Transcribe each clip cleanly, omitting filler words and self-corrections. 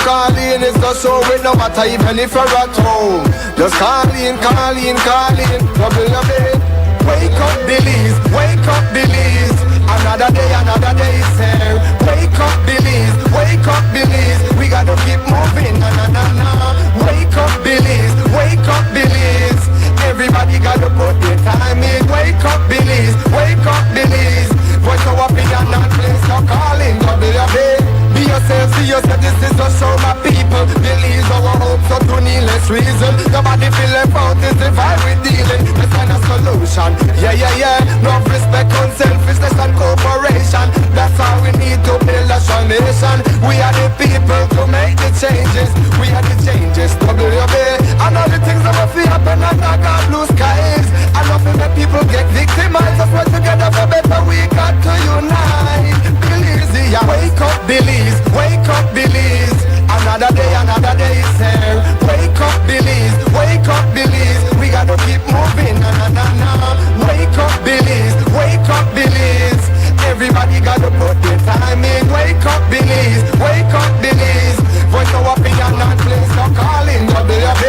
calling is the show with no matter even if you're at home. Just calling, calling, calling. WUB. Wake up, Belize. Wake up, Belize. Another day is here. Wake up, Belize. Wake up, Belize. We gotta keep moving. Na na na na. Wake up, Belize. Wake up, Belize. Everybody gotta put their time in. Wake up, Belize. Wake up, Belize. Voice our opinion and place no calling. WUB. Be yourself, see yourself, this is a show, my people. Believe our hopes so to needless reason. Nobody feel left out, this the vibe we're dealing. Let's find a solution, yeah, yeah, yeah. No respect, unselfishness and cooperation. That's how we need to build a strong nation. We are the people to make the changes. We are the changes, WUB. And all the things that will feel happen and knock out blue skies. And nothing that people get victimized. Let's work together for better, we got to unite. Belize, yeah. Wake up, Belize. Wake up, Belize. Another day is here. Wake up, Belize. Wake up, Belize. We gotta keep moving. Na na na na. Wake up, Belize. Wake up, Belize. Everybody gotta put their time in. Wake up, Belize. Wake up, Belize. Voice our opinion and place no calling. WUB.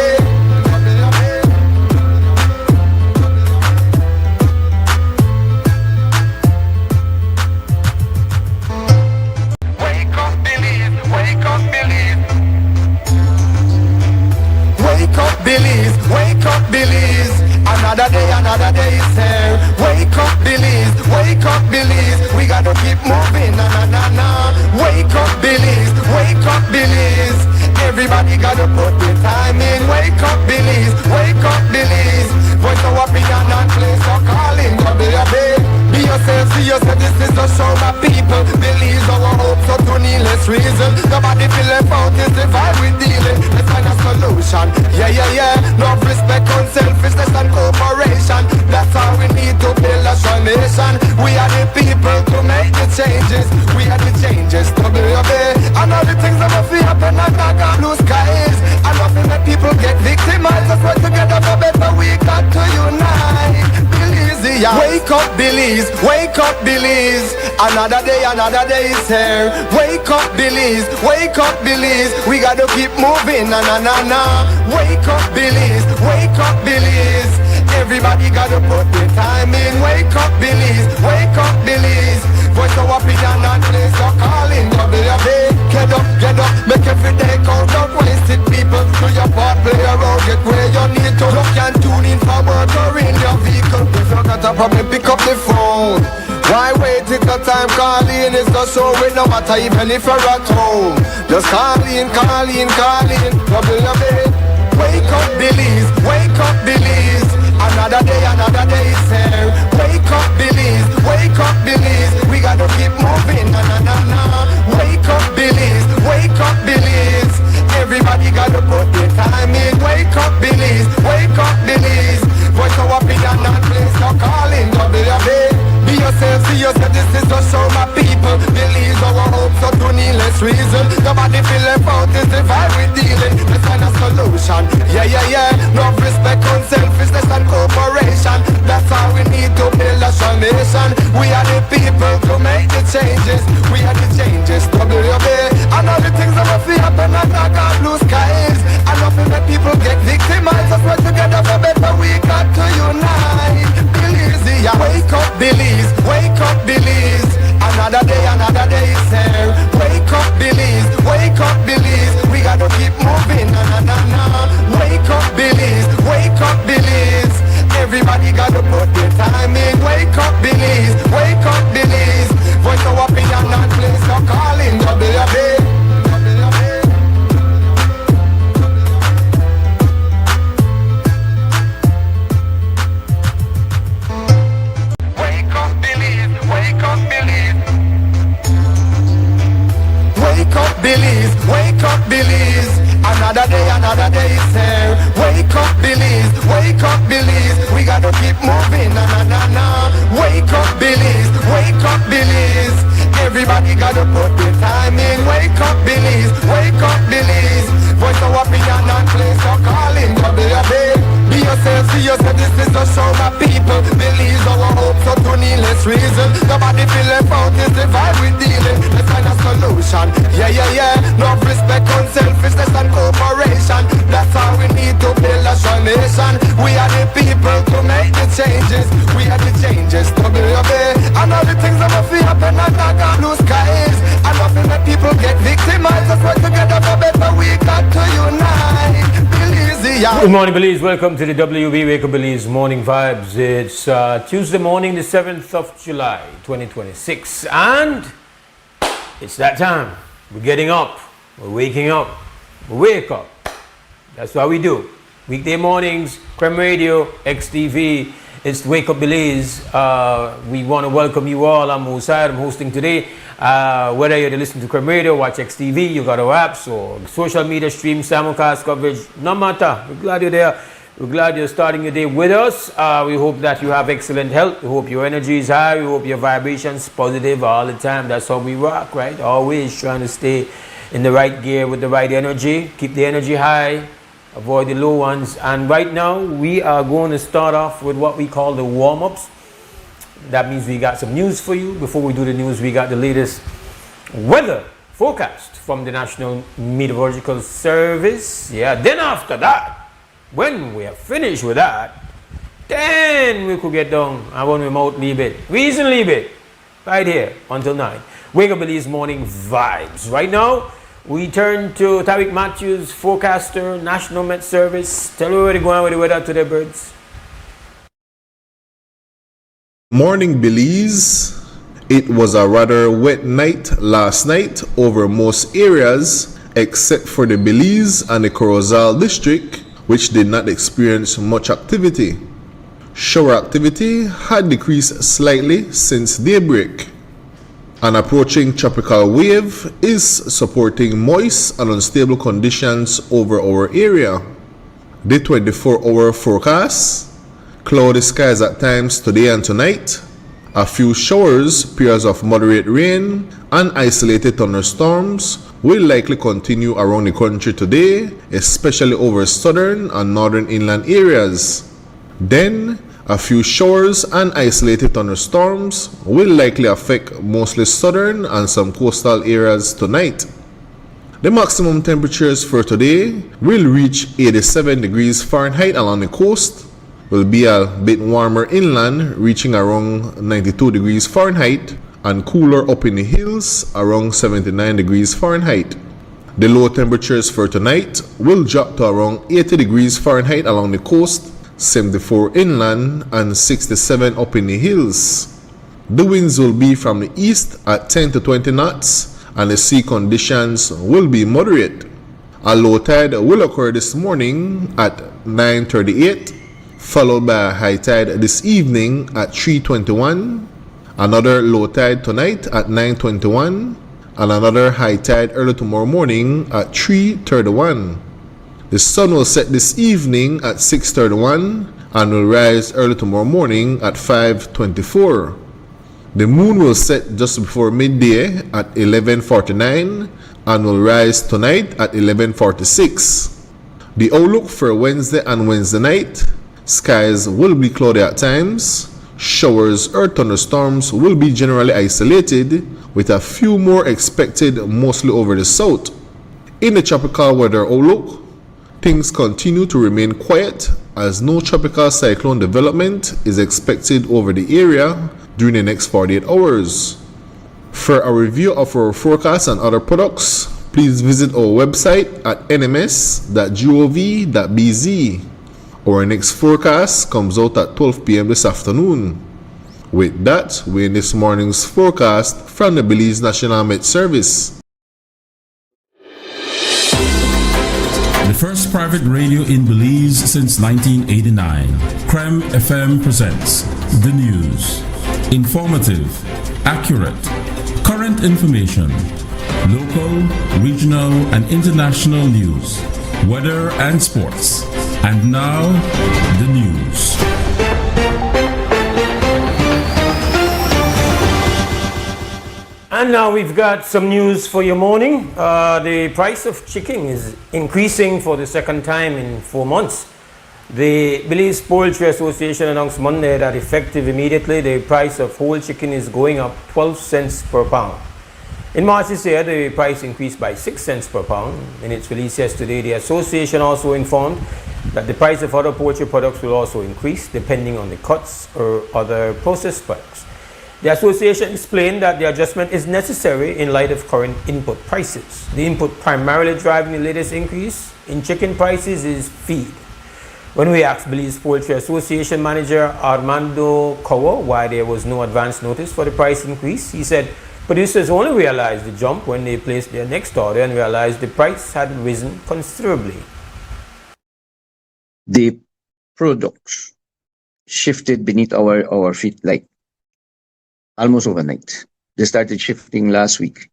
Belize, wake up, Belize. Another day is here. Wake up, Belize, wake up, Belize. We gotta keep moving, na na na na. Wake up, Belize, wake up, Belize. Everybody gotta put their time in. Wake up, Belize, wake up, Belize. Voice our opinion and place no calling. WUB. Be yourself, see yourself, this is a show, my people. Believe our hopes so to needless reason. Nobody feel left out, is the vibe we're dealing. Let's find a solution, yeah, yeah, yeah. No respect, unselfishness and cooperation. That's how we need to build a strong nation. We are the people to make the changes. We are the changes, WUB. And all the things that will feel happen and knock out blue skies. And nothing that people get victimized. Let's work together for better, we got to unite. Belize, yeah. Wake up, Belize. Wake up, Belize. Another day is here. Wake up, Belize. Wake up, Belize. We gotta keep moving, na na na na. Wake up, Belize. Wake up, Belize. Everybody gotta put their time in. Wake up, Belize. Wake up, Belize. Voice our opinion and place no calling. WUB. Get up, make every day count. Don't waste it, people. Do your part, play around, get where you need to. Look and tune in for work or in your vehicle. If you got a problem, pick up the phone. Why wait till the time calling is the show with no matter even if you're at home. Just calling, calling, calling. WUB. Wake up, Belize. Wake up, Belize. Another day is here. Wake up, Belize. Wake up, Belize. We gotta keep moving. Na na na na. Wake up, Belize. Wake up, Belize. Everybody gotta put their time in. Wake up, Belize. Wake up, Belize. Voice our opinion and place no calling. WUB. Be yourself, see yourself, this is a show, my people. Believe our hopes so to needless reason. Nobody feel left out, is the vibe we're dealing. Let's find a solution, yeah, yeah, yeah. No respect, unselfishness and cooperation. That's how we need to build a strong nation. We are the people to make the changes. We are the changes, WUB. And all the things that will feel happen and knock out blue skies. And nothing that people get victimized. Let's work together for better, we got to unite. Belize, yeah. Wake up, Belize. Wake up, Belize. Another day is here. Wake up, Belize. Wake up, Belize. We gotta keep moving, na na na na. Wake up, Belize. Wake up, Belize. Everybody gotta put their time in. Wake up, Belize. Wake up, Belize. Voice our opinion and place no calling. WUB. Belize, wake up, Belize. Another day is here. Wake up, Belize. Wake up, Belize. We gotta keep moving, na na na na. Wake up, Belize. Wake up, Belize. Everybody gotta put their time in. Wake up, Belize. Wake up, Belize. Voice our opinion and place no calling. WUB. Be yourself, see yourself, this is a show, my people. Believe our hopes so to needless reason. Nobody feel left out, is the vibe we're dealing. Let's find a solution, yeah, yeah, yeah. No respect, unself Good morning, Belize. Welcome to the WB Wake Up Belize Morning Vibes. It's Tuesday morning, the 7th of July, 2026. And it's that time. We're getting up. We're waking up. We wake up. That's what we do. Weekday mornings, Creme Radio, XTV. It's Wake Up Belize. We want to welcome you all. I'm Mose. I'm hosting today. Whether you're listening to Creme Radio, watch XTV, you got our apps or social media stream, simulcast coverage, no matter. We're glad you're there. We're glad you're starting your day with us. We hope that you have excellent health. We hope your energy is high. We hope your vibration's positive all the time. That's how we rock, right? Always trying to stay in the right gear with the right energy. Keep the energy high. Avoid the low ones. And right now, we are going to start off with what we call the warm-ups. That means we got some news for you. Before we do the news, we got the latest weather forecast from the National Meteorological Service. Yeah, then after that, when we are finished with that, then we could get down and one remote leave it. Reason leave it. Right here until 9. Wake Up Belize Morning Vibes. Right now, we turn to Tariq Matthews, forecaster, National Met Service. Tell me where they're going with the weather today, birds. Morning, Belize. It was a rather wet night last night over most areas except for the Belize and the Corozal district, which did not experience much activity. Shower activity had decreased slightly since daybreak. An approaching tropical wave is supporting moist and unstable conditions over our area. The 24-hour forecast: cloudy skies at times today and tonight. A few showers, periods of moderate rain, and isolated thunderstorms will likely continue around the country today, especially over southern and northern inland areas. Then, a few showers and isolated thunderstorms will likely affect mostly southern and some coastal areas tonight. The maximum temperatures for today will reach 87 degrees Fahrenheit along the coast, will be a bit warmer inland, reaching around 92 degrees Fahrenheit, and cooler up in the hills, around 79 degrees Fahrenheit. The low temperatures for tonight will drop to around 80 degrees Fahrenheit along the coast, 74 inland, and 67 up in the hills. The winds will be from the east at 10 to 20 knots, and the sea conditions will be moderate. A low tide will occur this morning at 9:38, followed by a high tide this evening at 3:21, another low tide tonight at 9:21, and another high tide early tomorrow morning at 3:31. The sun will set this evening at 6:31 and will rise early tomorrow morning at 5:24. The moon will set just before midday at 11:49 and will rise tonight at 11:46. The outlook for Wednesday and Wednesday night: skies will be cloudy at times. Showers or thunderstorms will be generally isolated, with a few more expected mostly over the south. In the tropical weather outlook, things continue to remain quiet as no tropical cyclone development is expected over the area during the next 48 hours. For a review of our forecast and other products, please visit our website at nms.gov.bz. Our next forecast comes out at 12 p.m. this afternoon. With that, we're in this morning's forecast from the Belize National Met Service. The first private radio in Belize since 1989, Creme FM presents the news. Informative, accurate, current information, local, regional, and international news, weather and sports. And now, the news. And now we've got some news for your morning. The price of chicken is increasing for the second time in 4 months. The Belize Poultry Association announced Monday that effective immediately, the price of whole chicken is going up 12 cents per pound. In March this year, the price increased by 6 cents per pound. In its release yesterday, the association also informed that the price of other poultry products will also increase depending on the cuts or other processed products. The association explained that the adjustment is necessary in light of current input prices. The input primarily driving the latest increase in chicken prices is feed. When we asked Belize Poultry Association manager Armando Cowo why there was no advance notice for the price increase, he said producers only realized the jump when they placed their next order and realized the price had risen considerably. The products shifted beneath our feet like almost overnight. They started shifting last week,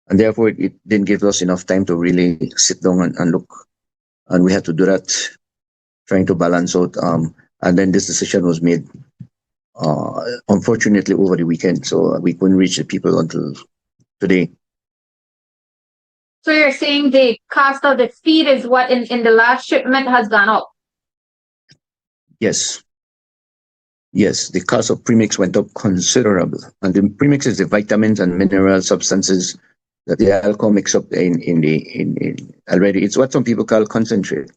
and therefore it didn't give us enough time to really sit down and look. And we had to do that, trying to balance out. And then this decision was made, unfortunately, over the weekend. So we couldn't reach the people until today. So you're saying the cost of the feed is what in the last shipment has gone up? Yes. Yes, the cost of premix went up considerable. And the premix is the vitamins and mineral substances that the alcohol mix up in already. It's what some people call concentrate.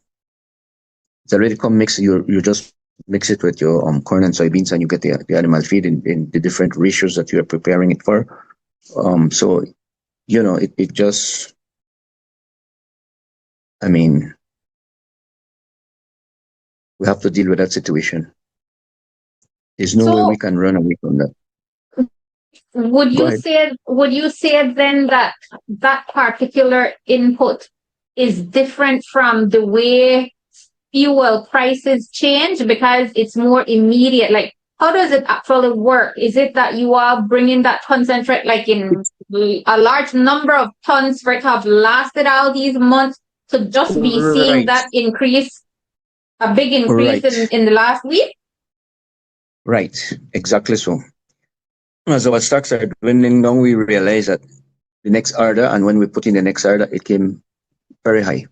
It's already come mixed. You just mix it with your corn and soybeans, and you get the animal feed in the different ratios that you are preparing it for. So, you know, it just, I mean, we have to deal with that situation. There's no way we can run away from that. Would you say then that that particular input is different from the way fuel prices change because it's more immediate? Like, how does it actually work? Is it that you are bringing that concentrate like in a large number of tons for it to have lasted all these months to just be seeing that increase, a big increase in the last week? Right, exactly so. As our stocks are dwindling down, we realize that the next order, and when we put in the next order, it came very high.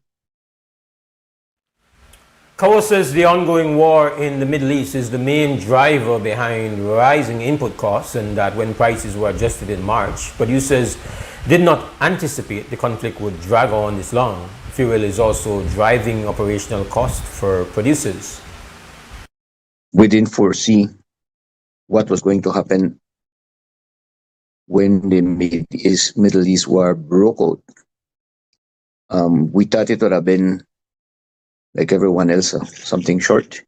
Cowo says the ongoing war in the Middle East is the main driver behind rising input costs, and that when prices were adjusted in March, producers did not anticipate the conflict would drag on this long. Fuel is also driving operational costs for producers. We didn't foresee what was going to happen when the Middle East war broke out. We thought it would have been like everyone else, something short,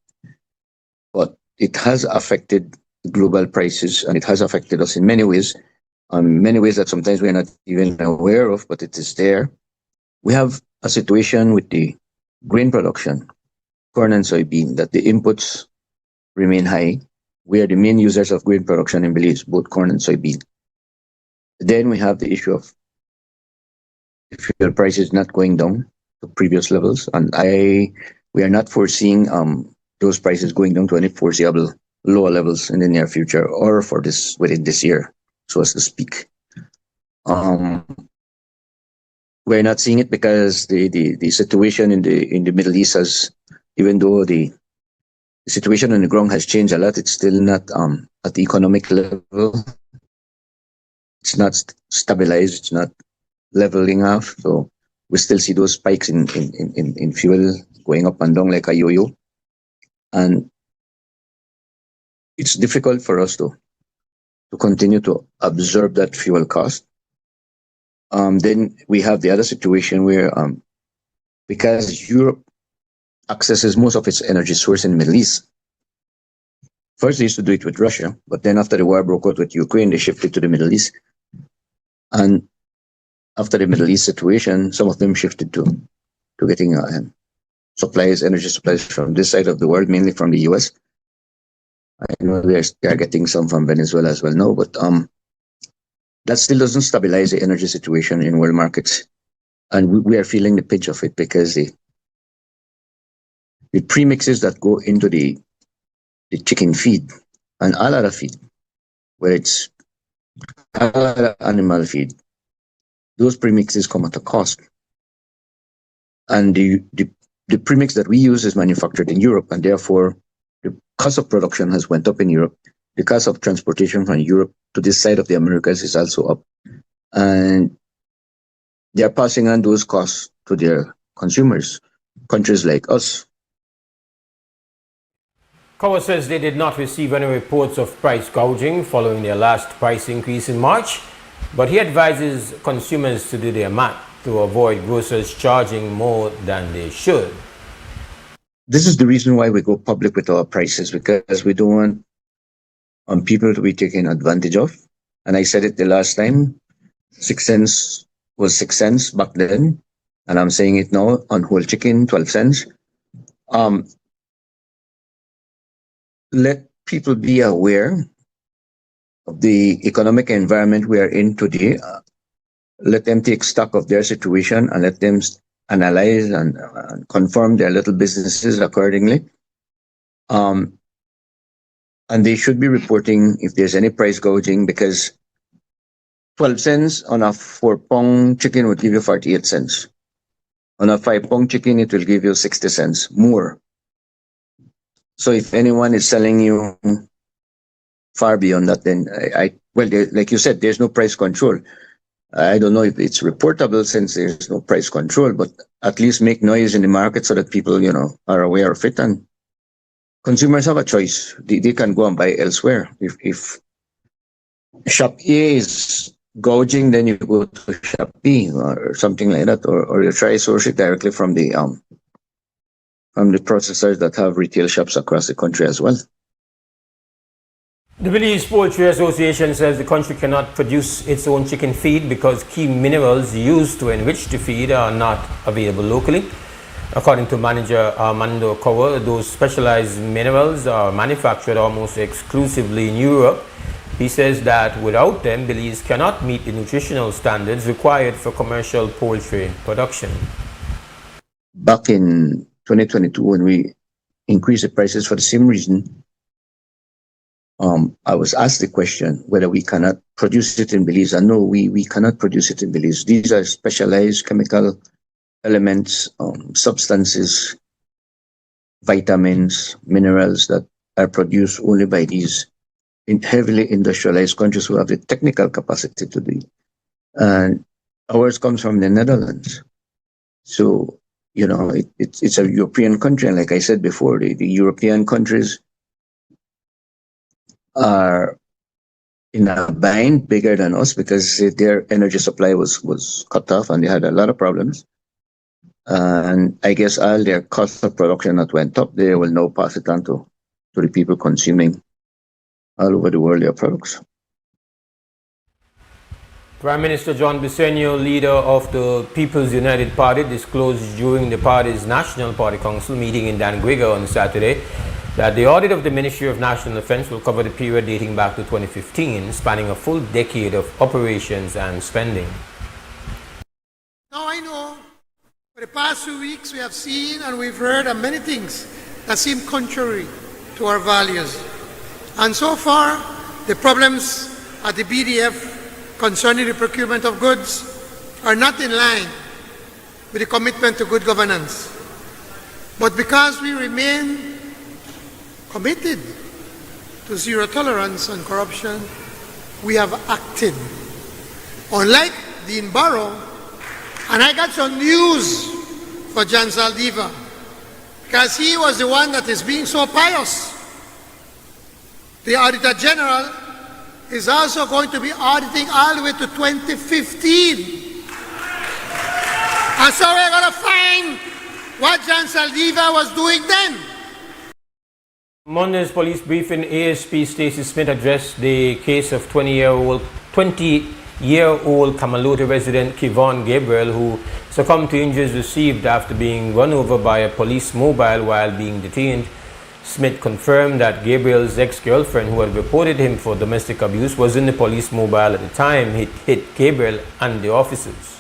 but it has affected global prices, and it has affected us in many ways that sometimes we're not even aware of, but it is there. We have a situation with the grain production, corn and soybean, that the inputs remain high. We are the main users of grain production in Belize, both corn and soybean. Then we have the issue of the fuel prices not going down to previous levels, and we are not foreseeing those prices going down to any foreseeable lower levels in the near future or for this within this year, so as to speak. We're not seeing it because the situation in the Middle East has, even though the situation on the ground has changed a lot, it's still not at the economic level. It's not stabilized. It's not leveling off. So we still see those spikes in fuel going up and down like a yo-yo. And it's difficult for us to continue to absorb that fuel cost. Then we have the other situation where because Europe accesses most of its energy source in the Middle East. First, they used to do it with Russia, but then after the war broke out with Ukraine, they shifted to the Middle East. And after the Middle East situation, some of them shifted to getting energy supplies from this side of the world, mainly from the US. I know they are getting some from Venezuela as well now, but that still doesn't stabilize the energy situation in world markets. And we are feeling the pinch of it because the premixes that go into the chicken feed and all other feed, where it's all other animal feed, those premixes come at a cost. And the premix that we use is manufactured in Europe, and therefore the cost of production has went up in Europe. The cost of transportation from Europe to this side of the Americas is also up. And they are passing on those costs to their consumers, countries like us. Cowo says they did not receive any reports of price gouging following their last price increase in March, but he advises consumers to do their math to avoid grocers charging more than they should. this is the reason why we go public with our prices, because we don't want people to be taken advantage of. And I said it the last time, 6 cents was 6 cents back then, and I'm saying it now on whole chicken, 12 cents. Let people be aware of the economic environment we are in today. Let them take stock of their situation and let them analyze and confirm their little businesses accordingly. And they should be reporting if there's any price gouging, because 12 cents on a 4-pound chicken would give you 48 cents. On a 5-pound chicken, it will give you 60 cents more. So if anyone is selling you far beyond that, then like you said, there's no price control. I don't know if it's reportable since there's no price control, but at least make noise in the market so that people, are aware of it, and consumers have a choice. They can go and buy elsewhere. If shop A is gouging, then you go to shop B or something like that, or you try to source it directly from the processors that have retail shops across the country as well. The Belize Poultry Association says the country cannot produce its own chicken feed because key minerals used to enrich the feed are not available locally. According to manager Armando Cower, those specialized minerals are manufactured almost exclusively in Europe. He says that without them, Belize cannot meet the nutritional standards required for commercial poultry production. Back in 2022, when we increased the prices for the same reason, I was asked the question whether we cannot produce it in Belize. And no, we cannot produce it in Belize. These are specialized chemical elements, substances, vitamins, minerals that are produced only by these heavily industrialized countries who have the technical capacity to do it. And ours comes from the Netherlands. So, it's a European country. And like I said before, the European countries are in a bind bigger than us because their energy supply was cut off and they had a lot of problems. And I guess all their cost of production that went up, they will now pass it on to the people consuming all over the world their products. Prime Minister John Bisenyo, leader of the People's United Party, disclosed during the party's National Party Council meeting in Danguiga on Saturday that the audit of the Ministry of National Defense will cover the period dating back to 2015, spanning a full decade of operations and spending. Now I know, for the past few weeks we have seen and we've heard of many things that seem contrary to our values. And so far, the problems at the BDF concerning the procurement of goods are not in line with the commitment to good governance. But because we remain committed to zero tolerance on corruption, we have acted. Unlike Dean Barrow, and I got some news for Jan Zaldivar, because he was the one that is being so pious. The Auditor General is also going to be auditing all the way to 2015. And so we're going to find what Jan Zaldivar was doing then. Monday's police briefing, ASP Stacey Smith addressed the case of 20-year-old Kamaloti resident Kevon Gabriel, who succumbed to injuries received after being run over by a police mobile while being detained. Smith confirmed that Gabriel's ex-girlfriend, who had reported him for domestic abuse, was in the police mobile at the time it hit Gabriel and the officers.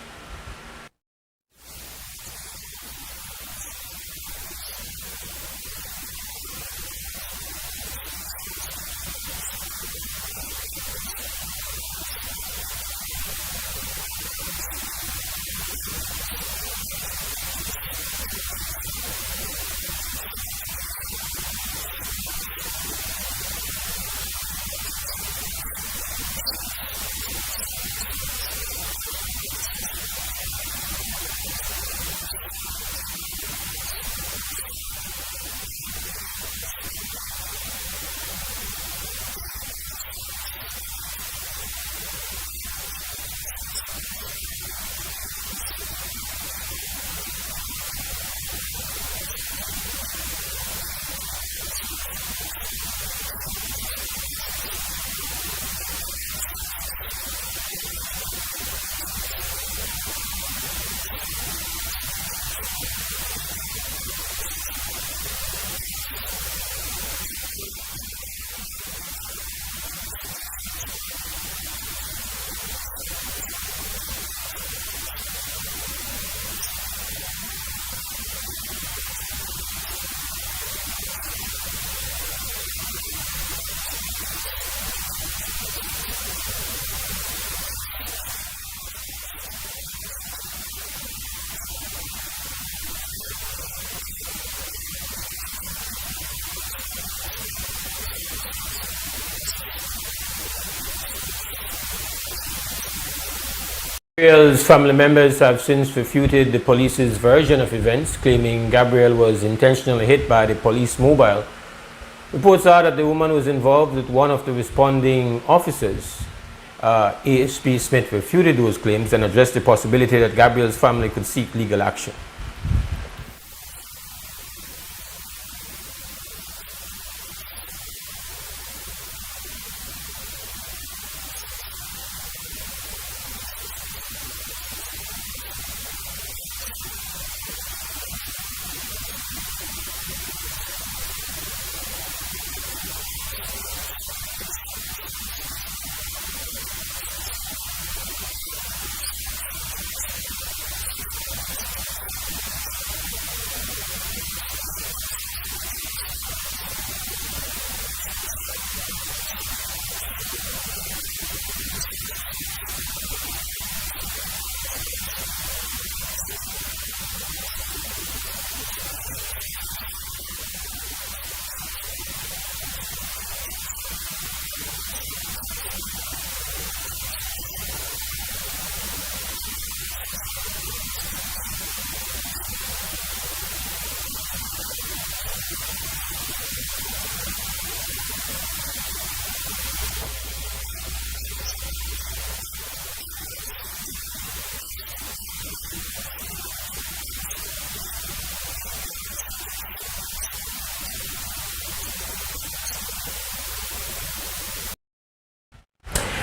Gabriel's family members have since refuted the police's version of events, claiming Gabriel was intentionally hit by the police mobile. Reports are that the woman was involved with one of the responding officers. ASP Smith refuted those claims and addressed the possibility that Gabriel's family could seek legal action.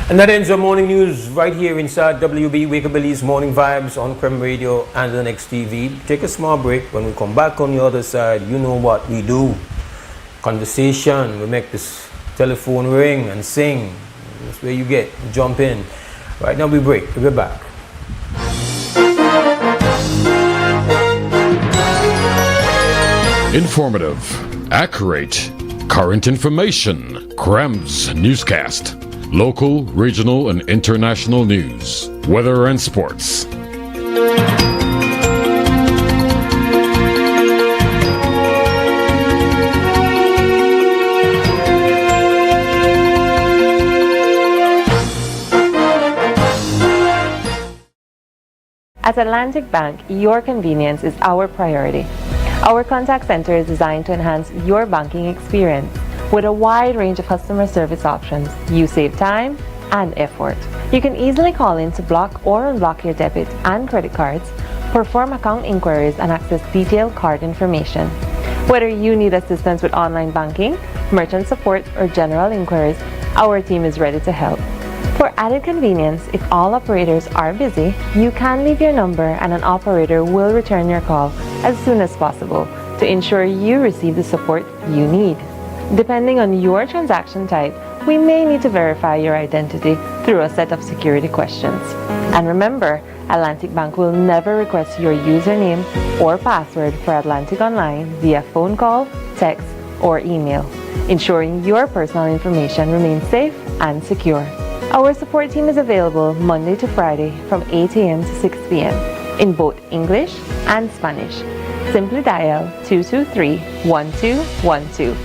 And that ends our morning news right here inside WB Wakeabili's Morning Vibes on Creme Radio and on XTV. Take a small break. When we come back on the other side, you know what we do. Conversation. We make this telephone ring and sing. That's where you get. Jump in. Right now we break. We'll be back. Informative, accurate, current information. Creme's newscast. Local, regional, and international news, weather and sports. At Atlantic Bank, your convenience is our priority. Our contact center is designed to enhance your banking experience. With a wide range of customer service options, you save time and effort. You can easily call in to block or unblock your debit and credit cards, perform account inquiries, and access detailed card information. Whether you need assistance with online banking, merchant support, or general inquiries, our team is ready to help. For added convenience, if all operators are busy, you can leave your number and an operator will return your call as soon as possible to ensure you receive the support you need. Depending on your transaction type, we may need to verify your identity through a set of security questions. And remember, Atlantic Bank will never request your username or password for Atlantic Online via phone call, text, or email, ensuring your personal information remains safe and secure. Our support team is available Monday to Friday from 8 a.m. to 6 p.m. in both English and Spanish. Simply dial 223-1212.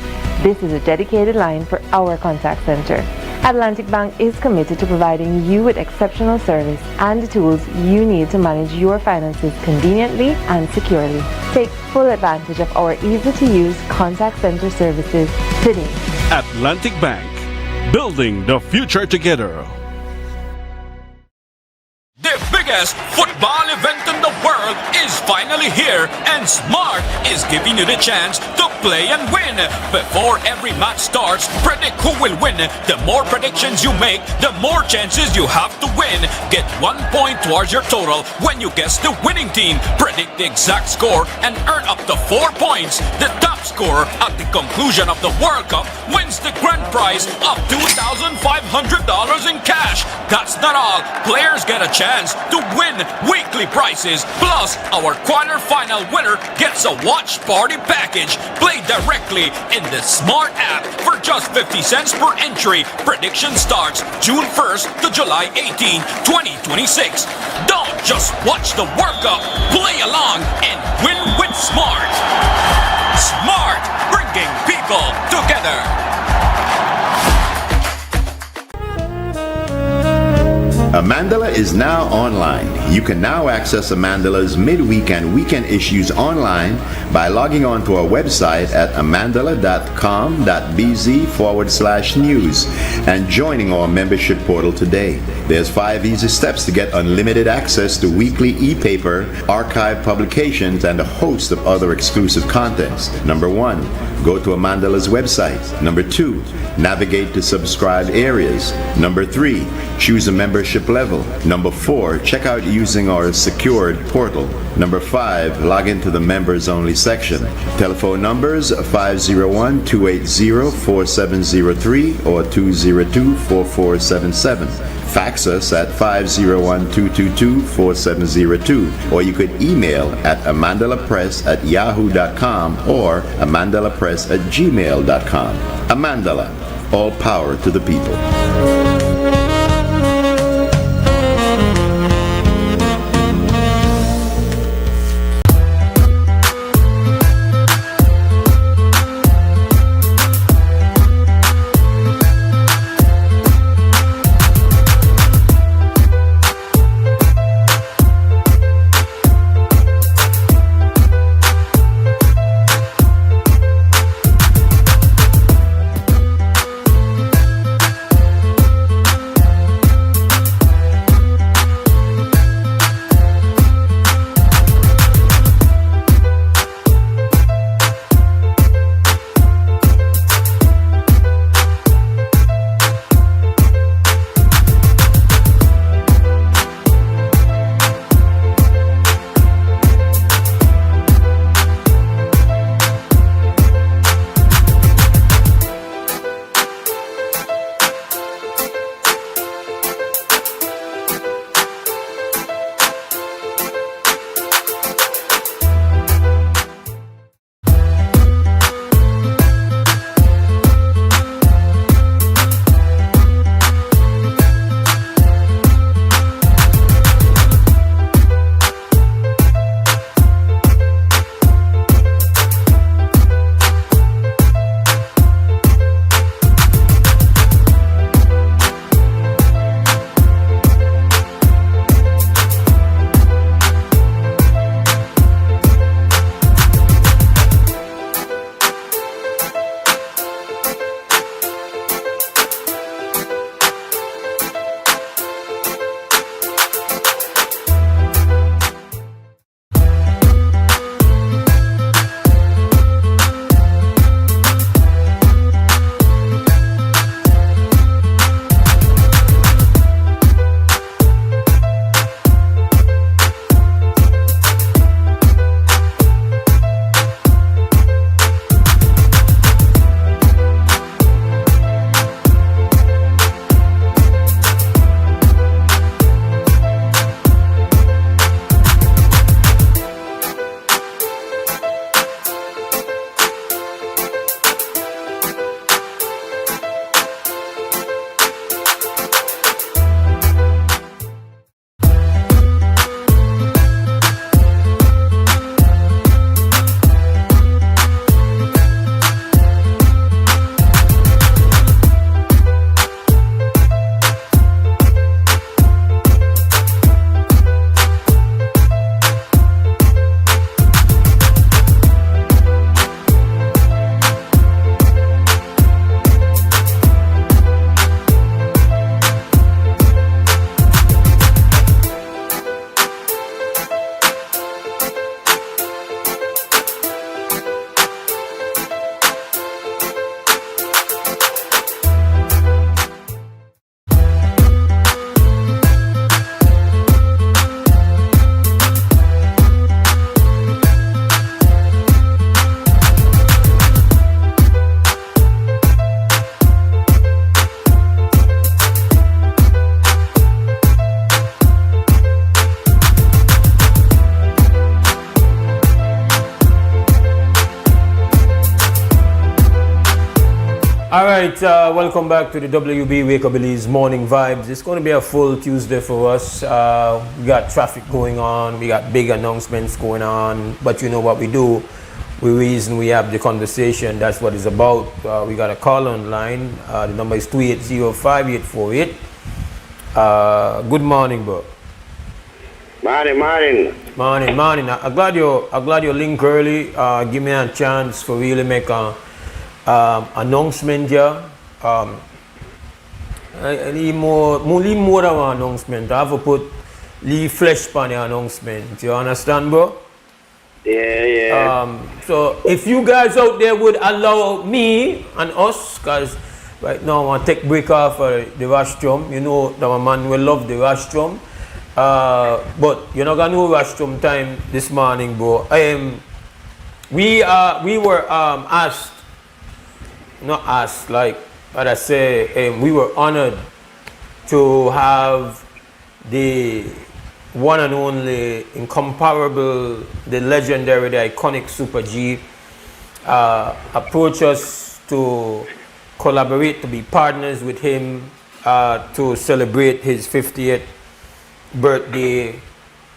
This is a dedicated line for our contact center. Atlantic Bank is committed to providing you with exceptional service and the tools you need to manage your finances conveniently and securely. Take full advantage of our easy-to-use contact center services today. Atlantic Bank, building the future together. The biggest football event in the world is finally here, and Smart is giving you the chance to play and win. Before every match starts, predict who will win. The more predictions you make, the more chances you have to win. Get 1 point towards your total when you guess the winning team. Predict the exact score and earn up to 4 points. The top scorer at the conclusion of the World Cup wins the grand prize of $2,500 in cash. That's not all. Players get a chance to win weekly prizes. Plus, our quarter-final winner gets a watch party package. Play directly in the Smart app for just 50 cents per entry. Prediction starts June 1st to July 18, 2026. Don't just watch the World Cup. Play along and win with Smart. Smart, bringing people together. Amandala is now online. You can now access Amandala's midweek and weekend issues online by logging on to our website at amandala.com.bz/news and joining our membership portal today. There's 5 easy steps to get unlimited access to weekly e-paper, archive publications, and a host of other exclusive contents. Number 1, go to Amandala's website. Number 2, navigate to subscribed areas. Number 3, choose a membership level. Number 4, check out using our secured portal. Number 5, log into the members only section. Telephone numbers 501-280-4703 or 202-4477. Fax us at 501-222-4702, or you could email at amandalapress@yahoo.com or amandalapress@gmail.com. Amandala, all power to the people. All right, welcome back to the WB Wake Up Belize Morning Vibes. It's going to be a full Tuesday for us. We got traffic going on, we got big announcements going on, but you know what we do. The reason we have the conversation, that's what it's about. We got a call online. The number is 280-5848. Good morning, bro. Morning. I'm glad you link early. Give me a chance for really make a announcement here. I need more than one announcement. I have to put flesh on the announcement. You understand, bro? Yeah. So if you guys out there would allow me and us, because right now I want to take a break off the rostrum. You know that my man will love the rostrum. But you're not gonna know rostrum time this morning, bro. We were asked, not asked, like what I say, we were honored to have the one and only, incomparable, the legendary, the iconic Super G approach us to collaborate, to be partners with him, to celebrate his 50th birthday,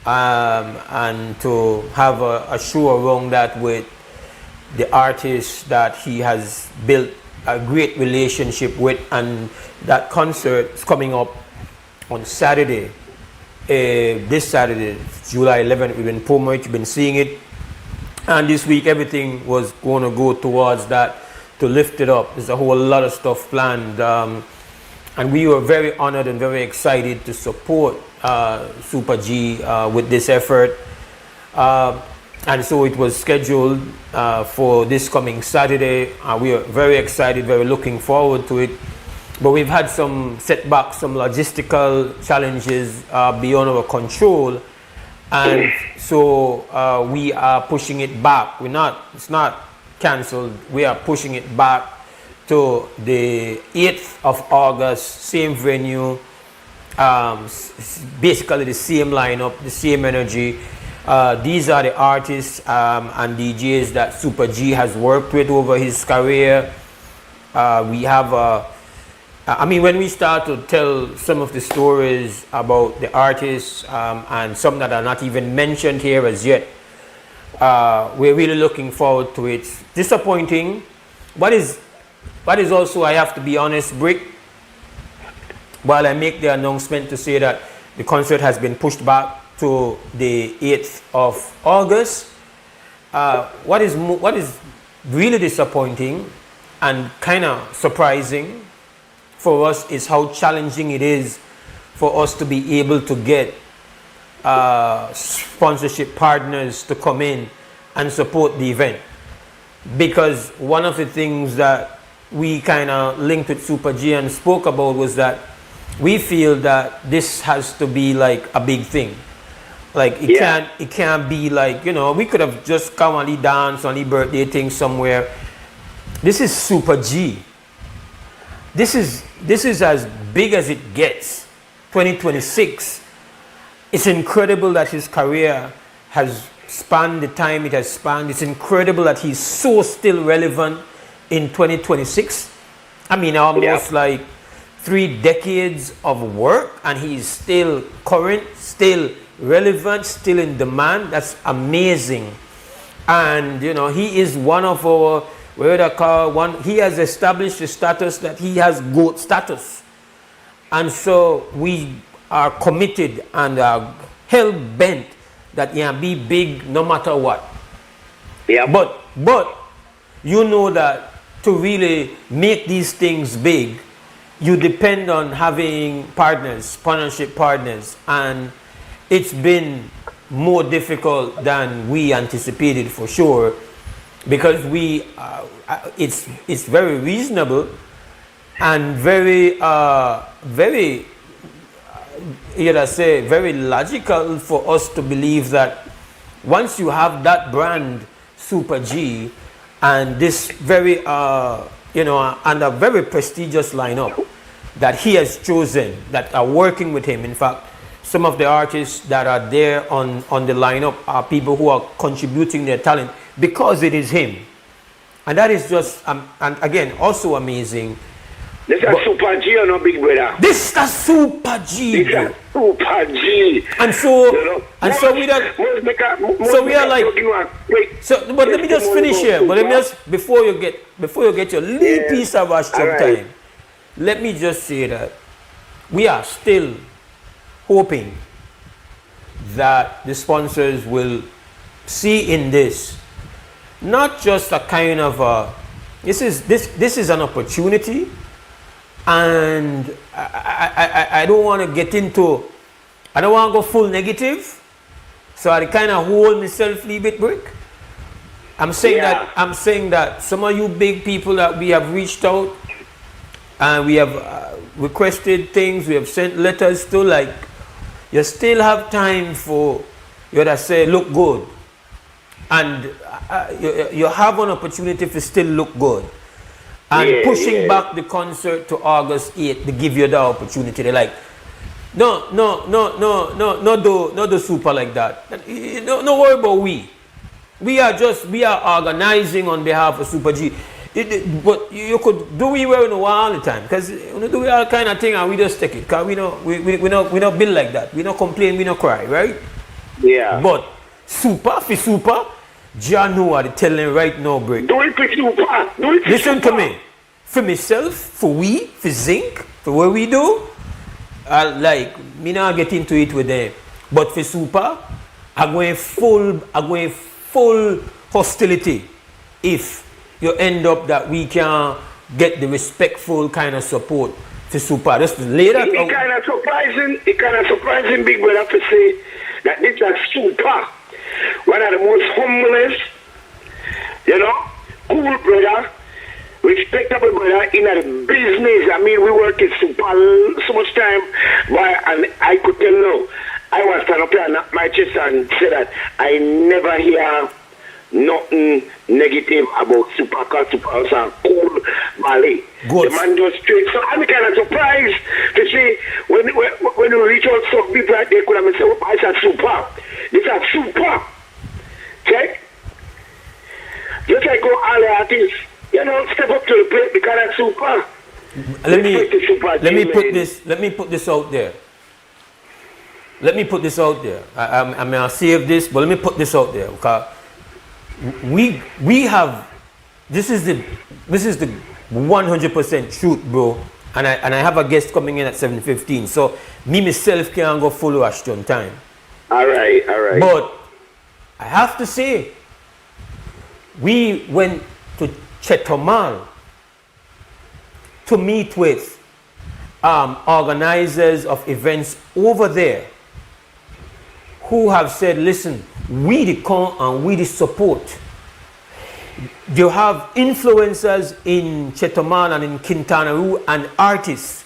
and to have a show around that with the artists that he has built a great relationship with. And that concert is coming up on Saturday. This Saturday, July 11th, we've been promoting, you've been seeing it, and this week everything was going to go towards that, to lift it up. There's a whole lot of stuff planned, and we were very honored and very excited to support Super G with this effort, and so it was scheduled for this coming Saturday. We are very excited, very looking forward to it. But we've had some setbacks, some logistical challenges beyond our control, and so we are pushing it back. It's not cancelled. We are pushing it back to the 8th of August, same venue, basically the same lineup, the same energy. These are the artists and DJs that Super G has worked with over his career. We have when we start to tell some of the stories about the artists, and some that are not even mentioned here as yet, we're really looking forward to it. Disappointing. What is also, I have to be honest, Brick, while I make the announcement to say that the concert has been pushed back to the 8th of August, what is really disappointing and kind of surprising for us is how challenging it is for us to be able to get sponsorship partners to come in and support the event. Because one of the things that we kind of linked with Super G and spoke about was that we feel that this has to be like a big thing. Like it can't be like, we could have just come on the dance on the birthday thing somewhere. This is Super G. This is as big as it gets. 2026. It's incredible that his career has spanned the time it has spanned. It's incredible that he's so still relevant in 2026. I mean, almost like 3 decades of work, and he's still current, still relevant, still in demand. That's amazing. And he is one of our, he has established the status that he has GOAT status. And so we are committed and are hell-bent that he can be big no matter what. Yeah. But you know that to really make these things big, you depend on having partners, sponsorship partners, and it's been more difficult than we anticipated for sure, because it's very reasonable and very very logical for us to believe that once you have that brand Super G and this very and a very prestigious lineup that he has chosen, that are working with him. In fact, some of the artists that are there on the lineup are people who are contributing their talent because it is him. And that is just, and again, also amazing. This is Super G, no big brother. This is Super G. This is Super G. And so, we don't. So we are like. So, but let me just finish here. But let me just before you get your little piece of rostrum time. Let me just say that we are still hoping that the sponsors will see in this not just a kind of this is an opportunity, and I don't want to get into, I don't want to go full negative, so I kind of hold myself a little bit back. I'm saying that some of you big people that we have reached out and we have requested things, we have sent letters to, like, you still have time for you to say look good, and you have an opportunity to still look good, and pushing back the concert to August 8th to give you the opportunity. They're like, no, do super like that. No worry about we. We are organizing on behalf of Super G. But you could do we well in all the time, because you do all kind of thing and we just take it. Cause we not build like that. We not complain, we not cry, right? Yeah. But super, John know what I'm telling right now, break. Do it for super. Do it for Listen super. to me. For myself, for we, for Zinc, for what we do, me not get into it with them. But for super, I'm going full hostility if you end up that we can get the respectful kind of support to super. Just later. It kind of surprising, Big Brother, to say that this is super. One of the most humblest, cool brother, respectable brother in the business. I mean, we work in super so much time, and I could tell you, I was stand up here and knock my chest and say that I never hear nothing negative about Super, because Super is a cool ballet. The man just straight. So I'm kind of surprised to see when you reach out some people like they could have said, oh, it's a Super. This is a Super. Okay? Just like go all the artists, step up to the plate because that's Super. Let me put this out there. Let me put this out there. I mean, I'll save this, but let me put this out there. Okay? We have, this is the 100% truth, bro. And I have a guest coming in at 7:15. So me myself can't go full rush on time. All right. But I have to say, we went to Chetomal to meet with organizers of events over there who have said, listen, we the come and we the support. You have influencers in Chetomal and in Quintana Roo and artists.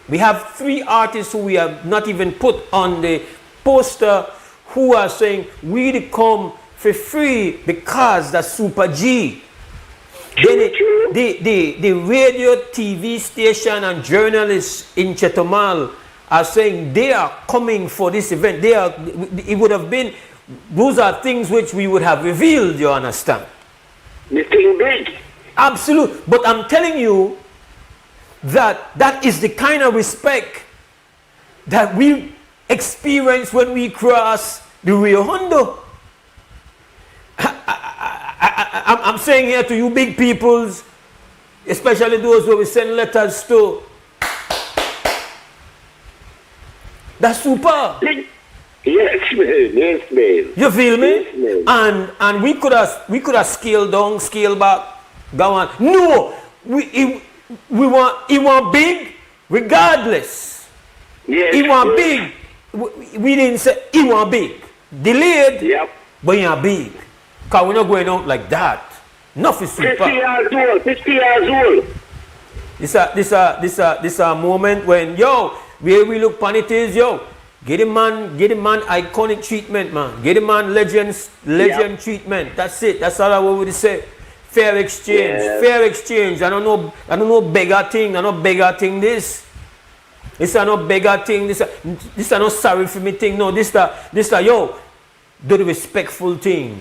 We have 3 artists who we have not even put on the poster who are saying we the come for free because that's Super G. Then the radio, TV station and journalists in Chetomal are saying they are coming for this event. It would have been, those are things which we would have revealed, you understand? The thing big. Absolutely. But I'm telling you that is the kind of respect that we experience when we cross the Rio Hondo. I'm saying here to you big peoples, especially those who we send letters to, that's super. Yes, man. You feel me? Yes, man. And we could have scaled down, scaled back, go on. No, he want big, regardless. Yes, he want big. We didn't say he want big. Delayed, yep. But he want big. Cause we're not going out like that. Nothing super. 50 years old. This a moment when where we look upon it is get a man iconic treatment, man. Get a man legend treatment. That's it. That's all I would say. Fair exchange. Yeah. Fair exchange. I don't know beggar thing. I don't beggar thing this. This are not beggar thing. This are not sorry for me thing. No, this do the respectful thing.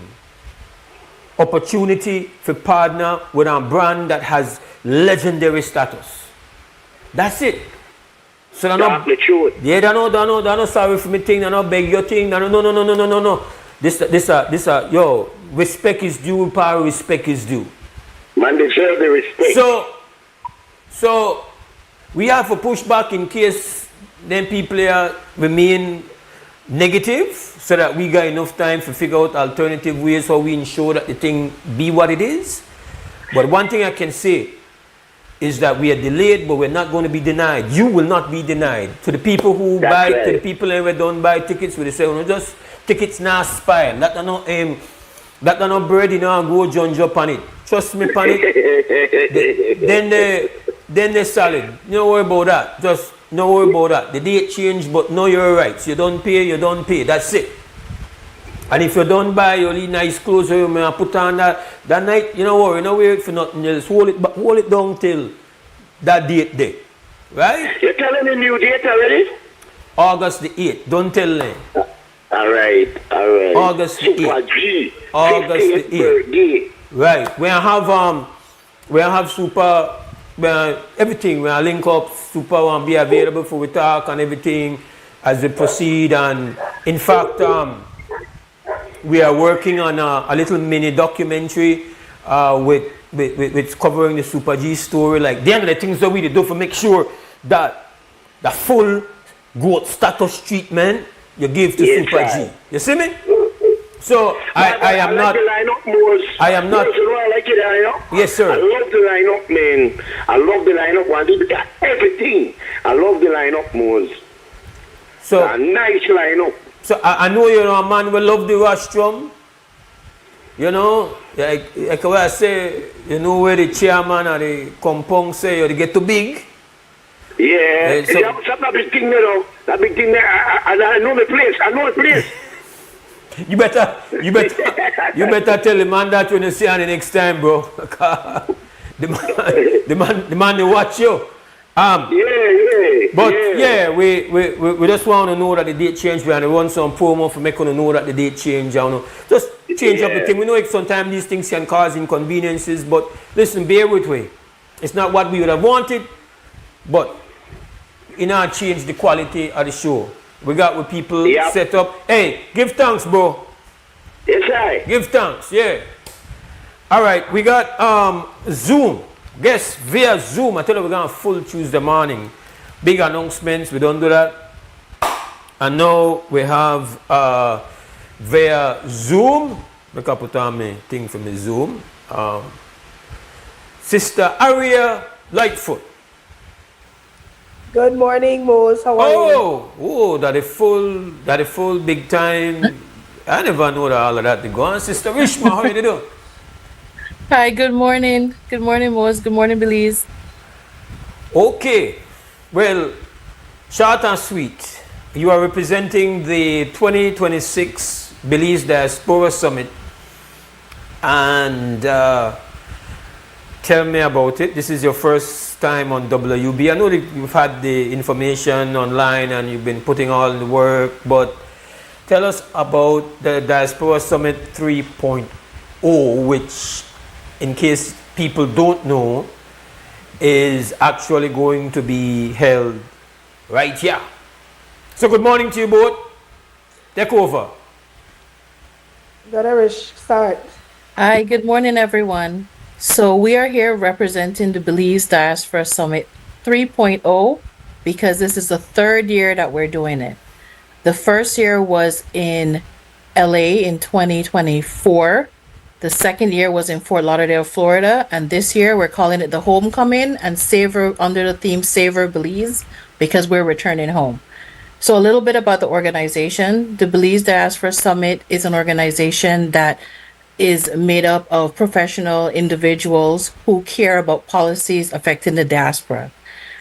Opportunity for partner with a brand that has legendary status. That's it. So they're not, they're not sorry for me thing, they're not beg your thing, no. This respect is due, power respect is due. Man deserve the respect. So we have to push back in case then people remain negative, so that we got enough time to figure out alternative ways how we ensure that the thing be what it is. But one thing I can say is that we are delayed, but we're not going to be denied. You will not be denied. To the people who buy, to the people who don't buy tickets, we say, no, just tickets now spoil. That are not that are not bread, you know, and go John Joe on it. Trust me, on it. Then they're solid. Don't worry about that. Just don't worry about that. The date changed, but know your rights. You don't pay, you don't pay. That's it. And if you don't buy your nice clothes, you may put on that night, you know worry, no wait for nothing else. Hold it down till that date there. Right? You're telling me new date already? August the 8th. Don't tell them. All right. August the 8th. August the 8th. Right. We have super everything. We have link up, super will be available for we talk and everything as we proceed. And in fact, we are working on a little mini documentary with covering the Super G story. Like the things that we do to make sure that the full growth status treatment you give to Super G. You see me? So I am not. I am not. I like the lineup. Yes, sir. I love the lineup, man. I love the lineup. One got everything. I love the lineup, Mose. So a nice lineup. So I know you're a man will love the rostrum. You know, like what I say, you know where the chairman or the compound say you get too big. Yeah, so, that's a big thing there. That big thing there. I know the place. I know the place. You better tell the man that when you see him the next time, bro. the man they watch you. But we just want to know that the date change. We want to run some promo for making you know that the date change. You know, just change up the thing. We know sometimes these things can cause inconveniences, but listen, bear with me. It's not what we would have wanted, but it not change the quality of the show. We got with people set up. Hey, give thanks, bro. Yes, I. Give thanks, yeah. All right, we got Zoom. Guess via Zoom. I tell you, we're going to full Tuesday morning. Big announcements. We don't do that. And now we have via Zoom. I can put on my thing from the Zoom. Sister Aria Lightfoot. Good morning, Mose. How are you? Oh, that is full big time. I never know that all of that. Go on, Sister Rishma, how you doing? Hi, good morning. Good morning, Mose. Good morning, Belize. Okay. Well, short and sweet. You are representing the 2026 Belize Diaspora Summit. And tell me about it. This is your first time on WUB. I know that you've had the information online and you've been putting all the work, but tell us about the Diaspora Summit 3.0, which, in case people don't know, is actually going to be held right here. So good morning to you both. Take over. Start. Hi, good morning, everyone. So we are here representing the Belize Diaspora Summit 3.0 because this is the third year that we're doing it. The first year was in LA in 2024. The second year was in Fort Lauderdale, Florida. And this year we're calling it the Homecoming and Savor under the theme Savor Belize because we're returning home. So a little bit about the organization. The Belize Diaspora Summit is an organization that is made up of professional individuals who care about policies affecting the diaspora.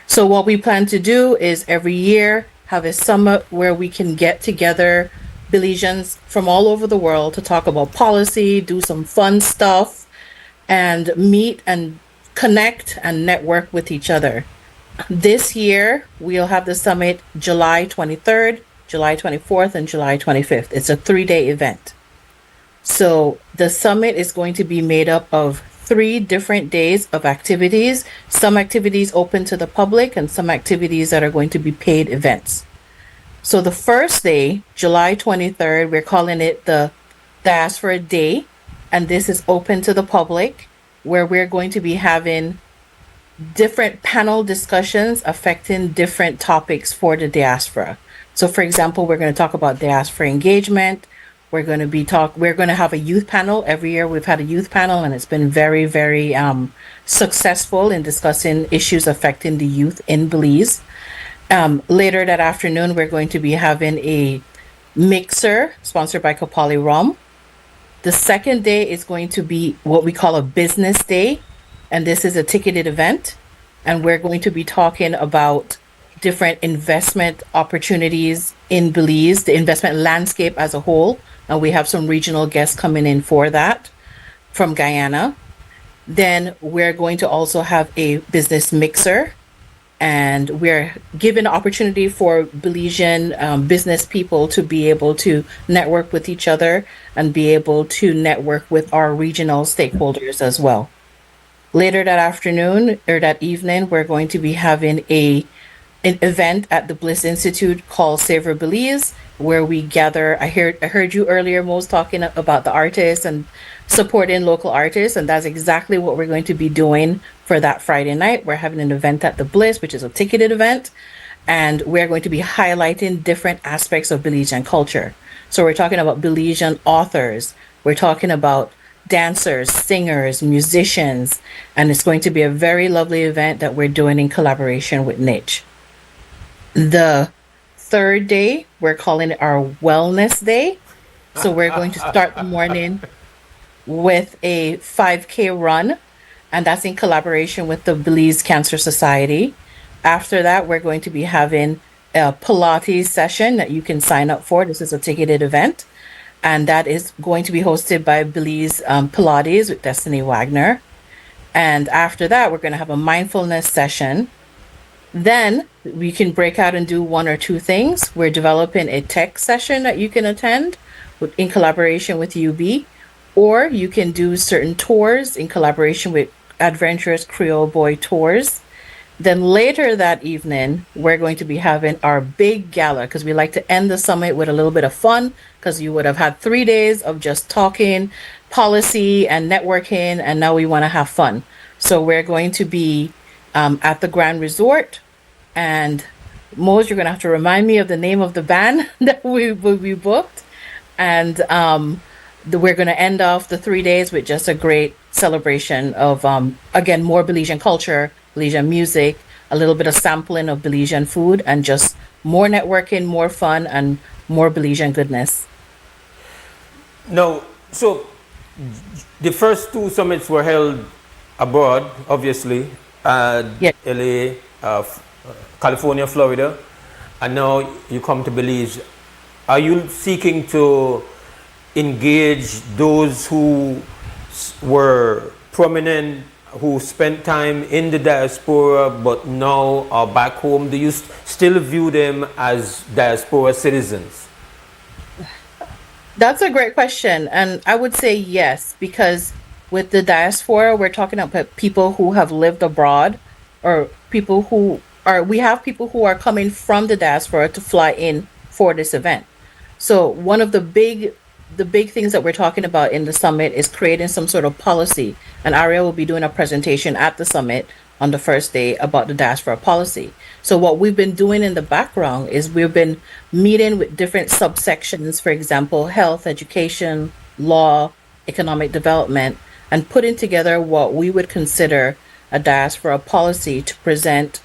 So what we plan to do is every year have a summit where we can get together Belizeans from all over the world to talk about policy, do some fun stuff, and meet and connect and network with each other. This year, we'll have the summit July 23rd, July 24th, and July 25th. It's a 3-day event. So the summit is going to be made up of 3 different days of activities, some activities open to the public and some activities that are going to be paid events. So the first day, July 23rd, we're calling it the Diaspora Day, and this is open to the public where we're going to be having different panel discussions affecting different topics for the diaspora. So for example, we're going to talk about diaspora engagement. We're going to have a youth panel. Every year we've had a youth panel, and it's been very, very successful in discussing issues affecting the youth in Belize. Later that afternoon, we're going to be having a mixer sponsored by Kapali Rum. The second day is going to be what we call a business day, and this is a ticketed event, and we're going to be talking about different investment opportunities in Belize, the investment landscape as a whole, and we have some regional guests coming in for that from Guyana. Then we're going to also have a business mixer, and we're giving opportunity for Belizean business people to be able to network with each other and be able to network with our regional stakeholders as well. Later that afternoon or that evening, we're going to be having an event at the Bliss Institute called Savor Belize, where we gather. I heard you earlier, Mose, talking about the artists and supporting local artists, and that's exactly what we're going to be doing for that Friday night. We're having an event at the Bliss, which is a ticketed event, and we're going to be highlighting different aspects of Belizean culture. So we're talking about Belizean authors, we're talking about dancers, singers, musicians, and it's going to be a very lovely event that we're doing in collaboration with Niche. The third day, we're calling it our Wellness Day. So we're going to start the morning with a 5K run, and that's in collaboration with the Belize Cancer Society. After that, we're going to be having a Pilates session that you can sign up for. This is a ticketed event, and that is going to be hosted by Belize Pilates with Destiny Wagner. And after that, we're going to have a mindfulness session. Then we can break out and do one or two things. We're developing a tech session that you can attend in collaboration with UB, or you can do certain tours in collaboration with Adventurous Creole Boy Tours. Then later that evening, we're going to be having our big gala, because we like to end the summit with a little bit of fun, because you would have had 3 days of just talking policy and networking, and now we want to have fun. So we're going to be at the Grand Resort, and Mose, you're going to have to remind me of the name of the band that we booked, and we're going to end off the 3 days with just a great celebration of again, more Belizean culture, Belizean music, a little bit of sampling of Belizean food, and just more networking, more fun, and more Belizean goodness. No, so the first two summits were held abroad, obviously, LA, California, Florida, and now you come to Belize. Are you seeking to engage those who were prominent, who spent time in the diaspora but now are back home? Do you still view them as diaspora citizens? That's a great question, and I would say yes, because with the diaspora, we're talking about people who have lived abroad, or people who are, we have people who are coming from the diaspora to fly in for this event. So one of the big things that we're talking about in the summit is creating some sort of policy, and Aria will be doing a presentation at the summit on the first day about the diaspora policy. So what we've been doing in the background is we've been meeting with different subsections, for example, health, education, law, economic development, and putting together what we would consider a diaspora policy to present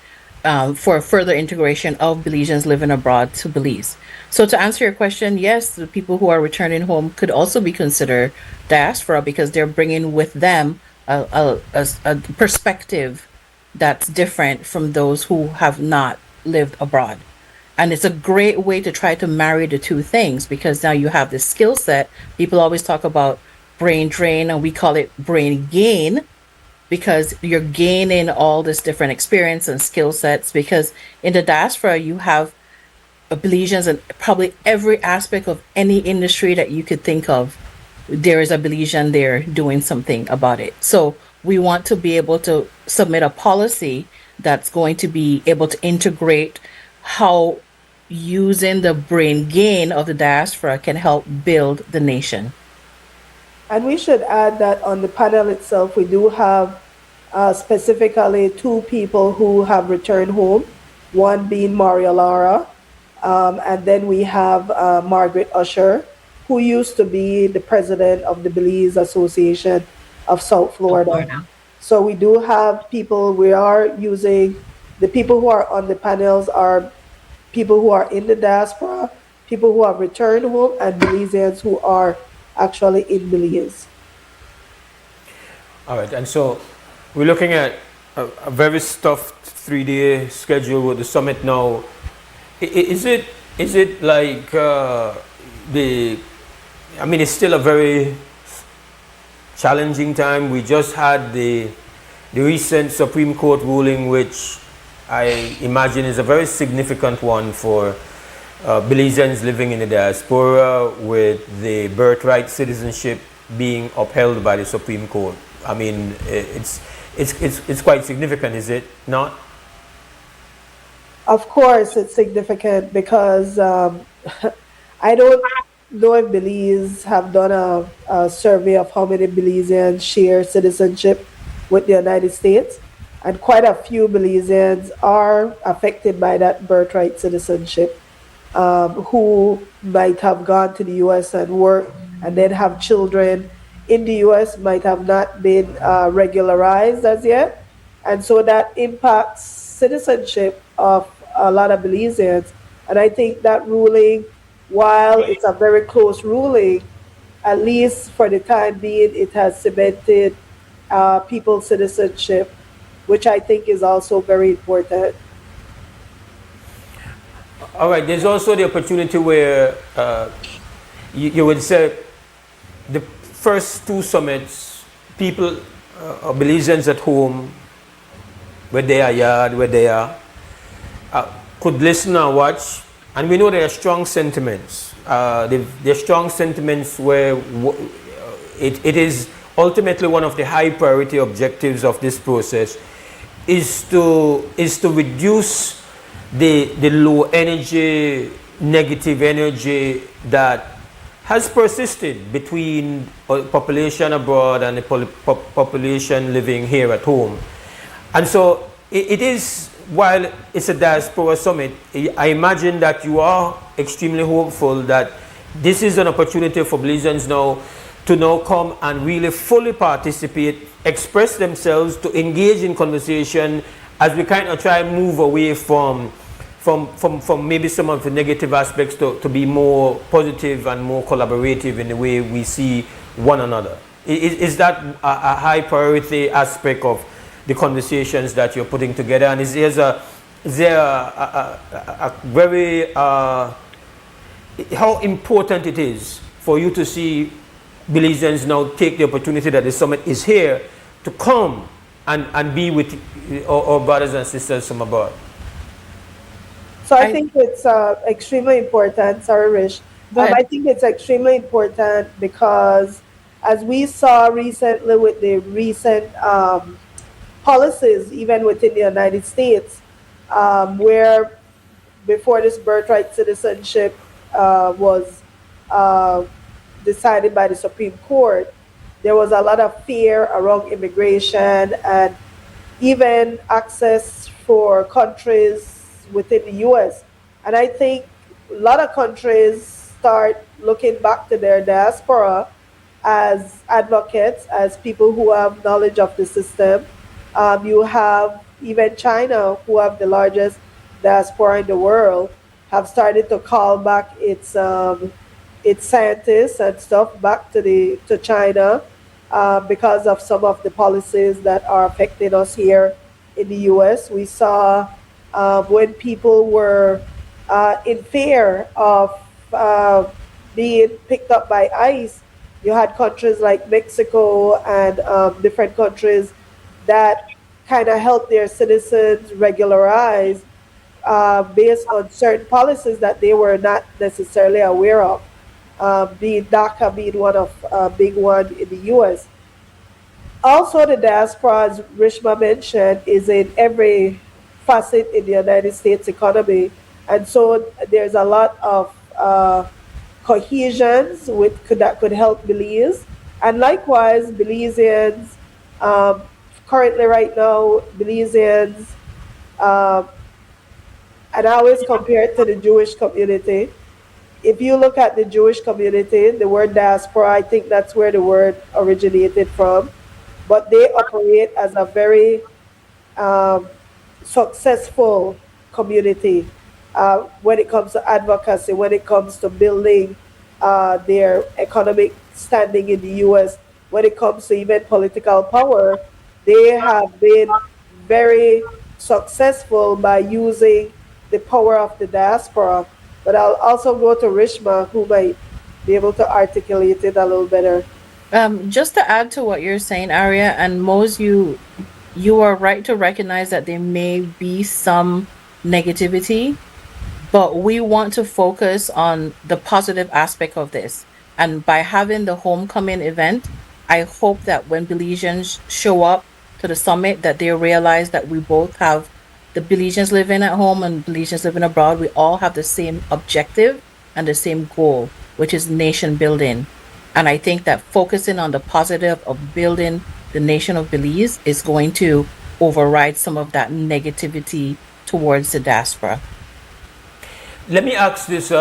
for further integration of Belizeans living abroad to Belize. So to answer your question, yes, the people who are returning home could also be considered diaspora, because they're bringing with them a perspective that's different from those who have not lived abroad. And it's a great way to try to marry the two things, because now you have this skill set. People always talk about brain drain, and we call it brain gain, because you're gaining all this different experience and skill sets. Because in the diaspora, you have Belizeans in probably every aspect of any industry that you could think of. There is a Belizean there doing something about it. So we want to be able to submit a policy that's going to be able to integrate how using the brain gain of the diaspora can help build the nation. And we should add that on the panel itself, we do have specifically two people who have returned home, one being Maria Lara, and then we have Margaret Usher, who used to be the president of the Belize Association of South Florida. So we do have people, we are using, the people who are on the panels are people who are in the diaspora, people who have returned home, and Belizeans who are actually in Belize. All right, and so we're looking at a very stuffed 3-day schedule with the summit now. Is it like I mean, it's still a very challenging time. We just had the recent Supreme Court ruling, which I imagine is a very significant one for Belizeans living in the diaspora, with the birthright citizenship being upheld by the Supreme Court. I mean, it's quite significant, is it not? Of course, it's significant because I don't know if Belize have done a survey of how many Belizeans share citizenship with the United States, and quite a few Belizeans are affected by that birthright citizenship, who might have gone to the U.S. and worked and then have children in the U.S., might have not been regularized as yet, and so that impacts citizenship of a lot of Belizeans. And I think that ruling, while it's a very close ruling, at least for the time being, it has cemented people's citizenship, which I think is also very important. All right, there's also the opportunity where you would say the first two summits, people, Belizeans at home, where they are yard, where they are, could listen and watch, and we know there are strong sentiments. There are strong sentiments where it is ultimately one of the high priority objectives of this process is to reduce the low energy, negative energy that has persisted between population abroad and the population living here at home. And so it is, while it's a diaspora summit, I imagine that you are extremely hopeful that this is an opportunity for Belizeans now to now come and really fully participate, express themselves, to engage in conversation as we kind of try and move away from maybe some of the negative aspects to be more positive and more collaborative in the way we see one another. Is that a high priority aspect of the conversations that you're putting together? And is there a very, how important it is for you to see Belizeans now take the opportunity that the summit is here to come and be with our brothers and sisters from abroad? So I think it's extremely important. Sorry, Rish. I think it's extremely important because, as we saw recently with the recent policies, even within the United States, where before this birthright citizenship was decided by the Supreme Court, there was a lot of fear around immigration and even access for countries within the U.S. And I think a lot of countries start looking back to their diaspora as advocates, as people who have knowledge of the system. You have even China, who have the largest diaspora in the world, have started to call back its scientists and stuff back to China because of some of the policies that are affecting us here in the U.S. We saw when people were in fear of being picked up by ICE, you had countries like Mexico and different countries that kind of helped their citizens regularize based on certain policies that they were not necessarily aware of. Being DACA being one of big one in the U.S. Also, the diaspora, as Rishma mentioned, is in every facet in the United States economy, and so there's a lot of cohesions that could help Belize, and likewise Belizeans currently right now, Belizeans, um, and I always compare it to the Jewish community. If you look at the Jewish community, the word diaspora, I think that's where the word originated from. But they operate as a very um, successful community when it comes to advocacy, when it comes to building their economic standing in the US, when it comes to even political power. They have been very successful by using the power of the diaspora. But I'll also go to Rishma, who might be able to articulate it a little better. Just to add to what you're saying, Aria, and Mose, you are right to recognize that there may be some negativity, but we want to focus on the positive aspect of this. And by having the homecoming event, I hope that when Belizeans show up to the summit, that they realize that we both have the Belizeans living at home and Belizeans living abroad. We all have the same objective and the same goal, which is nation building. And I think that focusing on the positive of building the nation of Belize is going to override some of that negativity towards the diaspora. Let me ask this.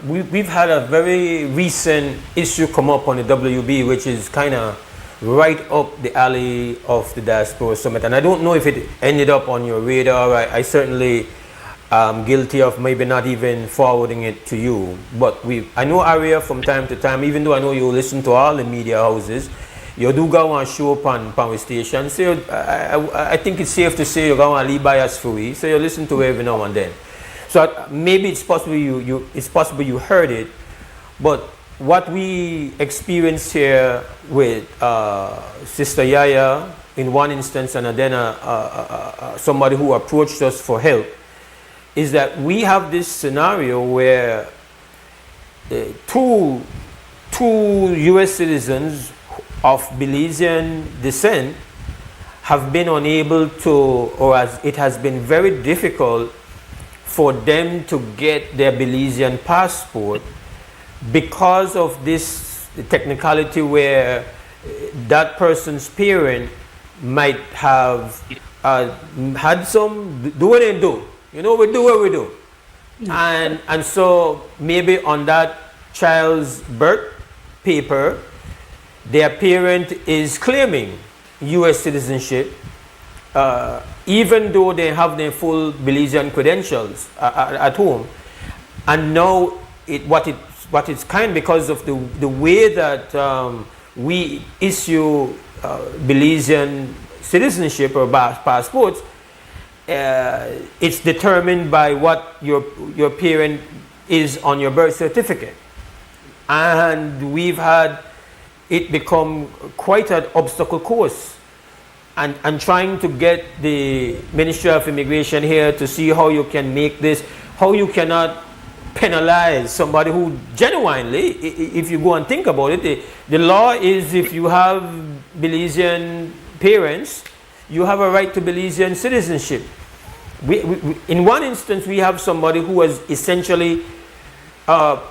We've had a very recent issue come up on the WB, which is kind of right up the alley of the Diaspora Summit. And I don't know if it ended up on your radar. I certainly am guilty of maybe not even forwarding it to you. But I know Aria from time to time, even though I know you listen to all the media houses, you do go and show up on power station. So I think it's safe to say you go and leave by us free. So you listen to it every now and then. So maybe it's possible you heard it, but what we experienced here with Sister Yaya in one instance, and then somebody who approached us for help, is that we have this scenario where two U.S. citizens of Belizean descent have been unable to, or it has been very difficult for them to get their Belizean passport because of this technicality where that person's parent might have had some do what they do. You know, we do what we do. And so maybe on that child's birth paper, their parent is claiming U.S. citizenship, even though they have their full Belizean credentials at home. And now what it's kind because of the way that we issue Belizean citizenship or passports, it's determined by what your parent is on your birth certificate. And we've had it become quite an obstacle course. And trying to get the Ministry of Immigration here to see how you can make this, how you cannot penalize somebody who genuinely, if you go and think about it, the law is if you have Belizean parents, you have a right to Belizean citizenship. In one instance, we have somebody who was essentially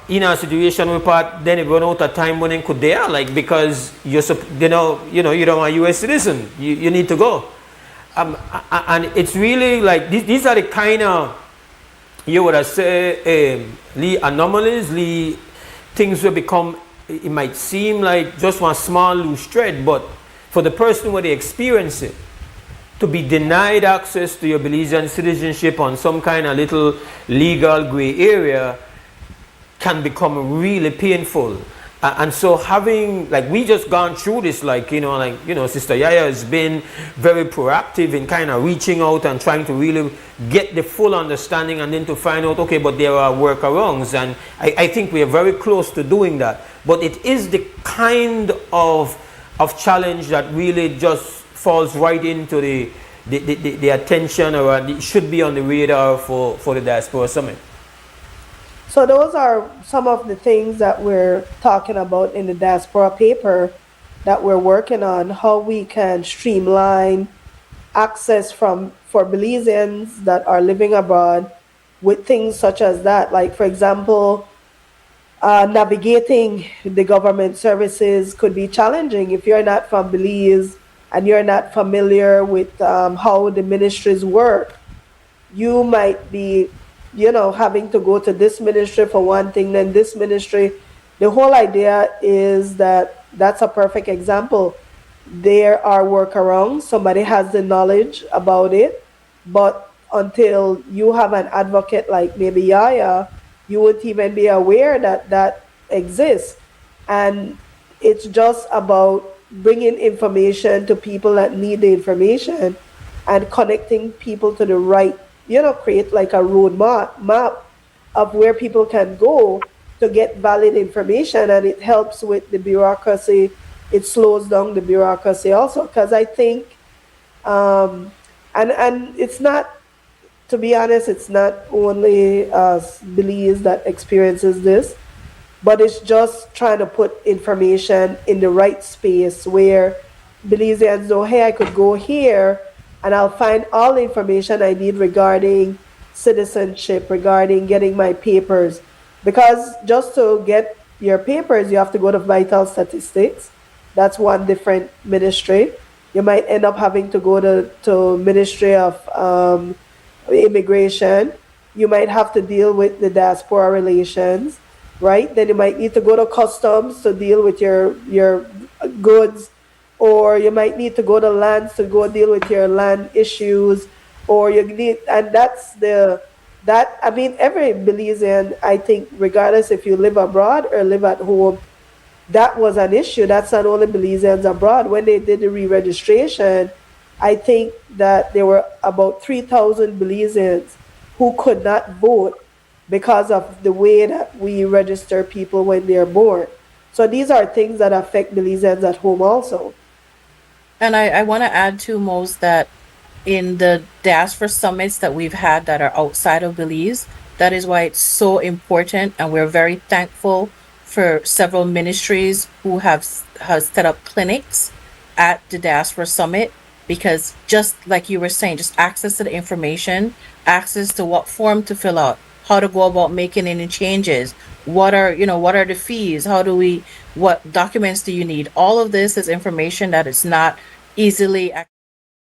in a situation where then it run out of time when could they are like because you don't want a U.S. citizen, you need to go, and it's really like these are the kind of you would say anomalies, things will become. It might seem like just one small loose thread, but for the person where they experience it, to be denied access to your Belizean citizenship on some kind of little legal gray area can become really painful. And so having, like, we just gone through this, Sister Yaya has been very proactive in kind of reaching out and trying to really get the full understanding and then to find out, okay, but there are workarounds. And I think we are very close to doing that. But it is the kind of challenge that really just falls right into the attention, or it should be on the radar for the Diaspora Summit. So those are some of the things that we're talking about in the diaspora paper that we're working on, how we can streamline access for Belizeans that are living abroad with things such as that. Like, for example, navigating the government services could be challenging if you're not from Belize and you're not familiar with how the ministries work, you might be, having to go to this ministry for one thing, then this ministry. The whole idea is that that's a perfect example. There are workarounds. Somebody has the knowledge about it, but until you have an advocate like maybe Yaya, you wouldn't even be aware that that exists. And it's just about bringing information to people that need the information and connecting people to the right, create like a map of where people can go to get valid information. And it helps with the bureaucracy. It slows down the bureaucracy also, because I think, and it's not, to be honest, it's not only Belize that experiences this, but it's just trying to put information in the right space where Belizeans know, hey, I could go here and I'll find all the information I need regarding citizenship, regarding getting my papers. Because just to get your papers, you have to go to Vital Statistics. That's one different ministry. You might end up having to go to Ministry of Immigration. You might have to deal with the diaspora relations, right? Then you might need to go to customs to deal with your goods, or you might need to go to lands to go deal with your land issues, or you need, and I mean, every Belizean, I think, regardless if you live abroad or live at home, that was an issue. That's not only Belizeans abroad. When they did the re-registration, I think that there were about 3,000 Belizeans who could not vote because of the way that we register people when they're born. So these are things that affect Belizeans at home also. And I want to add to Mose that in the diaspora summits that we've had that are outside of Belize, that is why it's so important, and we're very thankful for several ministries who have set up clinics at the diaspora summit, because just like you were saying, just access to the information, access to what form to fill out, how to go about making any changes, what are the fees, what documents do you need. All of this is information that is not easily accessible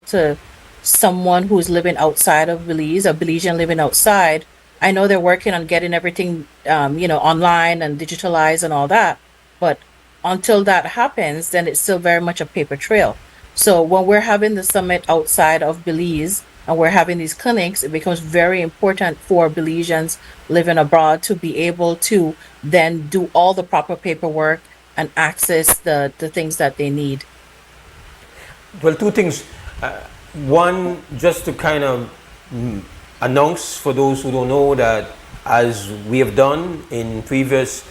to someone who's living outside of Belize, a Belizean living outside. I know they're working on getting everything online and digitalized and all that, but until that happens, then it's still very much a paper trail. So when we're having the summit outside of Belize and we're having these clinics, it becomes very important for Belizeans living abroad to be able to then do all the proper paperwork and access the things that they need. Well, two things. One, just to kind of announce for those who don't know that, as we have done in previous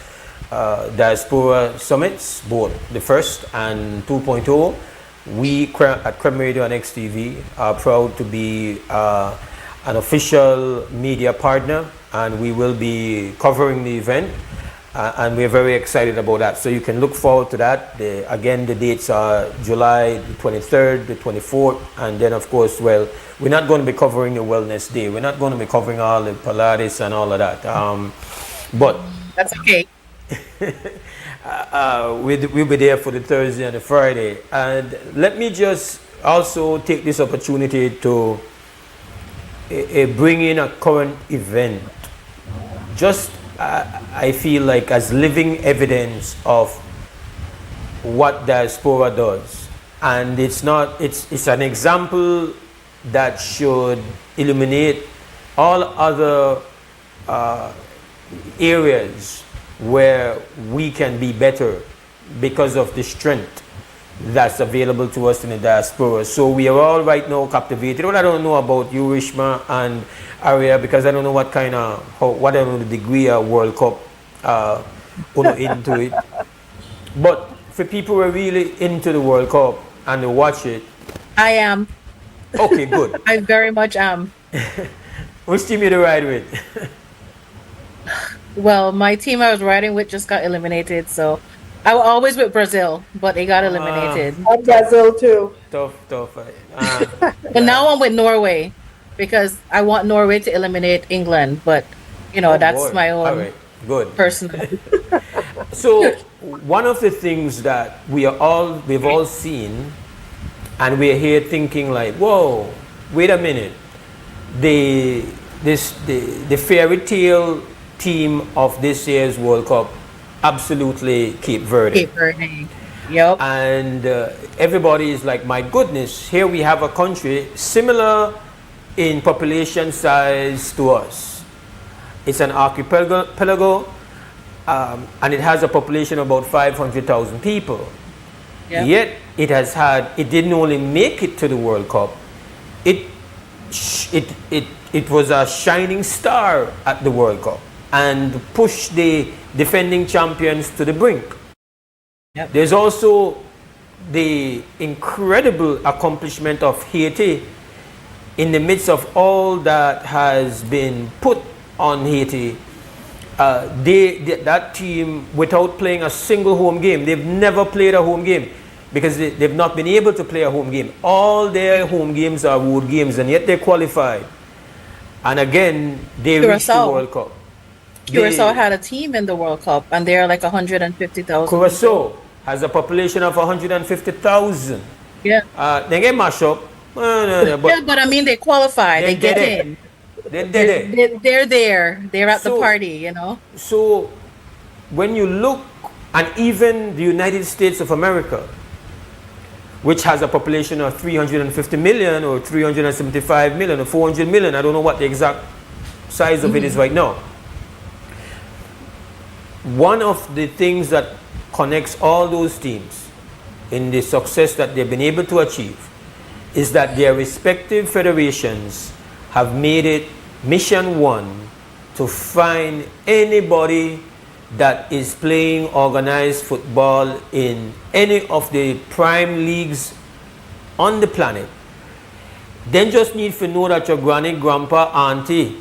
diaspora summits, both the first and 2.0, we at Creme Radio and XTV are proud to be an official media partner, and we will be covering the event, and we're very excited about that. So you can look forward to that. Again, the dates are July the 23rd, the 24th, and then of course, well, we're not going to be covering the Wellness Day. We're not going to be covering all the Pilates and all of that. But that's okay. We'll be there for the Thursday and the Friday. And let me just also take this opportunity to bring in a current event. Just I feel like as living evidence of what diaspora does, and it's an example that should illuminate all other areas where we can be better because of the strength that's available to us in the diaspora. So we are all right now captivated. Well, I don't know about you, Rishma and Aria, because I don't know what kind of, whatever the degree of World Cup into it. But for people who are really into the World Cup and they watch it. I am. Okay, good. I very much am. Which team you to ride with? Well, my team I was riding with just got eliminated, so I was always with Brazil, but they got eliminated. I'm Brazil too. Tough. But now I'm with Norway because I want Norway to eliminate England, but that's my own all right. Good. personal. So one of the things that we've all seen And we're here thinking like, whoa, wait a minute. The fairy tale team of this year's World Cup, absolutely Cape Verde. Cape Verde. Yep. And everybody is like, my goodness, here we have a country similar in population size to us. It's an archipelago, and it has a population of about 500,000 people. Yep. Yet it didn't only make it to the World Cup, it was a shining star at the World Cup and pushed the defending champions to the brink. Yep. There's also the incredible accomplishment of Haiti in the midst of all that has been put on Haiti. That team, without playing a single home game, they've never played a home game because they've not been able to play a home game. All their home games are road games, and yet they qualified. And again, they reached the World Cup. Curacao had a team in the World Cup, and they're like 150,000. Curacao has a population of 150,000. Yeah. They get mashed up. But I mean, they qualified. They get in. They're there. They're at the party, you know. So when you look, and even the United States of America, which has a population of 350 million or 375 million or 400 million, I don't know what the exact size of it is right now. One of the things that connects all those teams in the success that they've been able to achieve is that their respective federations have made it mission one to find anybody that is playing organized football in any of the prime leagues on the planet. Then just need to know that your granny, grandpa, auntie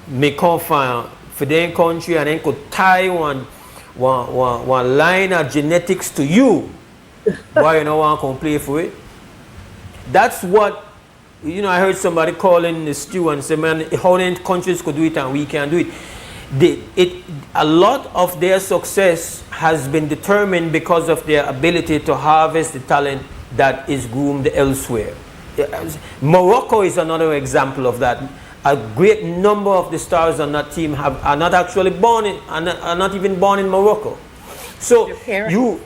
may come for their country and then could tie one line of genetics to you. Why you don't want to come play for it? That's what, you know, I heard somebody calling the stew and say, man, how many countries could do it and we can't do it? A lot of their success has been determined because of their ability to harvest the talent that is groomed elsewhere. Morocco is another example of that. A great number of the stars on that team are not actually born in, are not even born in Morocco. So it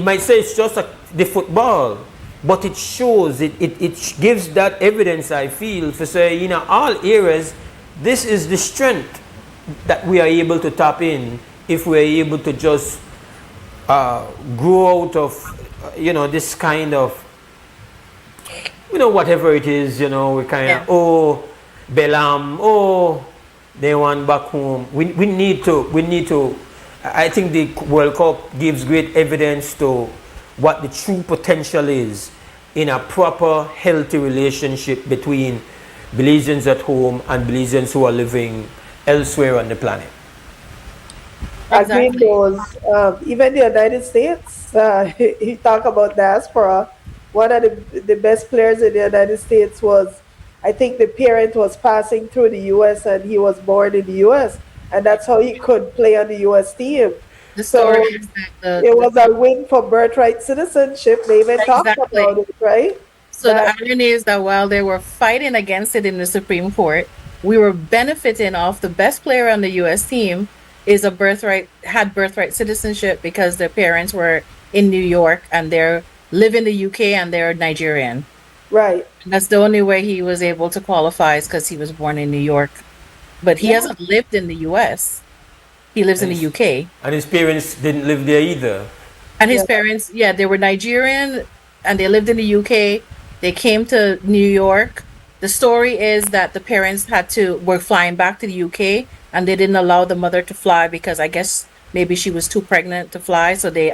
might say it's just the football, but it shows, it gives that evidence, I feel, to say, in all areas, this is the strength that we are able to tap in if we are able to just grow out of, this kind of, whatever it is, we kind of, Belam, they want back home. We need to, I think the World Cup gives great evidence to what the true potential is in a proper, healthy relationship between Belizeans at home and Belizeans who are living elsewhere on the planet. Exactly. Even the United States, he talk about diaspora. One of the best players in the United States was, I think the parent was passing through the U.S. and he was born in the U.S. and that's how he could play on the U.S. team. So it was a win for birthright citizenship. They even talked about it, right? So the irony is that while they were fighting against it in the Supreme Court, we were benefiting off the best player on the U.S. team had birthright citizenship because their parents were in New York and they're live in the UK and they're Nigerian. Right. And that's the only way he was able to qualify is because he was born in New York. But he hasn't lived in the US. He lives in the UK. And his parents didn't live there either. And his parents, they were Nigerian and they lived in the UK. They came to New York. The story is that the parents were flying back to the UK and they didn't allow the mother to fly because I guess maybe she was too pregnant to fly. So they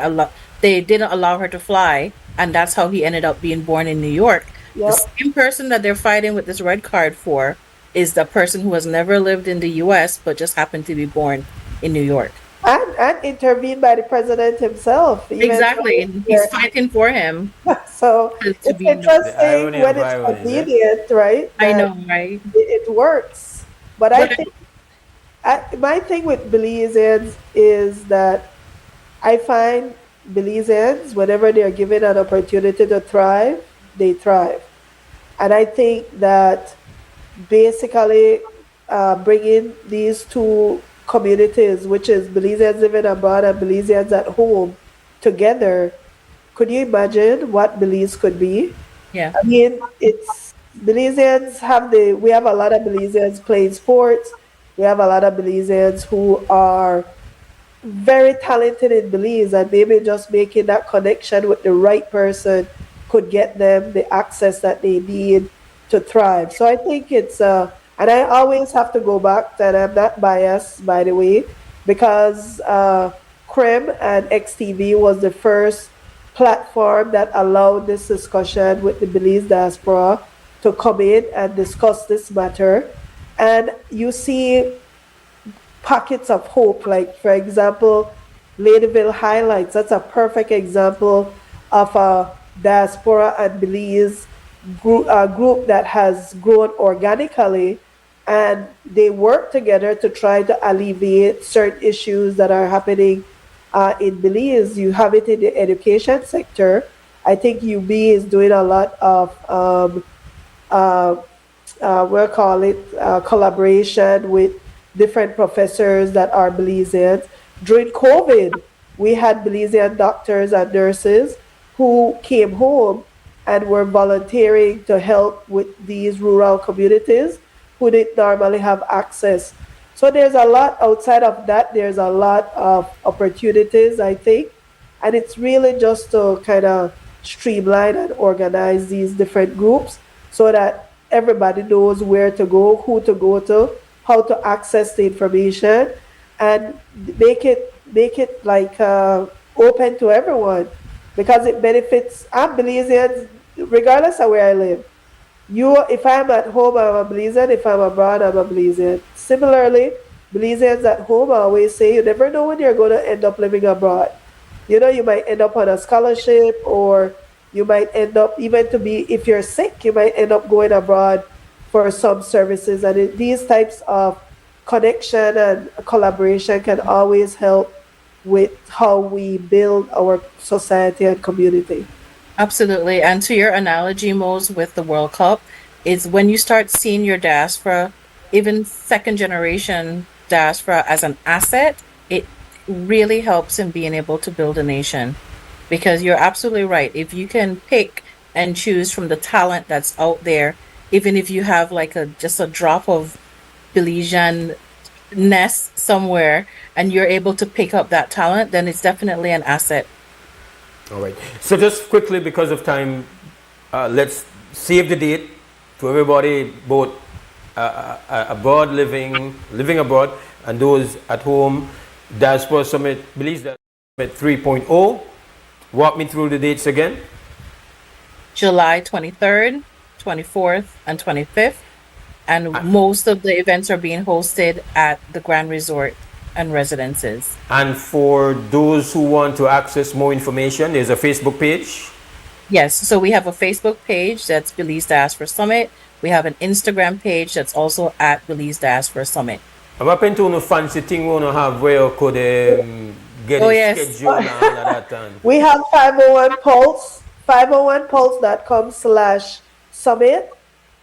didn't allow her to fly. And that's how he ended up being born in New York. Yep. The same person that they're fighting with this red card for is the person who has never lived in the US but just happened to be born in New York. And intervened by the president himself. Exactly. He's fighting for him. So it's interesting when it's convenient, right? I know, right? It works. But I think my thing with Belize is that I find Belizeans, whenever they're given an opportunity to thrive, they thrive. And I think that basically bringing these two communities, which is Belizeans living abroad and Belizeans at home, together, could you imagine what Belize could be? Yeah. I mean, it's Belizeans we have a lot of Belizeans playing sports. We have a lot of Belizeans who are very talented in Belize, and maybe just making that connection with the right person could get them the access that they need to thrive. So I think and I always have to go back, and I'm not biased, by the way, because CREM and XTV was the first platform that allowed this discussion with the Belize diaspora to come in and discuss this matter. And you see pockets of hope, like, for example, Ladyville Highlights. That's a perfect example of a diaspora and Belize group that has grown organically, and they work together to try to alleviate certain issues that are happening in Belize. You have it in the education sector. I think UB is doing a lot of we'll call it collaboration with different professors that are Belizeans. During COVID, we had Belizean doctors and nurses who came home and were volunteering to help with these rural communities who didn't normally have access. So there's a lot outside of that. There's a lot of opportunities, I think. And it's really just to kind of streamline and organize these different groups so that everybody knows where to go, who to go to, how to access the information, and make it like open to everyone, because it benefits. I'm Belizean, regardless of where I live. If I'm at home, I'm a Belizean. If I'm abroad, I'm a Belizean. Similarly, Belizeans at home, I always say, you never know when you're going to end up living abroad. You know, you might end up on a scholarship, or you might end up, even if you're sick, you might end up going abroad for some services. And these types of connection and collaboration can always help with how we build our society and community. Absolutely. And to your analogy, Mose, with the World Cup, is when you start seeing your diaspora, even second generation diaspora, as an asset, it really helps in being able to build a nation. Because you're absolutely right. If you can pick and choose from the talent that's out there, even if you have like just a drop of Belizean nest somewhere and you're able to pick up that talent, then it's definitely an asset. All right. So just quickly, because of time, let's save the date to everybody, both abroad, living abroad, and those at home. Diaspora Summit, Belize Summit 3.0. Walk me through the dates again. July 23rd, 24th, and 25th. And most of the events are being hosted at the Grand Resort and Residences. And for those who want to access more information, there's a Facebook page. Yes, so we have a Facebook page that's Belize Diaspora Summit. We have an Instagram page that's also at Belize Diaspora Summit. I'm hoping to fancy thing we want to have where you could get a schedule and all of that. We have 501 Pulse, 501pulse.com/summit.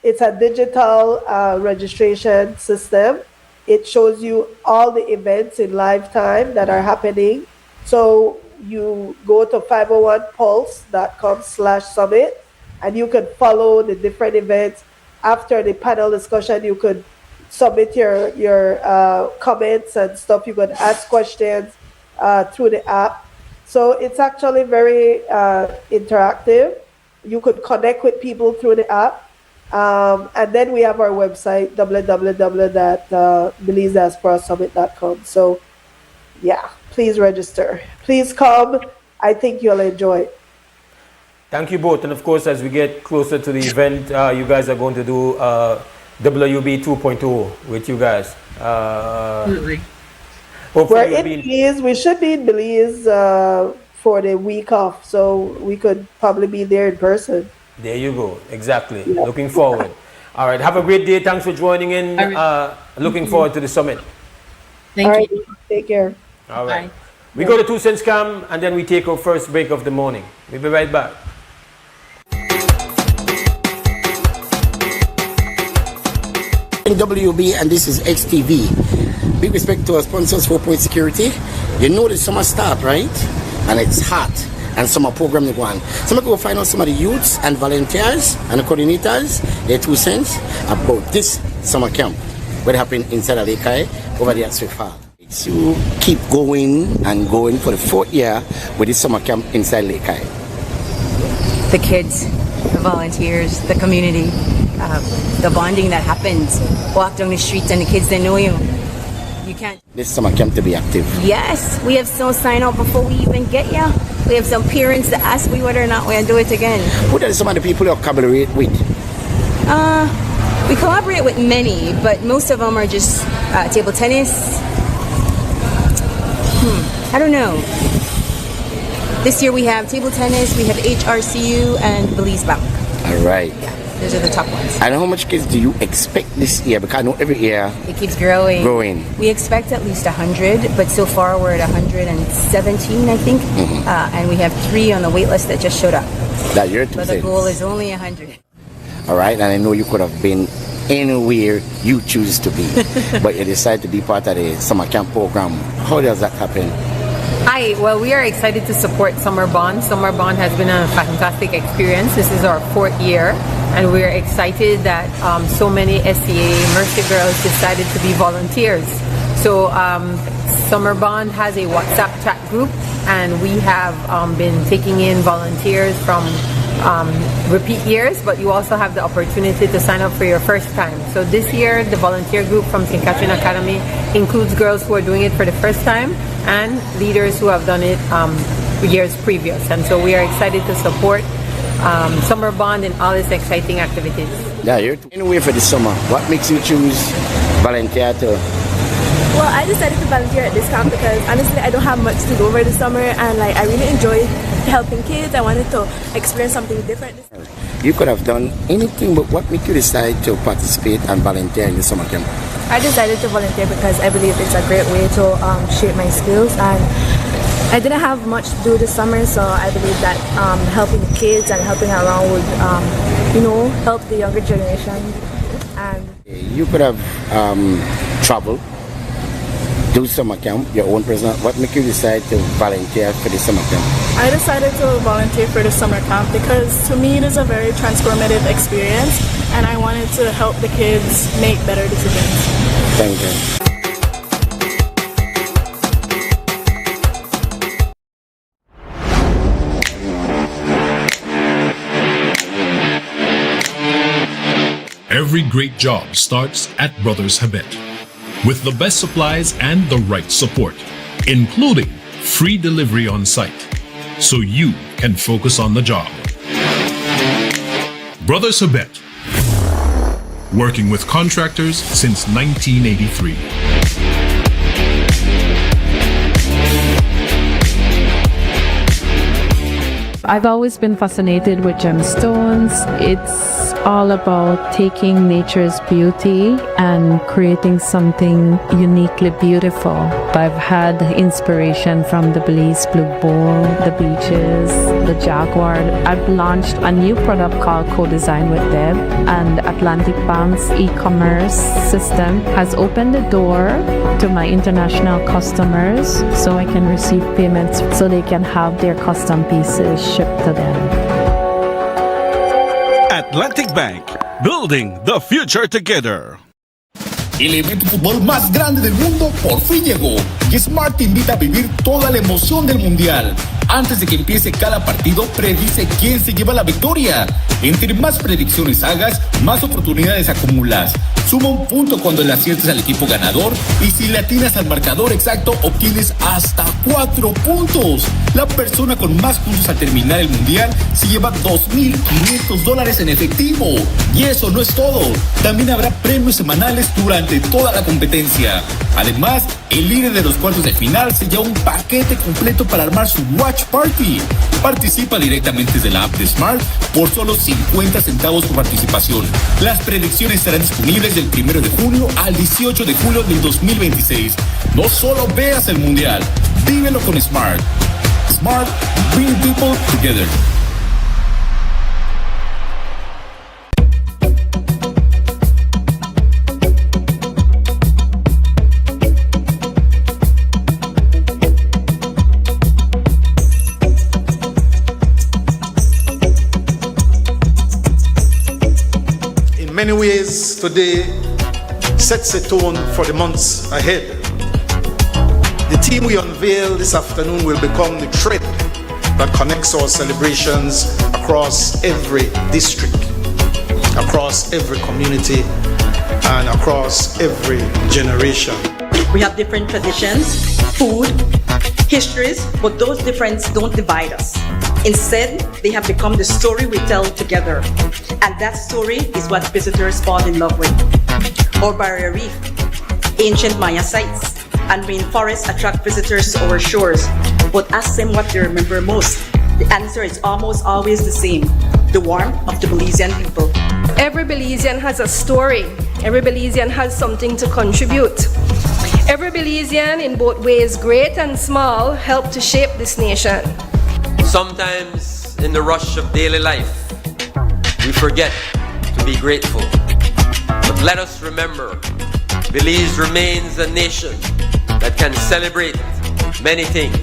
It's a digital registration system. It shows you all the events in live time that are happening. So you go to 501pulse.com/summit and you can follow the different events. After the panel discussion, you could submit your comments and stuff. You could ask questions through the app. So it's actually very interactive. You could connect with people through the app. And then we have our website, www.belizediasporasummit.com. So yeah, please register. Please come. I think you'll enjoy it. Thank you both. And of course, as we get closer to the event, you guys are going to do WUB 2.0 with you guys. Absolutely. We're in Belize. We should be in Belize for the week off, so we could probably be there in person. There you go. Exactly. Yeah. Looking forward. All right. Have a great day. Thanks for joining in. Looking forward to the summit. Thank you. Take care. All right. Bye. We go to 2 cents cam and then we take our first break of the morning. We'll be right back. WUB, and this is XTV. Big respect to our sponsors, 4 Point Security. You know the summer start, right? And it's hot, and summer program to go on. So I'm going to go find out some of the youths and volunteers and the coordinators, their 2 cents about this summer camp, what happened inside of Lake Hyde over there at Swift Hall. So keep going and going for the 4th year with this summer camp inside Lake Hyde. The kids, the volunteers, the community, the bonding that happens. Walk down the streets and the kids, they know you. You can't. This summer camp to be active. Yes, we have some sign up before we even get here. We have some parents that ask me whether or not we'll do it again. Who are some of the people you collaborate with? We collaborate with many, but most of them are just table tennis. I don't know. This year we have table tennis, we have HRCU, and Belize Bank. All right. Yeah, those are the top ones. And how much kids do you expect this year? Because I know every year it keeps growing. Growing. We expect at least 100, but so far we're at 117, I think. And we have 3 on the wait list that just showed up. That you're But the goal is only 100. All right, and I know you could have been anywhere you choose to be, but you decided to be part of the summer camp program. How does that happen? Hi, well, we are excited to support Summer Bond. Summer Bond has been a fantastic experience. This is our 4th year, and we're excited that so many SCA Mercy girls decided to be volunteers. So Summer Bond has a WhatsApp chat group, and we have been taking in volunteers from repeat years, but you also have the opportunity to sign up for your first time. So this year, the volunteer group from St. Catherine Academy includes girls who are doing it for the first time and leaders who have done it years previous. And so we are excited to support Summer Bond and all its exciting activities. Yeah, you're anyway for the summer. What makes you choose volunteer to? Well, I decided to volunteer at this camp because honestly I don't have much to do over the summer, and I really enjoy helping kids. I wanted to experience something different. You could have done anything, but what made you decide to participate and volunteer in the summer camp? I decided to volunteer because I believe it's a great way to shape my skills, and I didn't have much to do this summer, so I believe that helping the kids and helping around would help the younger generation. And you could have traveled, do summer camp, your own personal. What made you decide to volunteer for the summer camp? I decided to volunteer for the summer camp because to me it is a very transformative experience, and I wanted to help the kids make better decisions. Thank you. Every great job starts at Brothers Habet, with the best supplies and the right support, including free delivery on site, so you can focus on the job. Brothers Habet, working with contractors since 1983. I've always been fascinated with gemstones. It's all about taking nature's beauty and creating something uniquely beautiful. I've had inspiration from the Belize Blue Bull, the beaches, the jaguar. I've launched a new product called Co-Design with Deb, and Atlantic Bank's e-commerce system has opened the door to my international customers so I can receive payments so they can have their custom pieces shipped to them. Atlantic Bank, building the future together. El evento de fútbol más grande del mundo por fin llegó y Smart te invita a vivir toda la emoción del mundial. Antes de que empiece cada partido, predice quién se lleva la victoria. Entre más predicciones hagas, más oportunidades acumulas. Suma un punto cuando le aciertes al equipo ganador y si le atinas al marcador exacto, obtienes hasta 4 puntos. La persona con más puntos al terminar el mundial se lleva $2,500 en efectivo. Y eso no es todo. También habrá premios semanales durante toda la competencia. Además, el líder de los cuartos de final se lleva un paquete completo para armar su Watch Party. Participa directamente desde la app de Smart por solo 50 centavos por participación. Las predicciones estarán disponibles del 1 de junio al 18 de julio del 2026. No solo veas el mundial, Vívelo con Smart. Smart, bring people together. In many ways, today sets a tone for the months ahead. The theme we unveil this afternoon will become the thread that connects our celebrations across every district, across every community, and across every generation. We have different traditions, food, histories, but those differences don't divide us. Instead, they have become the story we tell together. And that story is what visitors fall in love with. Our barrier reef, ancient Maya sites, and rainforests attract visitors to our shores. But ask them what they remember most. The answer is almost always the same: the warmth of the Belizean people. Every Belizean has a story. Every Belizean has something to contribute. Every Belizean, in both ways great and small, helped to shape this nation. Sometimes in the rush of daily life, we forget to be grateful. But let us remember, Belize remains a nation that can celebrate many things.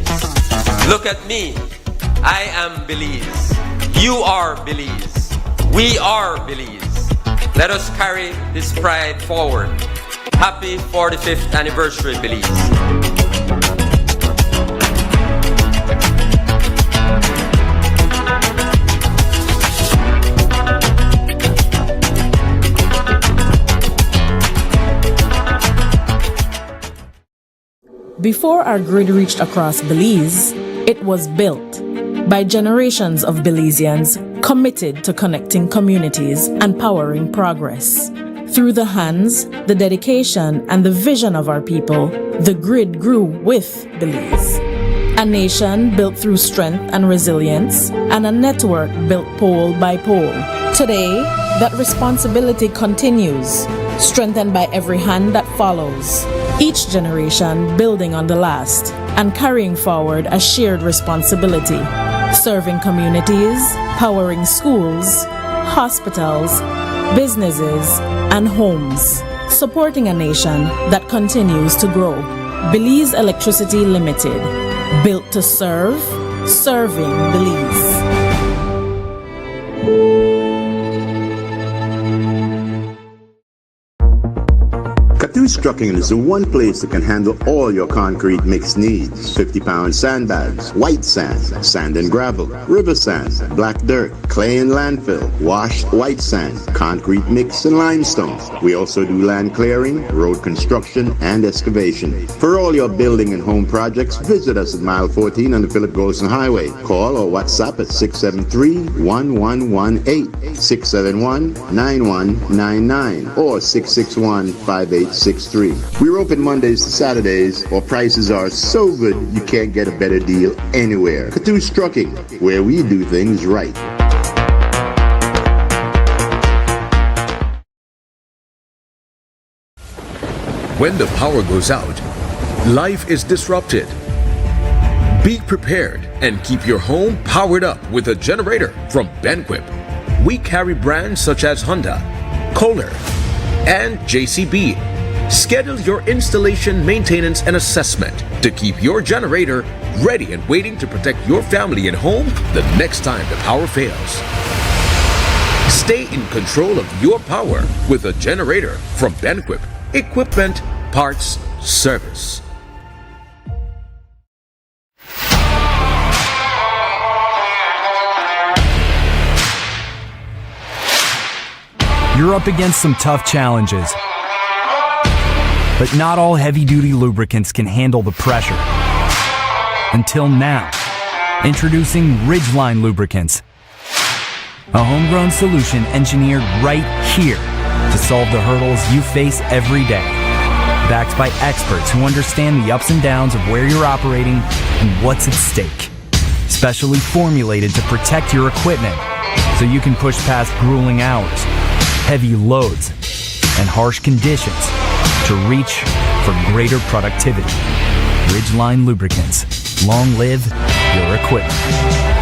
Look at me. I am Belize. You are Belize. We are Belize. Let us carry this pride forward. Happy 45th anniversary, Belize. Before our grid reached across Belize, it was built by generations of Belizeans committed to connecting communities and powering progress. Through the hands, the dedication, and the vision of our people, the grid grew with Belize. A nation built through strength and resilience, and a network built pole by pole. Today, that responsibility continues, strengthened by every hand that follows. Each generation building on the last and carrying forward a shared responsibility, serving communities, powering schools, hospitals, businesses, and homes, supporting a nation that continues to grow. Belize Electricity Limited, built to serve, serving Belize. Catoo's Trucking is the one place that can handle all your concrete mix needs. 50-pound sandbags, white sand, sand and gravel, river sand, black dirt, clay and landfill, washed white sand, concrete mix and limestone. We also do land clearing, road construction, and excavation. For all your building and home projects, visit us at mile 14 on the Philip Golson Highway. Call or WhatsApp at 673-1118, 671-9199, or 661-5863. We're open Mondays to Saturdays. Our prices are so good you can't get a better deal anywhere. Catoo's Trucking, where we do things right. When the power goes out, life is disrupted. Be prepared and keep your home powered up with a generator from Benquip. We carry brands such as Honda, Kohler, and JCB. Schedule your installation, maintenance, and assessment to keep your generator ready and waiting to protect your family and home the next time the power fails. Stay in control of your power with a generator from Benquip. Equipment, parts, service. You're up against some tough challenges. But not all heavy-duty lubricants can handle the pressure. Until now. Introducing Ridgeline Lubricants. A homegrown solution engineered right here to solve the hurdles you face every day. Backed by experts who understand the ups and downs of where you're operating and what's at stake. Specially formulated to protect your equipment so you can push past grueling hours, heavy loads, and harsh conditions to reach for greater productivity. Ridgeline Lubricants. Long live your equipment.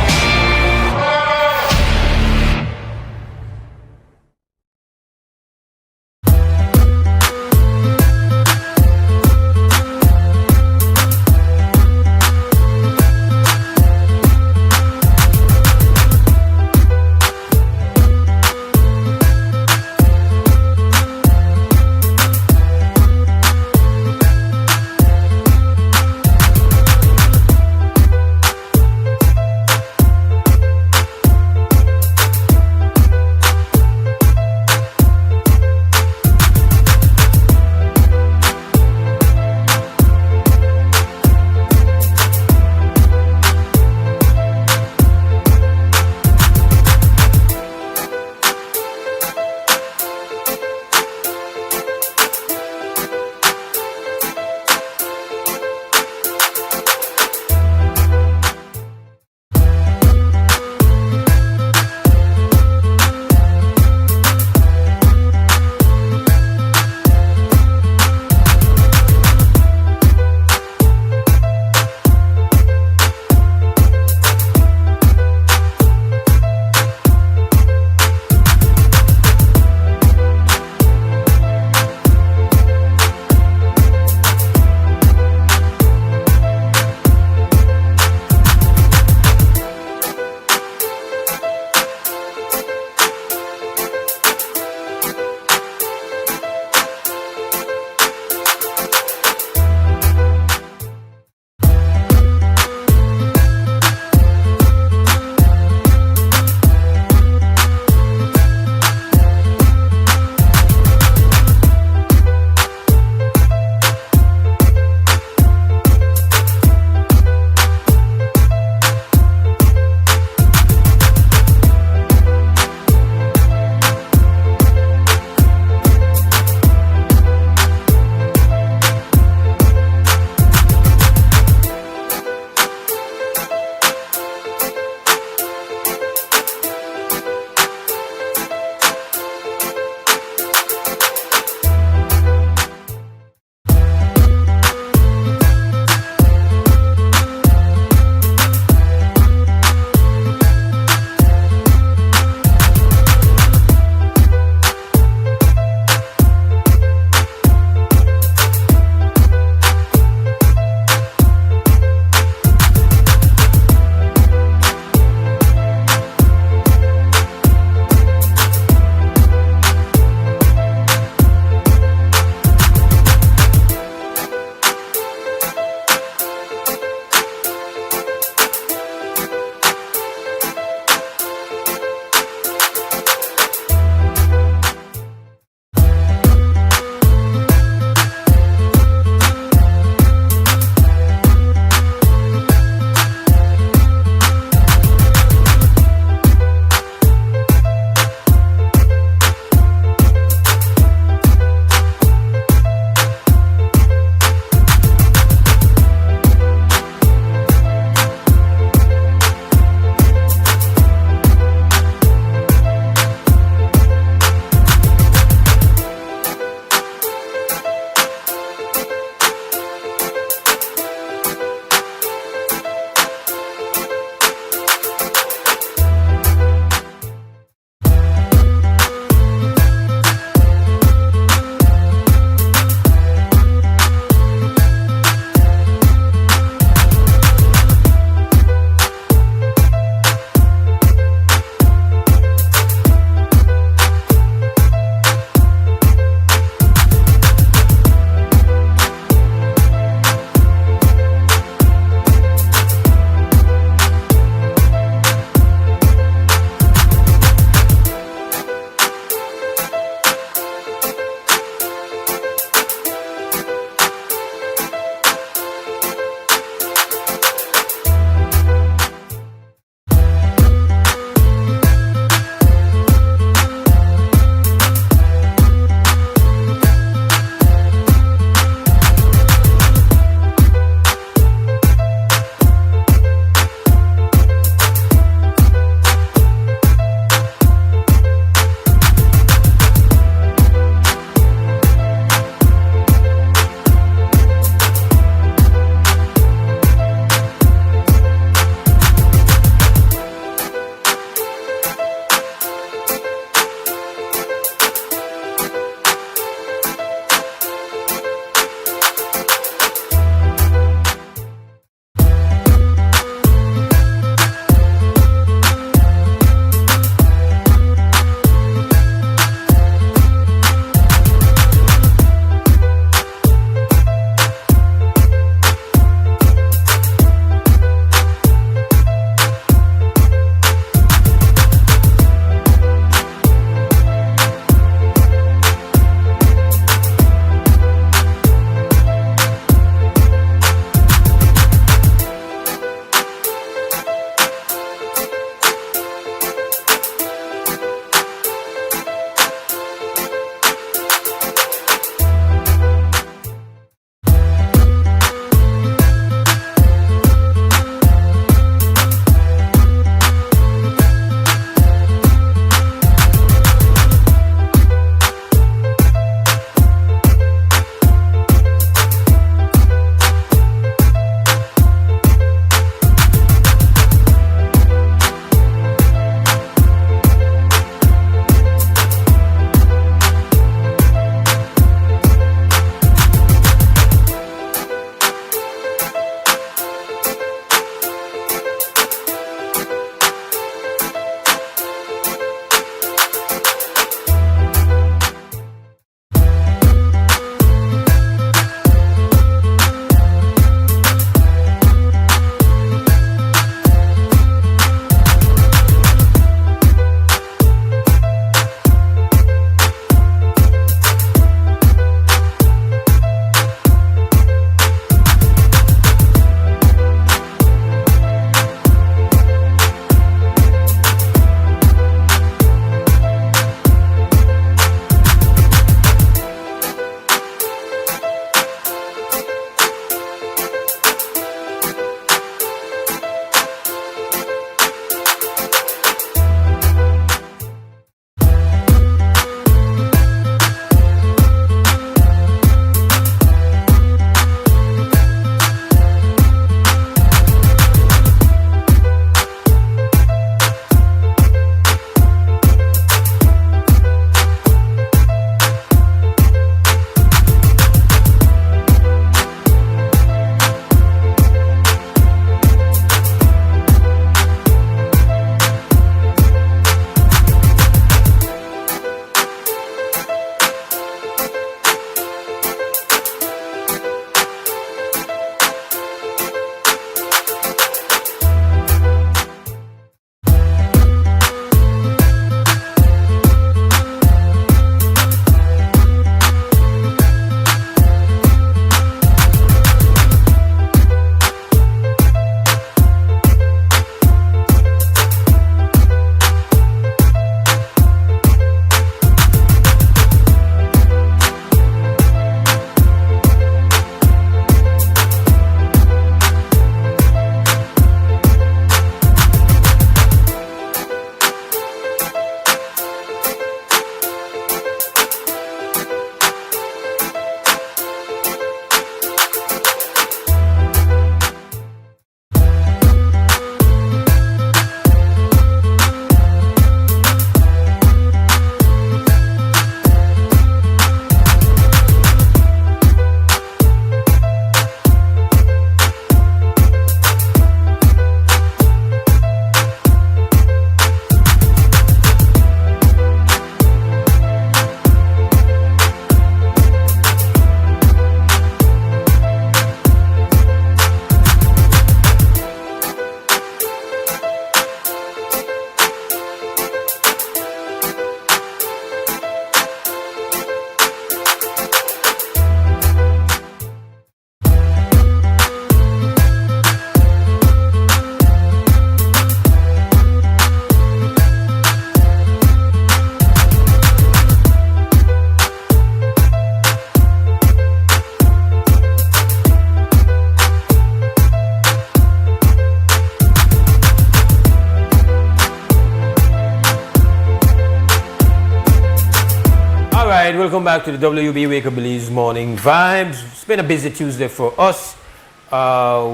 welcome back to the WUB Wake Up Belize Morning Vibes. It's been a busy Tuesday for us.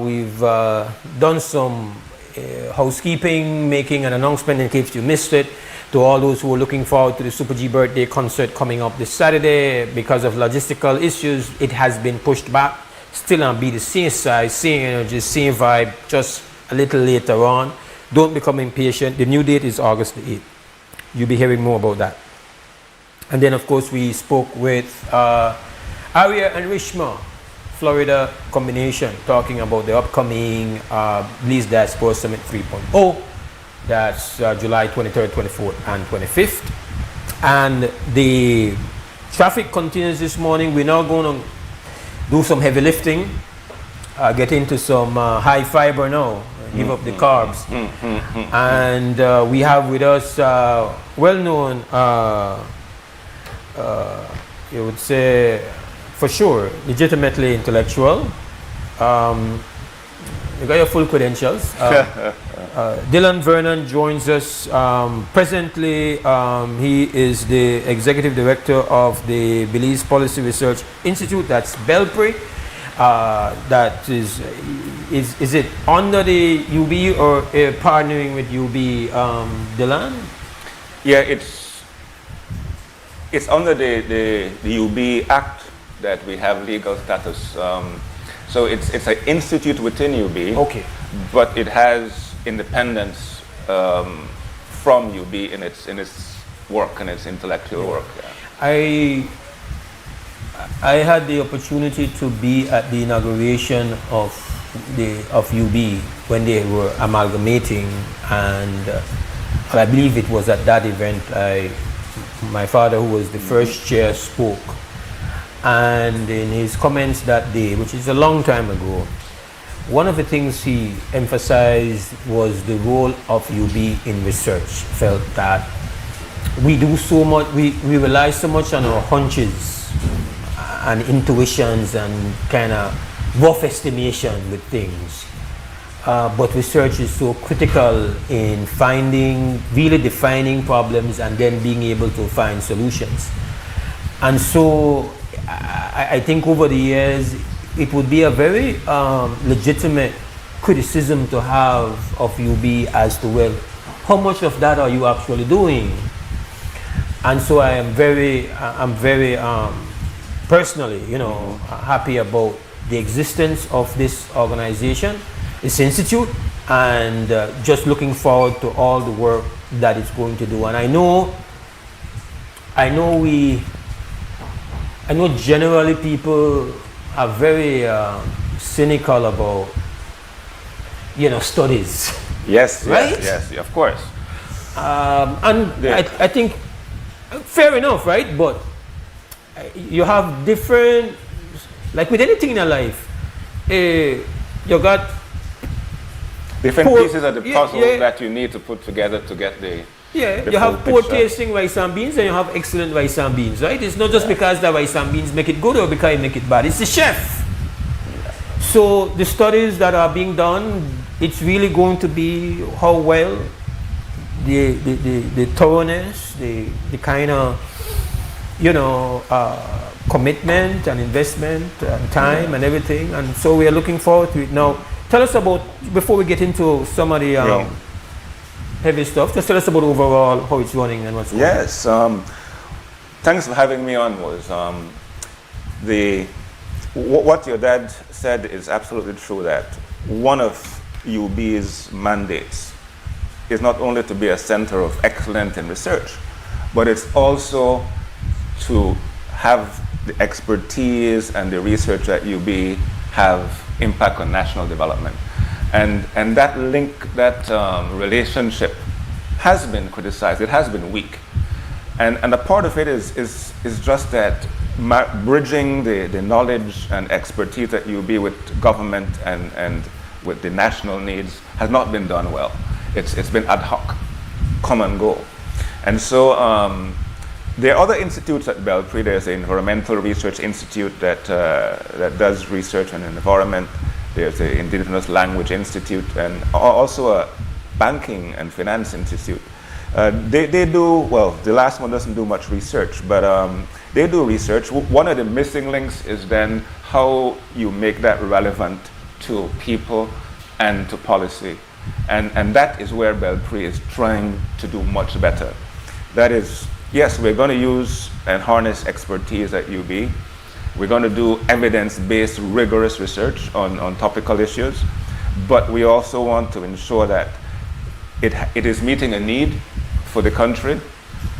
We've done some housekeeping, making an announcement in case you missed it. To all those who are looking forward to the Super G birthday concert coming up this Saturday, because of logistical issues, it has been pushed back. Still on be the same size, same energy, same vibe, just a little later on. Don't become impatient. The new date is August the 8th. You'll be hearing more about that. And then, of course, we spoke with Aria and Rishma, Florida combination, talking about the upcoming Belize Diaspora Summit 3.0. That's July 23rd, 24th, and 25th. And the traffic continues this morning. We're now going to do some heavy lifting, get into some high fiber now, give up the carbs. And we have with us well-known, you would say, for sure, legitimately intellectual. You got your full credentials. Dylan Vernon joins us. Presently, he is the Executive Director of the Belize Policy Research Institute, that's Belpre. That is it under the UB or partnering with UB, Dylan? Yeah, it's under the UB Act that we have legal status. So it's an institute within UB. Okay. But it has independence from UB in its work and its intellectual work. Yeah. I had the opportunity to be at the inauguration of UB when they were amalgamating, and I believe it was at that event my father, who was the first chair, spoke, and in his comments that day, which is a long time ago, one of the things he emphasized was the role of UB in research. Felt that we do so much, we rely so much on our hunches and intuitions and kind of rough estimation with things. But research is so critical in finding, really defining problems and then being able to find solutions. And so I think over the years, it would be a very legitimate criticism to have of UB as to, well, how much of that are you actually doing? And so I'm very personally, happy about the existence of this organization, this institute, and just looking forward to all the work that it's going to do. And I know generally people are very cynical about, studies. Yes, right? yes, of course. And yeah. I think fair enough, right? But you have different, like with anything in your life, you got different pieces of the puzzle that you need to put together to get the you have poor tasting rice and beans and you have excellent rice and beans, right? It's not just because the rice and beans make it good or because it make it bad. It's the chef. So the studies that are being done, it's really going to be how well the thoroughness, the kind of commitment and investment and time and everything. And so we are looking forward to it. Now, tell us about, before we get into some of the heavy stuff, just tell us about overall how it's running and what's going on. Yes, thanks for having me on, Mose. What your dad said is absolutely true, that one of UB's mandates is not only to be a center of excellence in research, but it's also to have the expertise and the research at UB have impact on national development. And that link, that relationship has been criticized. It has been weak. And a part of it is just that bridging the knowledge and expertise at UB with government and with the national needs has not been done well. It's been ad hoc, come and go. And so there are other institutes at Belpre. There's the Environmental Research Institute that does research on the environment. There's the Indigenous Language Institute and also a Banking and Finance Institute. They do, well, the last one doesn't do much research, but they do research. One of the missing links is then how you make that relevant to people and to policy. And that is where Belpre is trying to do much better. That is, yes, we're going to use and harness expertise at UB. We're going to do evidence-based, rigorous research on topical issues, but we also want to ensure that it is meeting a need for the country,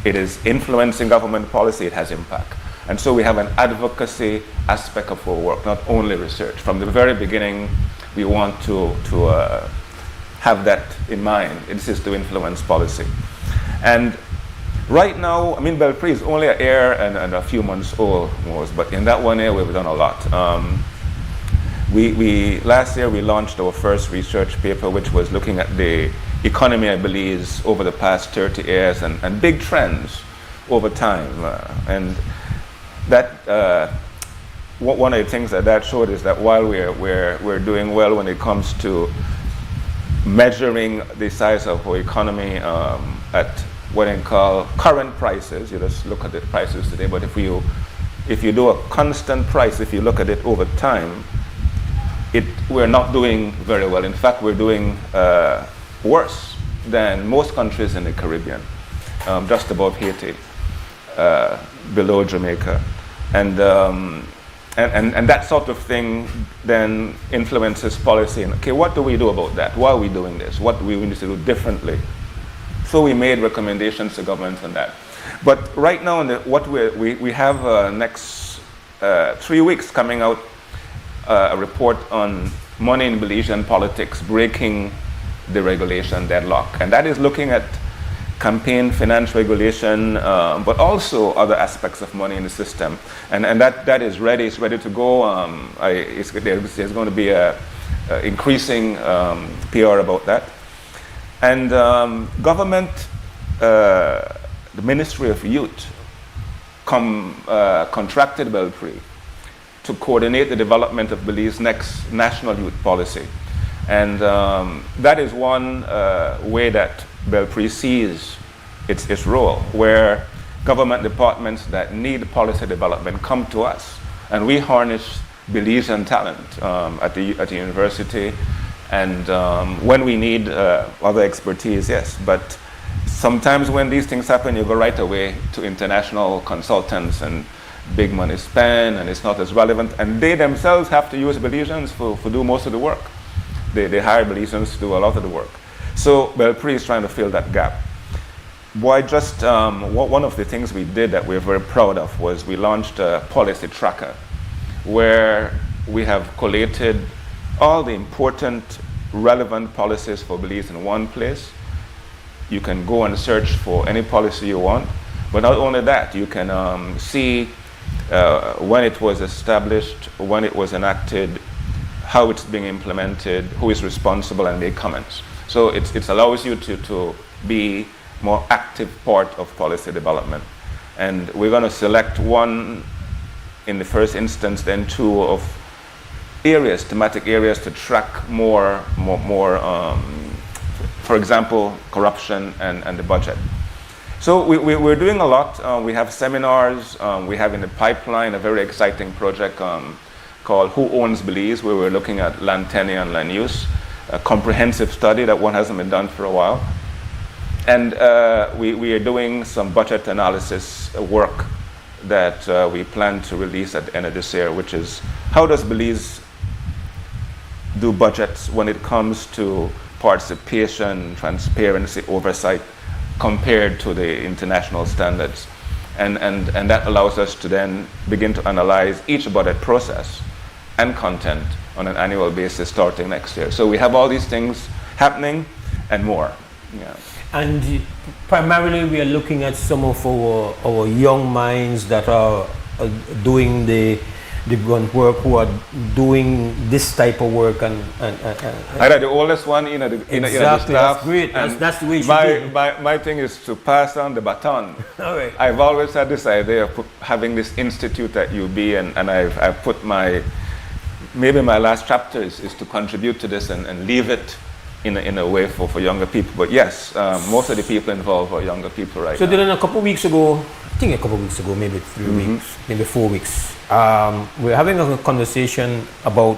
it is influencing government policy, it has impact. And so we have an advocacy aspect of our work, not only research. From the very beginning, we want to have that in mind. This is to influence policy. And right now, I mean, Belpre is only a year and a few months old, Mose, but in that 1 year, we've done a lot. Last year, we launched our first research paper, which was looking at the economy, I believe, over the past 30 years and big trends over time. And that one of the things that showed is that while we're doing well when it comes to measuring the size of our economy at what I call current prices, you just look at the prices today, but if you do a constant price, if you look at it over time, we're not doing very well. In fact, we're doing worse than most countries in the Caribbean, just above Haiti, below Jamaica. And that sort of thing then influences policy. And, okay, what do we do about that? Why are we doing this? What do we need to do differently? So we made recommendations to governments on that. But right now, we have next 3 weeks coming out a report on money in Belizean politics, breaking the regulation deadlock. And that is looking at campaign finance regulation, but also other aspects of money in the system. And that is ready. It's ready to go. There's going to be a increasing PR about that. And government, the Ministry of Youth, contracted Belpre to coordinate the development of Belize's next national youth policy. And that is one way that Belpre sees its role, where government departments that need policy development come to us, and we harness Belizean talent at the university, and when we need other expertise, yes, but sometimes when these things happen, you go right away to international consultants and big money spent, and it's not as relevant, and they themselves have to use Belizeans for do most of the work. They hire Belizeans to do a lot of the work. So Belpre is trying to fill that gap. One of the things we did that we're very proud of was we launched a policy tracker where we have collated all the important, relevant policies for Belize in one place. You can go and search for any policy you want, but not only that, you can see when it was established, when it was enacted, how it's being implemented, who is responsible, and make comments. So it allows you to be more active part of policy development. And we're going to select one in the first instance, then two of areas, thematic areas to track more, for example, corruption and the budget. So we're doing a lot. We have seminars. We have in the pipeline a very exciting project called Who Owns Belize, where we're looking at land tenure and land use, a comprehensive study that one hasn't been done for a while. And we are doing some budget analysis work that we plan to release at the end of this year, which is how does Belize do budgets when it comes to participation, transparency, oversight, compared to the international standards. And that allows us to then begin to analyze each budget process and content on an annual basis starting next year. So we have all these things happening and more. Yeah. And primarily we are looking at some of our young minds that are doing the grunt work, who are doing this type of work and the oldest one in the staff. That's great. That's the way it should be. My thing is to pass on the baton. All right. I've always had this idea of having this institute at UB, and I've put maybe my last chapter is to contribute to this and leave it in a way for younger people. But yes, most of the people involved are younger people right so now. then a couple of weeks ago, I think a couple of weeks ago, maybe 3 weeks, maybe 4 weeks, we're having a conversation about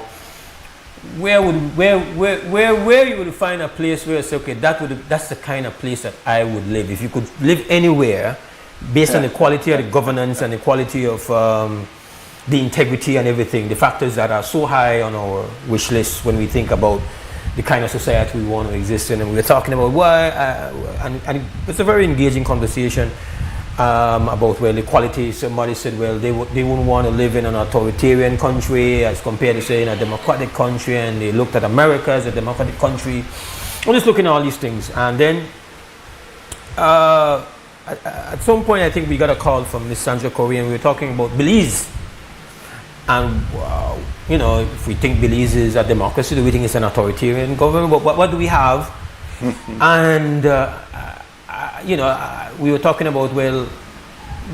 where you would find a place where you say, okay, that's the kind of place that I would live. If you could live anywhere, based on the quality of the governance and the quality of the integrity and everything, the factors that are so high on our wish list when we think about the kind of society we want to exist in. And we were talking about why, and it's a very engaging conversation about, well, equality. Somebody said, well, they wouldn't want to live in an authoritarian country as compared to, say, in a democratic country, and they looked at America as a democratic country. I'm just looking at all these things. And then at some point, I think we got a call from Ms. Sandra Corey, and we were talking about Belize. And, you know, if we think Belize is a democracy, do we think it's an authoritarian government? But what do we have? And, you know, we were talking about, well,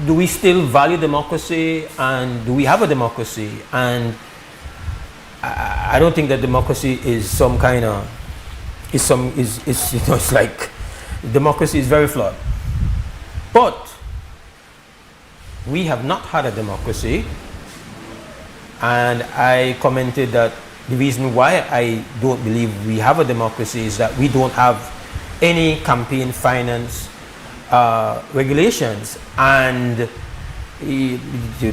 do we still value democracy, and do we have a democracy? And I don't think that democracy is some kind of, you know, it's like, democracy is very flawed. But we have not had a democracy. And I commented that the reason why I don't believe we have a democracy is that we don't have any campaign finance regulations. And you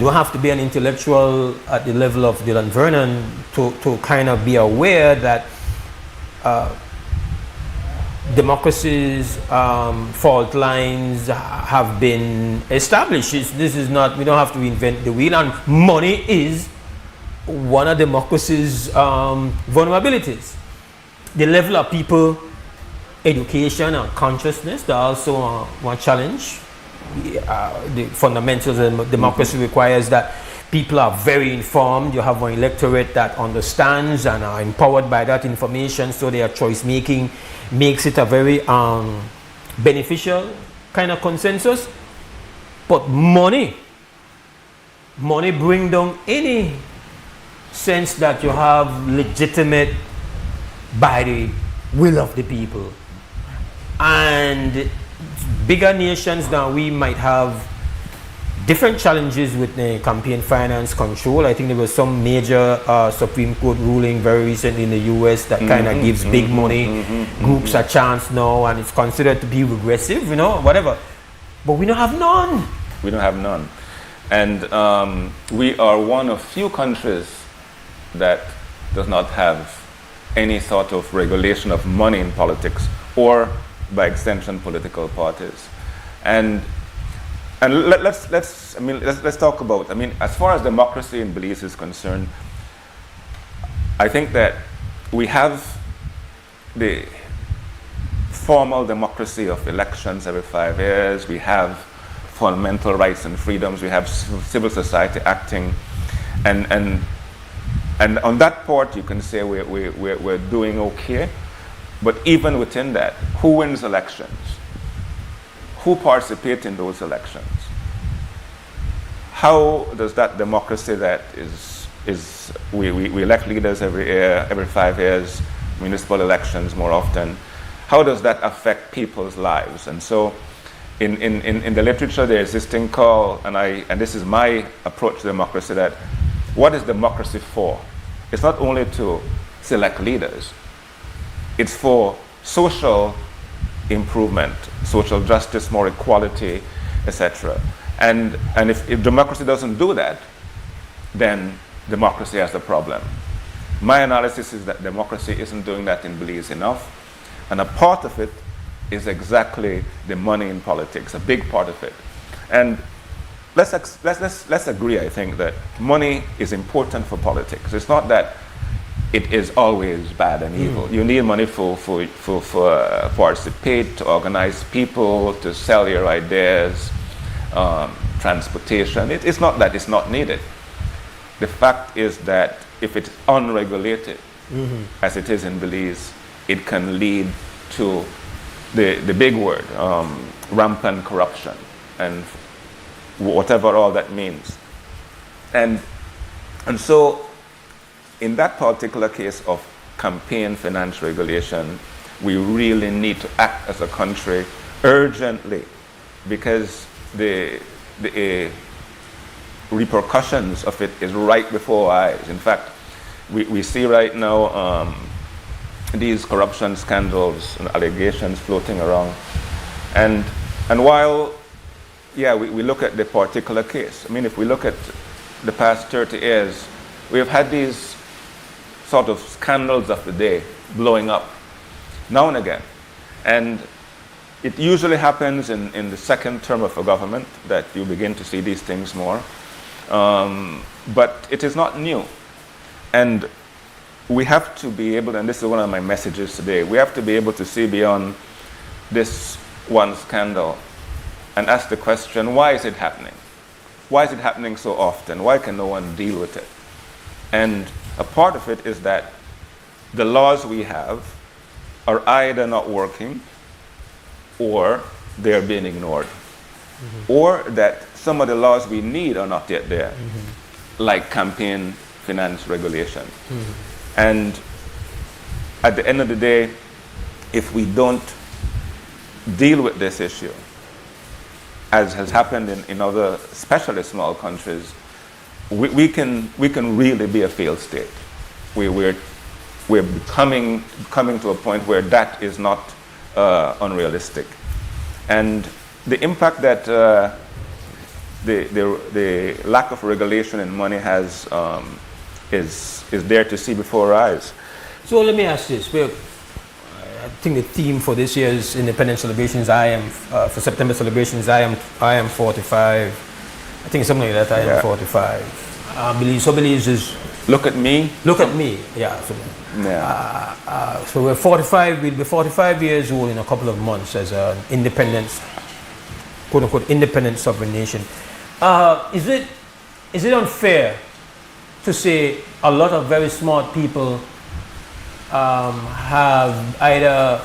don't have to be an intellectual at the level of Dylan Vernon to kind of be aware that democracy's fault lines have been established. This is not, we don't have to reinvent the wheel, and money is one of democracy's vulnerabilities. The level of people, education and consciousness, that also one challenge. The fundamentals of democracy requires that people are very informed. You have one electorate that understands and are empowered by that information, so their choice making makes it a very beneficial kind of consensus. But money bring down any sense that you have legitimate by the will of the people. And bigger nations than we might have different challenges with the campaign finance control. I think there was some major Supreme Court ruling very recently in the US that kind of gives big money groups a chance now, and it's considered to be regressive, you know, whatever. But we don't have none. We don't have none. And we are one of few countries that does not have any sort of regulation of money in politics, or by extension political parties. And let's talk about, as far as democracy in Belize is concerned, I think that we have the formal democracy of elections every 5 years. We have fundamental rights and freedoms. We have civil society acting, and on that part, you can say we're doing okay. But even within that, who wins elections? Who participates in those elections? How does that democracy that we elect leaders every year, every 5 years, municipal elections more often, how does that affect people's lives? And so in the literature, there is this thing called, and this is my approach to democracy, that what is democracy for? It's not only to select leaders, it's for social improvement, social justice, more equality, etc. And if democracy doesn't do that, then democracy has a problem. My analysis is that democracy isn't doing that in Belize enough, and a part of it is exactly the money in politics, a big part of it. And let's agree, I think, that money is important for politics. It's not that it is always bad and evil. You need money for participate, to organize people, to sell your ideas, transportation. It's not that it's not needed. The fact is that if it's unregulated, as it is in Belize, it can lead to the big word, rampant corruption, and whatever all that means. And so in that particular case of campaign finance regulation, we really need to act as a country urgently, because the repercussions of it is right before our eyes. In fact, we see right now these corruption scandals and allegations floating around. And while, yeah, we look at the particular case, I mean, if we look at the past 30 years, we have had these sort of scandals of the day blowing up now and again. And it usually happens in the second term of a government that you begin to see these things more. But it is not new. And we have to be able, and this is one of my messages today, we have to be able to see beyond this one scandal and ask the question, why is it happening? Why is it happening so often? Why can no one deal with it? And a part of it is that the laws we have are either not working, or they're being ignored, or that some of the laws we need are not yet there, like campaign finance regulation. And at the end of the day, if we don't deal with this issue, as has happened in other, especially small countries, we can really be a failed state. We're coming to a point where that is not unrealistic. And the impact that the lack of regulation and money has is there to see before our eyes. So let me ask this. Well, I think the theme for this year's Independence celebrations, for September celebrations, I am 45. I think something like that. I am 45. Belize is look at me. Look at me. Yeah. So we're 45. We'll be 45 years old in a couple of months as an independent, quote unquote, independent sovereign nation. Is it unfair to say a lot of very smart people have either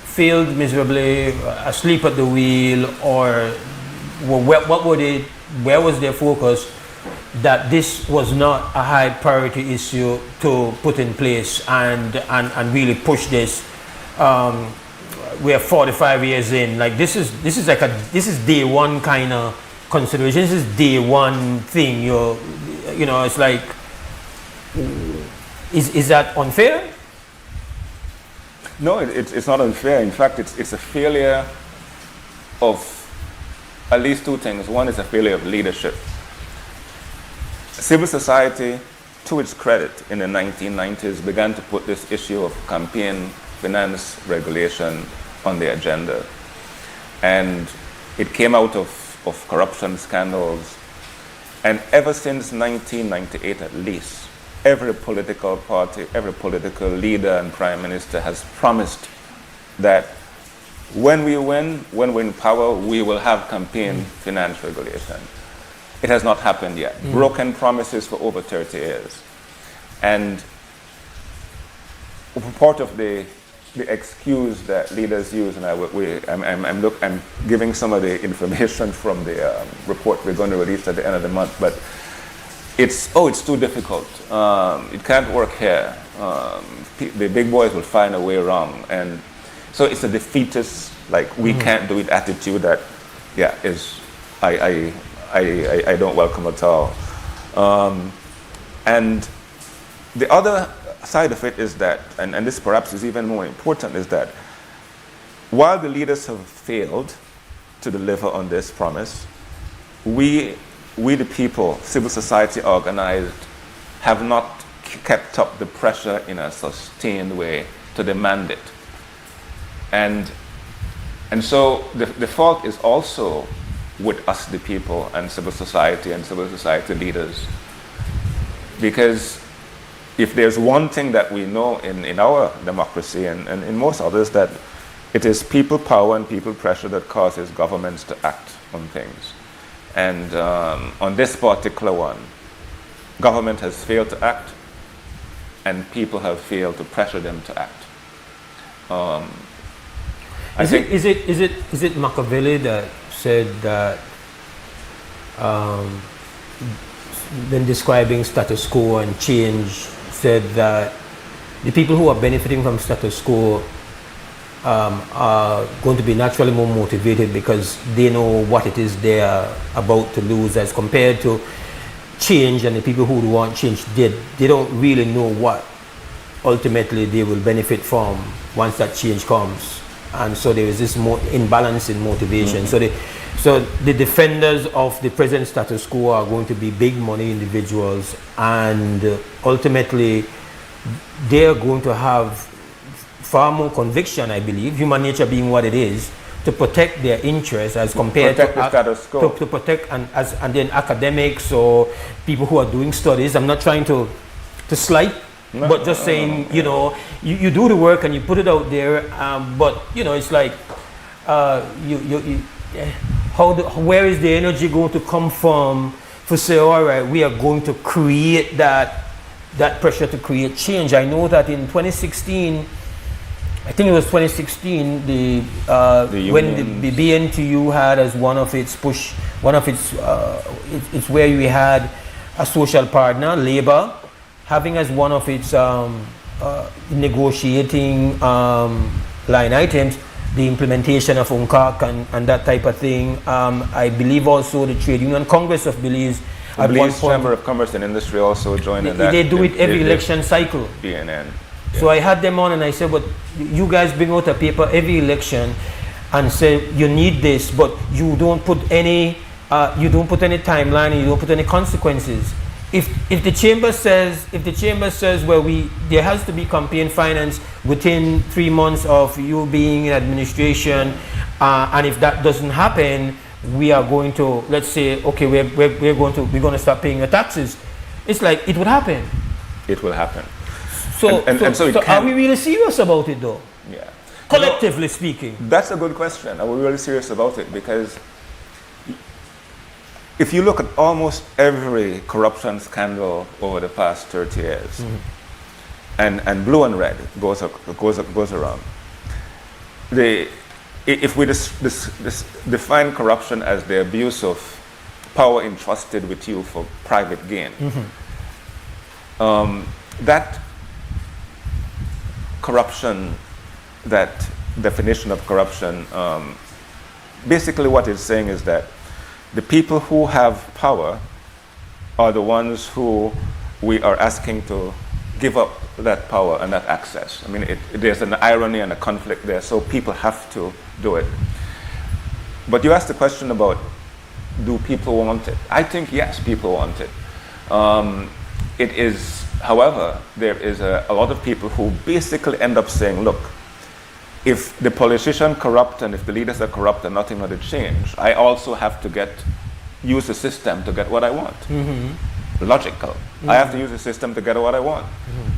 failed miserably, asleep at the wheel, or where was their focus, that this was not a high priority issue to put in place and really push this? We are 45 years in. Like this is day one kind of consideration. This is day one thing. You know, it's like, is that unfair? No, it's not unfair. In fact, it's a failure of at least two things. One is a failure of leadership. Civil society, to its credit, in the 1990s began to put this issue of campaign finance regulation on the agenda. And it came out of corruption scandals. And ever since 1998 at least, every political party, every political leader and prime minister has promised that when we're in power, we will have campaign finance regulation. It has not happened yet. Broken promises for over 30 years. And part of the excuse that leaders use, and I'm giving some of the information from the report we're going to release at the end of the month, but it's too difficult. It can't work here. The big boys will find a way around. And so it's a defeatist, like we can't do it attitude that, I don't welcome at all. And the other side of it is that, and this perhaps is even more important, is that while the leaders have failed to deliver on this promise, we the people, civil society organized, have not kept up the pressure in a sustained way to demand it. And so the fault is also with us, the people, and civil society leaders. Because if there's one thing that we know in our democracy and in most others, that it is people power and people pressure that causes governments to act on things. And on this particular one, government has failed to act, and people have failed to pressure them to act. Is it Machiavelli that said that when describing status quo and change, said that the people who are benefiting from status quo are going to be naturally more motivated because they know what it is they are about to lose, as compared to change, and the people who want change, they don't really know what ultimately they will benefit from once that change comes. And so there is this more imbalance in motivation. So the defenders of the present status quo are going to be big money individuals, and ultimately they're going to have far more conviction, I believe, human nature being what it is, to protect their interests as compared to the status quo. To protect and then academics or people who are doing studies. I'm not trying to slight, but just saying, you know, you do the work and you put it out there, but you know, it's like where is the energy going to come from to say, all right, we are going to create that pressure to create change? I know that in 2016, I think it was 2016, when the BNTU had as one of its it's where we had a social partner, Labour, having as one of its negotiating line items the implementation of UNCAC and that type of thing. I believe also the Trade Union Congress of Belize. The Belize Chamber of Commerce and Industry also joined in that. They do it every election cycle. BNN. So I had them on and I said, but you guys bring out a paper every election and say you need this, but you don't put any timeline and you don't put any consequences. If the chamber says well, there has to be campaign finance within 3 months of you being in administration, and if that doesn't happen, we are going to, let's say, okay, we're going to start paying your taxes. It's like it would happen. It will happen. So are we really serious about it though? Yeah. Collectively speaking. That's a good question. Are we really serious about it? Because if you look at almost every corruption scandal over the past 30 years, and blue and red goes around, if we define corruption as the abuse of power entrusted with you for private gain, that corruption, that definition of corruption, basically what it's saying is that the people who have power are the ones who we are asking to give up that power and that access. I mean, there's an irony and a conflict there, so people have to do it. But you asked the question about, do people want it? I think yes, people want it. It is, however, there is a lot of people who basically end up saying, look, if the politicians corrupt and if the leaders are corrupt and nothing going to change, I also have to use the system to get what I want. Logical. I have to use the system to get what I want.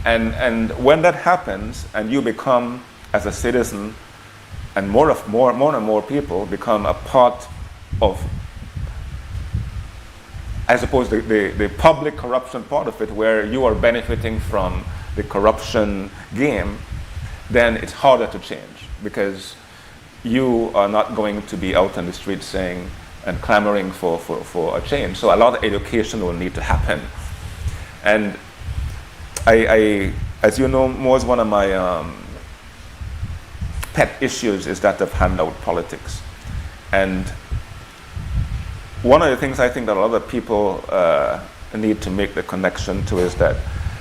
And when that happens, and you become, as a citizen, and more and more people become a part of, I suppose, the public corruption part of it, where you are benefiting from the corruption game, then it's harder to change, because you are not going to be out on the street saying and clamoring for a change. So a lot of education will need to happen. And I as you know, Mose, one of my pet issues is that of handout politics. And one of the things I think that a lot of people need to make the connection to is that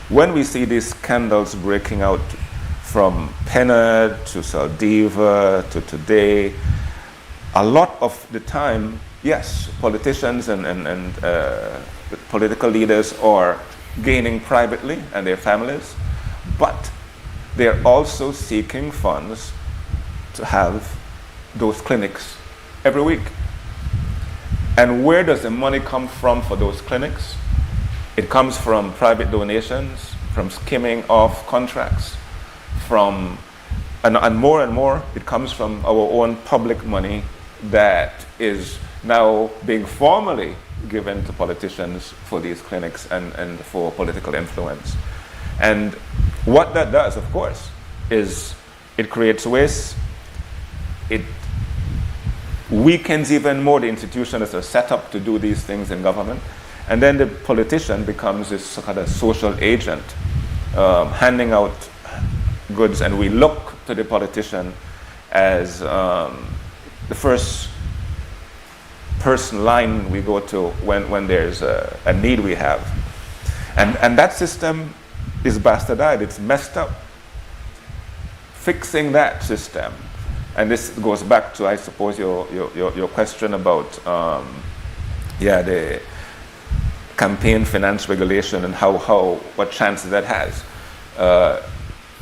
when we see these scandals breaking out, from Penna to Saldiva to today, a lot of the time, yes, politicians and political leaders are gaining privately and their families, but they're also seeking funds to have those clinics every week. And where does the money come from for those clinics? It comes from private donations, from skimming off contracts, and more, it comes from our own public money that is now being formally given to politicians for these clinics and for political influence. And what that does, of course, is it creates waste, it weakens even more the institutions that are set up to do these things in government, and then the politician becomes this kind of social agent, handing out goods, and we look to the politician as the first person line we go to when there's a need we have. And that system is bastardized, it's messed up. Fixing that system, and this goes back to, I suppose, your question about the campaign finance regulation and what chances that has.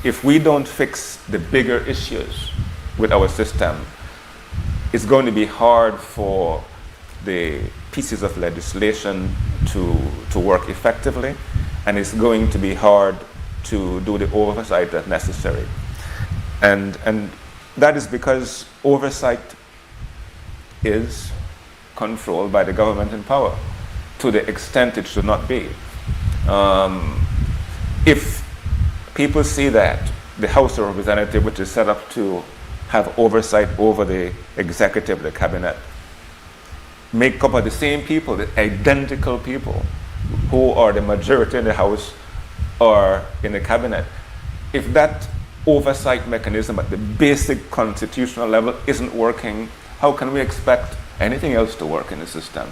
If we don't fix the bigger issues with our system, it's going to be hard for the pieces of legislation to work effectively, and it's going to be hard to do the oversight that's necessary. And that is because oversight is controlled by the government in power to the extent it should not be. If people see that the House of Representatives, which is set up to have oversight over the executive, the cabinet, make up of the same people, the identical people who are the majority in the House or in the cabinet, if that oversight mechanism at the basic constitutional level isn't working, how can we expect anything else to work in the system,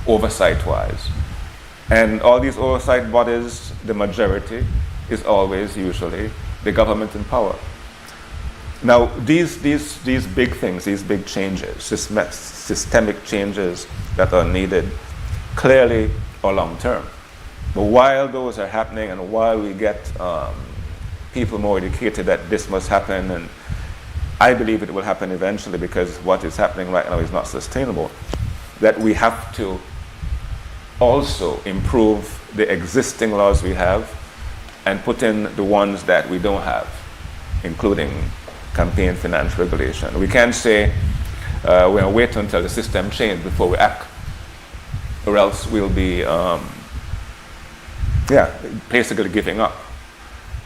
oversight-wise? And all these oversight bodies, the majority is always usually the government in power. Now, these big things, these big changes, systemic changes that are needed, clearly are long-term. But while those are happening, and while we get people more educated that this must happen, and I believe it will happen eventually because what is happening right now is not sustainable, that we have to also improve the existing laws we have and put in the ones that we don't have, including campaign finance regulation. We can't say we'll wait until the system changes before we act, or else we'll be basically giving up.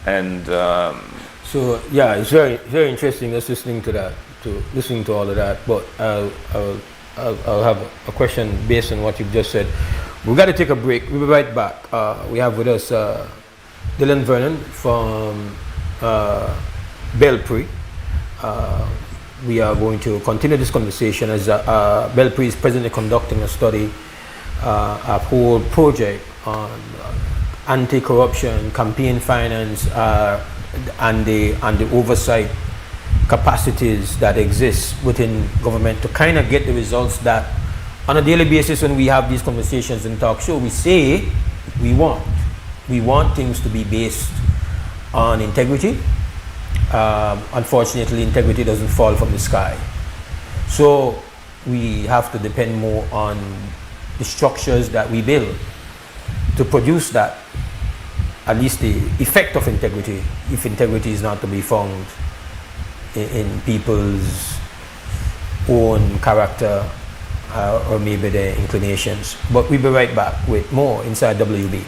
And so yeah, it's very, very interesting just listening to that, listening to all of that. But I'll have a question based on what you've just said. We've got to take a break. We'll be right back. We have with us Dylan Vernon from Belpre. We are going to continue this conversation as Belpre is presently conducting a study, a whole project on anti-corruption, campaign finance, and the oversight capacities that exist within government to kind of get the results that on a daily basis when we have these conversations in talk show, we say we want things to be based on integrity. Unfortunately, integrity doesn't fall from the sky. So we have to depend more on the structures that we build to produce that, at least the effect of integrity, if integrity is not to be found in people's own character or maybe their inclinations. But we'll be right back with more inside WB.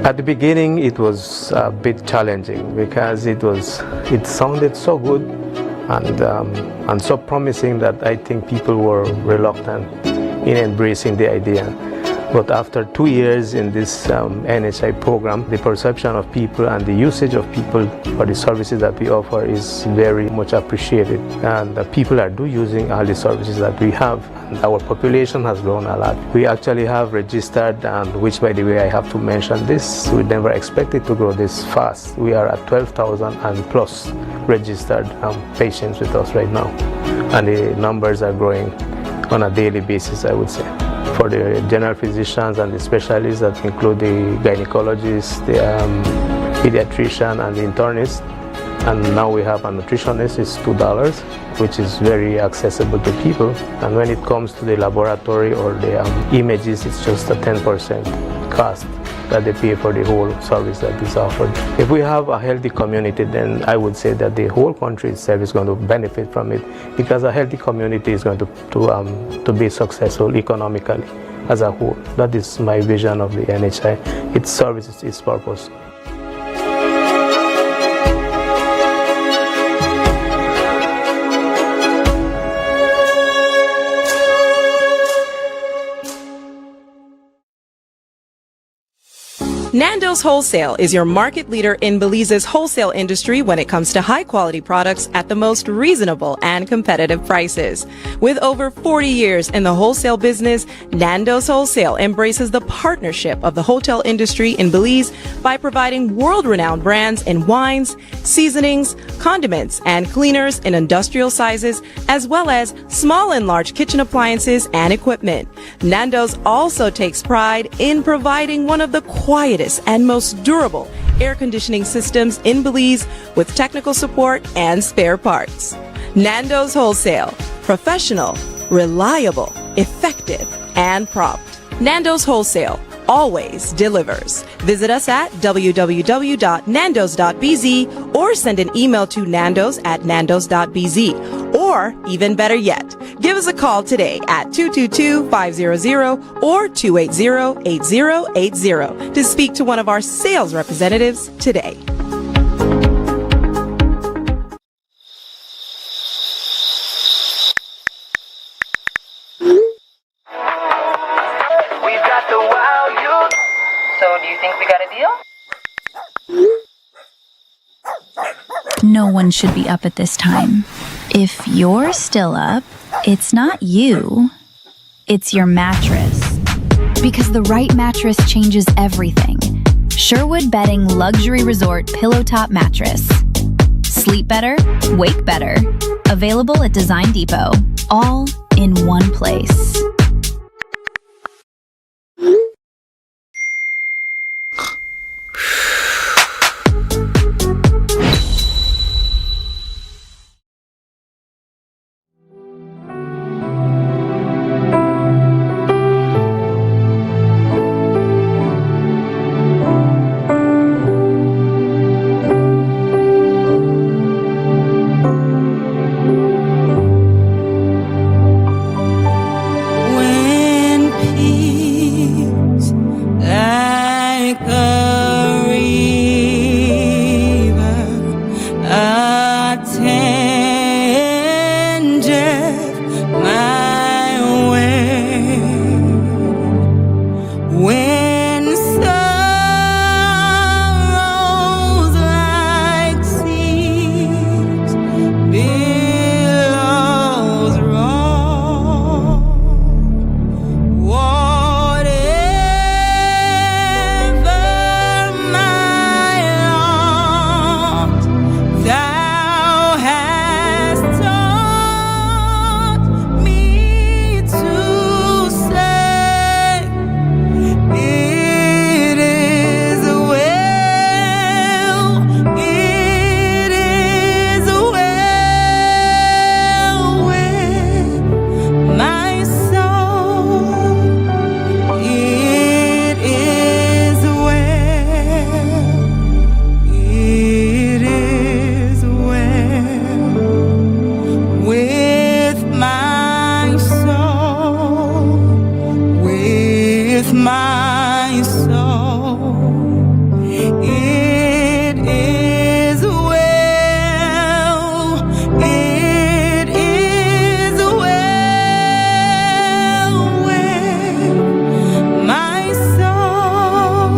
At the beginning, it was a bit challenging because it sounded so good and so promising that I think people were reluctant in embracing the idea. But after 2 years in this NHI program, the perception of people and the usage of people for the services that we offer is very much appreciated. And the people are using all the services that we have. And our population has grown a lot. We actually have registered, and which, by the way, I have to mention this, we never expected to grow this fast. We are at 12,000 and plus registered patients with us right now. And the numbers are growing on a daily basis, I would say. For the general physicians and the specialists that include the gynecologist, the pediatrician and the internist. And now we have a nutritionist, it's $2, which is very accessible to people. And when it comes to the laboratory or the images, it's just a 10% cost that they pay for the whole service that is offered. If we have a healthy community, then I would say that the whole country itself is going to benefit from it, because a healthy community is going to be successful economically as a whole. That is my vision of the NHI. Its service, its purpose. Nando's Wholesale is your market leader in Belize's wholesale industry when it comes to high-quality products at the most reasonable and competitive prices. With over 40 years in the wholesale business, Nando's Wholesale embraces the partnership of the hotel industry in Belize by providing world-renowned brands in wines, seasonings, condiments, and cleaners in industrial sizes, as well as small and large kitchen appliances and equipment. Nando's also takes pride in providing one of the quietest and most durable air conditioning systems in Belize with technical support and spare parts. Nando's Wholesale. Professional, reliable, effective, and prompt. Nando's Wholesale always delivers. Visit us at www.nandos.bz or send an email to nandos@nandos.bz. Or, even better yet, give us a call today at 222-500 or 280-8080 to speak to one of our sales representatives today. So do you think we got a deal? No one should be up at this time. If you're still up, it's not you, it's your mattress. Because the right mattress changes everything. Sherwood Bedding Luxury Resort Pillow Top Mattress. Sleep better, wake better. Available at Design Depot. All in one place.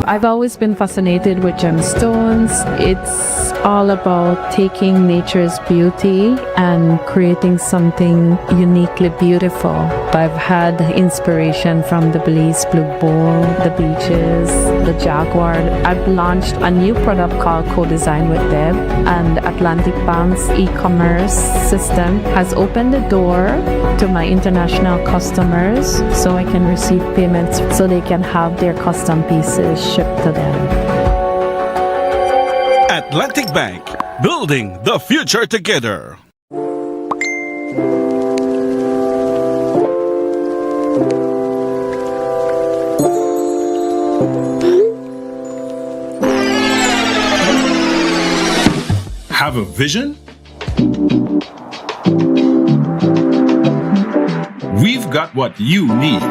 I've always been fascinated with gemstones. It's all about taking nature's beauty and creating something uniquely beautiful. I've had inspiration from the Belize Blue Bull, the beaches, the jaguar. I've launched a new product called Co-Design with Deb, and Atlantic Bank's e-commerce system has opened the door to my international customers so I can receive payments so they can have their custom pieces shipped to them. Atlantic Bank, building the future together. Have a vision? We've got what you need.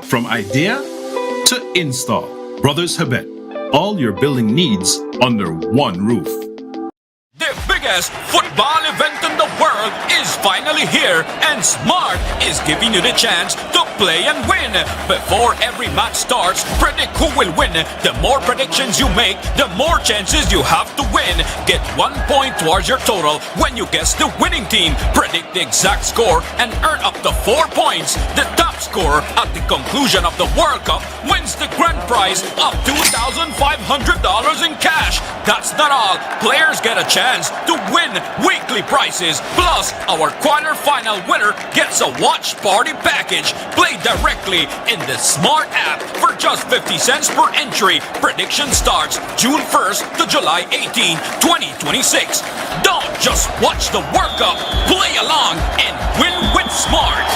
From idea to install. Brothers Habet, all your building needs under one roof. The biggest football event in the world is finally here, and Smart is giving you the chance to play and win. Before every match starts, predict who will win. The more predictions you make, the more chances you have to win. Get 1 point towards your total when you guess the winning team. Predict the exact score and earn up to 4 points. The top scorer at the conclusion of the World Cup wins the grand prize of $2,500 in cash. That's not all. Players get a chance to win weekly prizes. Plus, our quarter-final winner gets a watch party package. Play directly in the Smart app for just 50 cents per entry. Prediction starts June 1st to July 18, 2026. Don't just watch the World Cup. Play along and win with Smart.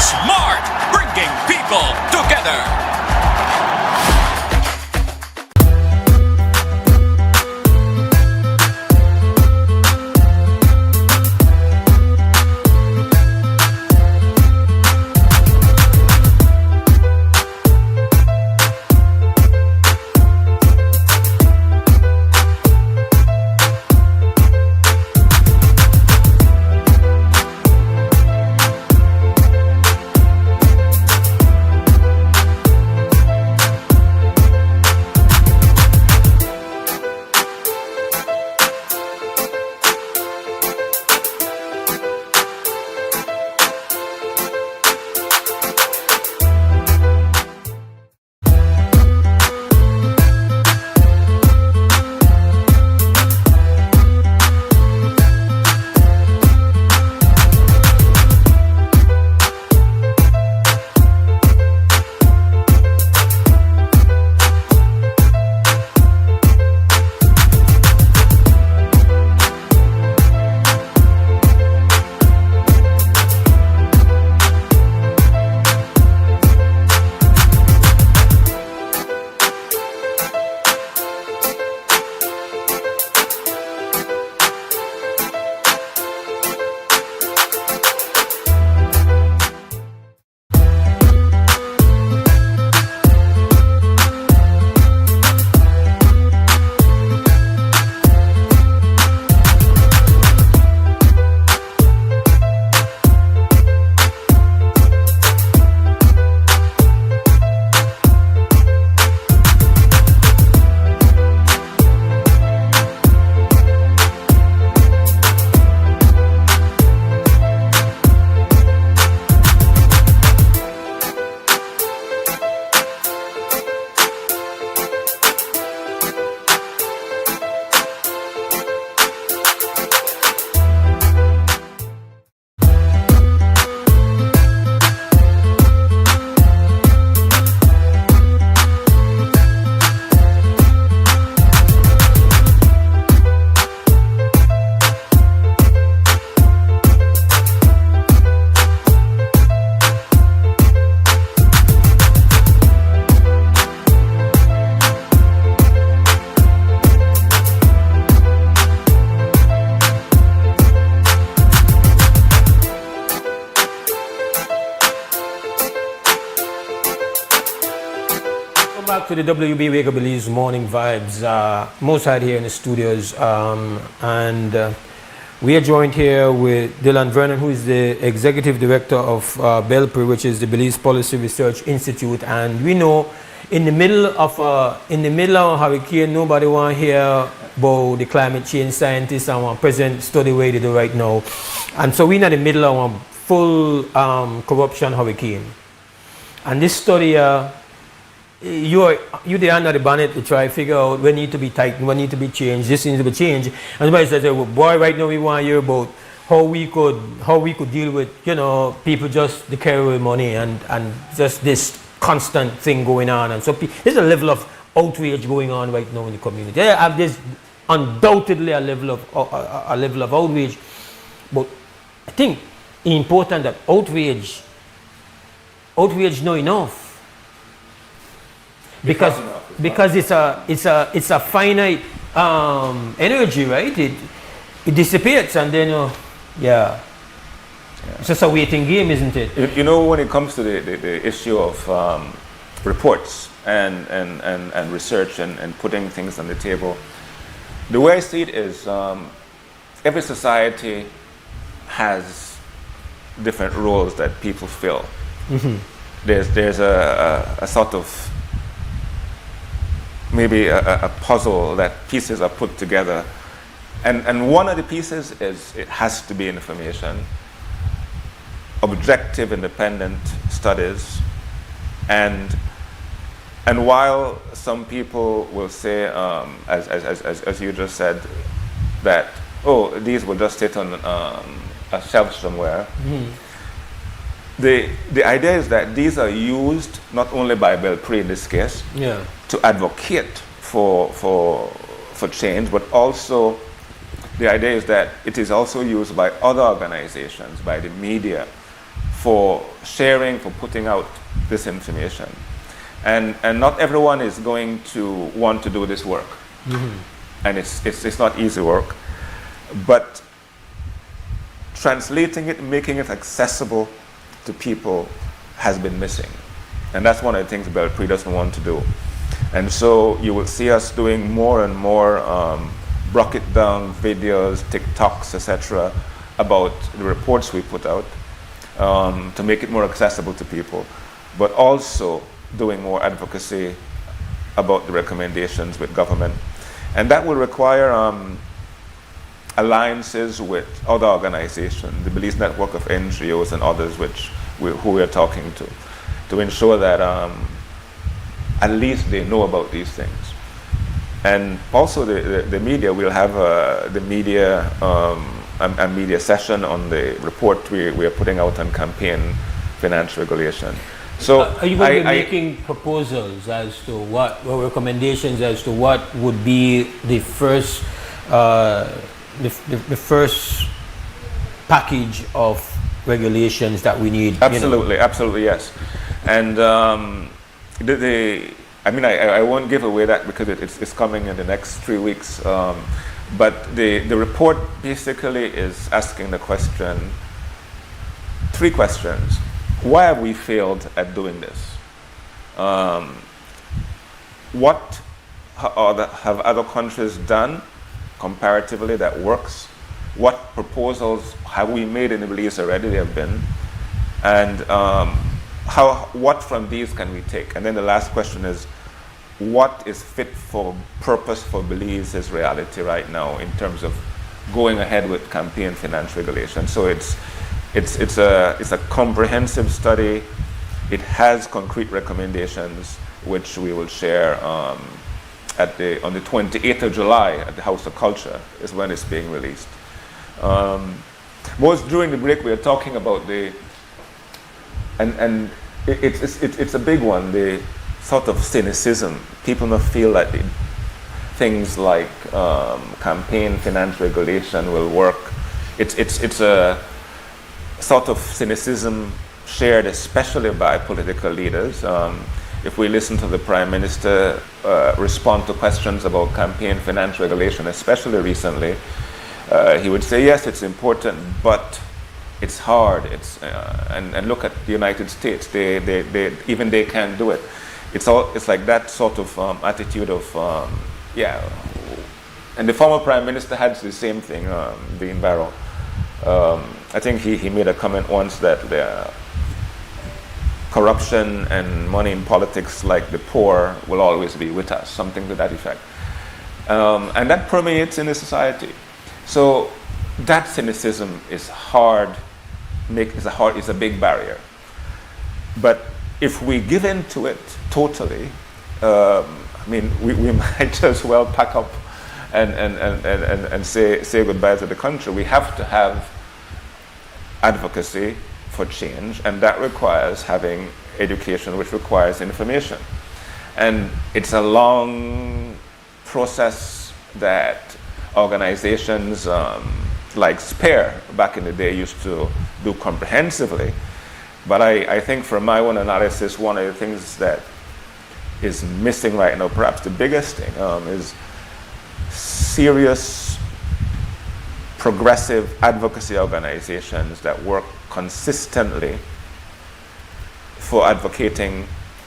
Smart, bringing people together. Back to the WB Wake Up Belize Morning Vibes. Mose Hyde here in the studios, and we are joined here with Dylan Vernon, who is the Executive Director of BELPRI, which is the Belize Policy Research Institute. And we know in the middle of a hurricane, nobody want to hear about the climate change scientists and our present study where they do right now. And so we're in the middle of a full corruption hurricane. And this study, you're there under the bonnet to try to figure out what need to be tightened, what need to be changed, this needs to be changed. And somebody says, well, boy, right now we want to hear about how we could deal with, people just the carry away money and just this constant thing going on. And so there's a level of outrage going on right now in the community. There's undoubtedly a level of outrage, but I think it's important that outrage not enough. Because it's a finite energy, right? It dissipates and then It's just a waiting game, isn't it? You know, when it comes to the issue of reports and research and putting things on the table, the way I see it is every society has different roles that people fill. Mm-hmm. There's a sort of maybe a puzzle that pieces are put together, and one of the pieces is it has to be information, objective, independent studies, and while some people will say, as you just said, that these will just sit on a shelf somewhere. Mm-hmm. The idea is that these are used not only by Belpre in this case to advocate for change, but also the idea is that it is also used by other organizations, by the media, for sharing, for putting out this information. And not everyone is going to want to do this work. Mm-hmm. And it's not easy work. But translating it, making it accessible to people has been missing. And that's one of the things Belpre doesn't want to do. And so you will see us doing more and more broke it down videos, TikToks, etc. about the reports we put out to make it more accessible to people, but also doing more advocacy about the recommendations with government. And that will require alliances with other organizations, the Belize network of NGOs and others who we are talking to ensure that at least they know about these things. And also the media, we'll have the media a media session on the report we are putting out on campaign finance regulation. So are you going to be making proposals as to what, or recommendations as to what would be the first the first package of regulations that we need? Absolutely, absolutely, yes. And I won't give away that because it's coming in the next 3 weeks. But the report basically is asking the question, 3 questions. Why have we failed at doing this? What have other countries done comparatively that works? What proposals have we made in the Belize already? There have been. And what from these can we take? And then the last question is, what is fit for purpose for Belize's reality right now in terms of going ahead with campaign finance regulation? So it's a comprehensive study. It has concrete recommendations, which we will share on the 28th of July at the House of Culture is when it's being released. Most during the break we are talking about it's a big one, the sort of cynicism. People don't feel that things like campaign finance regulation will work. It's a sort of cynicism shared especially by political leaders. If we listen to the Prime Minister respond to questions about campaign finance regulation, especially recently, he would say, yes, it's important, but it's hard. And look at the United States. They can't do it. It's like that sort of attitude of And the former Prime Minister had the same thing, Dean Barrow. I think he made a comment once that the corruption and money in politics, like the poor, will always be with us, something to that effect. And that permeates in the society. So that cynicism is hard, is a big barrier. But if we give in to it totally, we might as well pack up and say goodbye to the country. We have to have advocacy for change, and that requires having education, which requires information. And it's a long process that organizations like SPARE back in the day used to do comprehensively. But I think from my own analysis, one of the things that is missing right now, perhaps the biggest thing, is serious progressive advocacy organizations that work consistently for advocating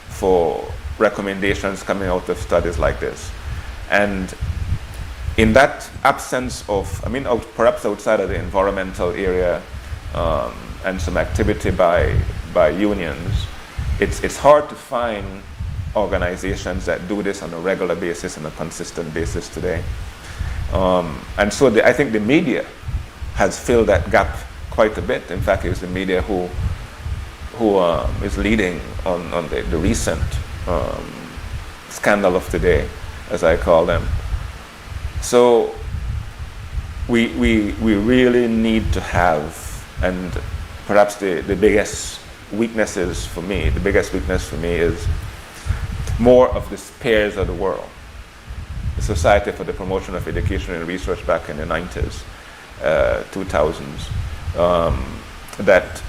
for recommendations coming out of studies like this. And in that absence of, perhaps outside of the environmental area and some activity by unions, it's hard to find organizations that do this on a regular basis and a consistent basis today. And so I think the media has filled that gap quite a bit. In fact, it's the media who is leading on the recent scandal of the day, as I call them. So we really need to have, and perhaps the biggest weaknesses for me, the biggest weakness for me is more of the spheres of the world. The Society for the Promotion of Education and Research back in the 90s, 2000s, that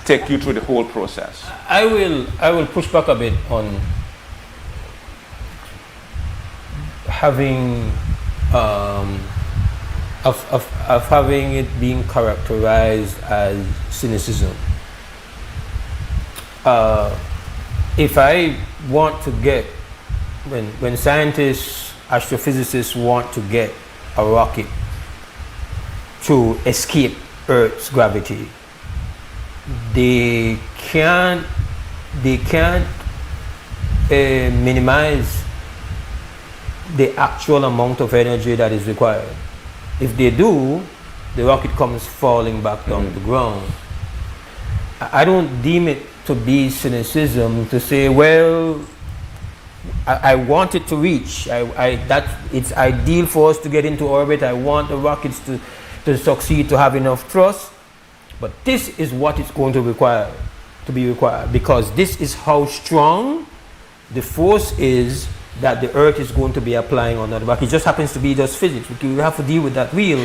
take you through the whole process. I will push back a bit on having of having it being characterized as cynicism. If I want to get, when scientists, astrophysicists want to get a rocket to escape Earth's gravity, they can't minimize the actual amount of energy that is required. If they do, the rocket comes falling back down to the ground. I don't deem it to be cynicism to say, well, I want it to reach. That it's ideal for us to get into orbit. I want the rockets to succeed, to have enough thrust. But this is what it's going to require, because this is how strong the force is that the Earth is going to be applying on that rocket. It just happens to be just physics. We have to deal with that real.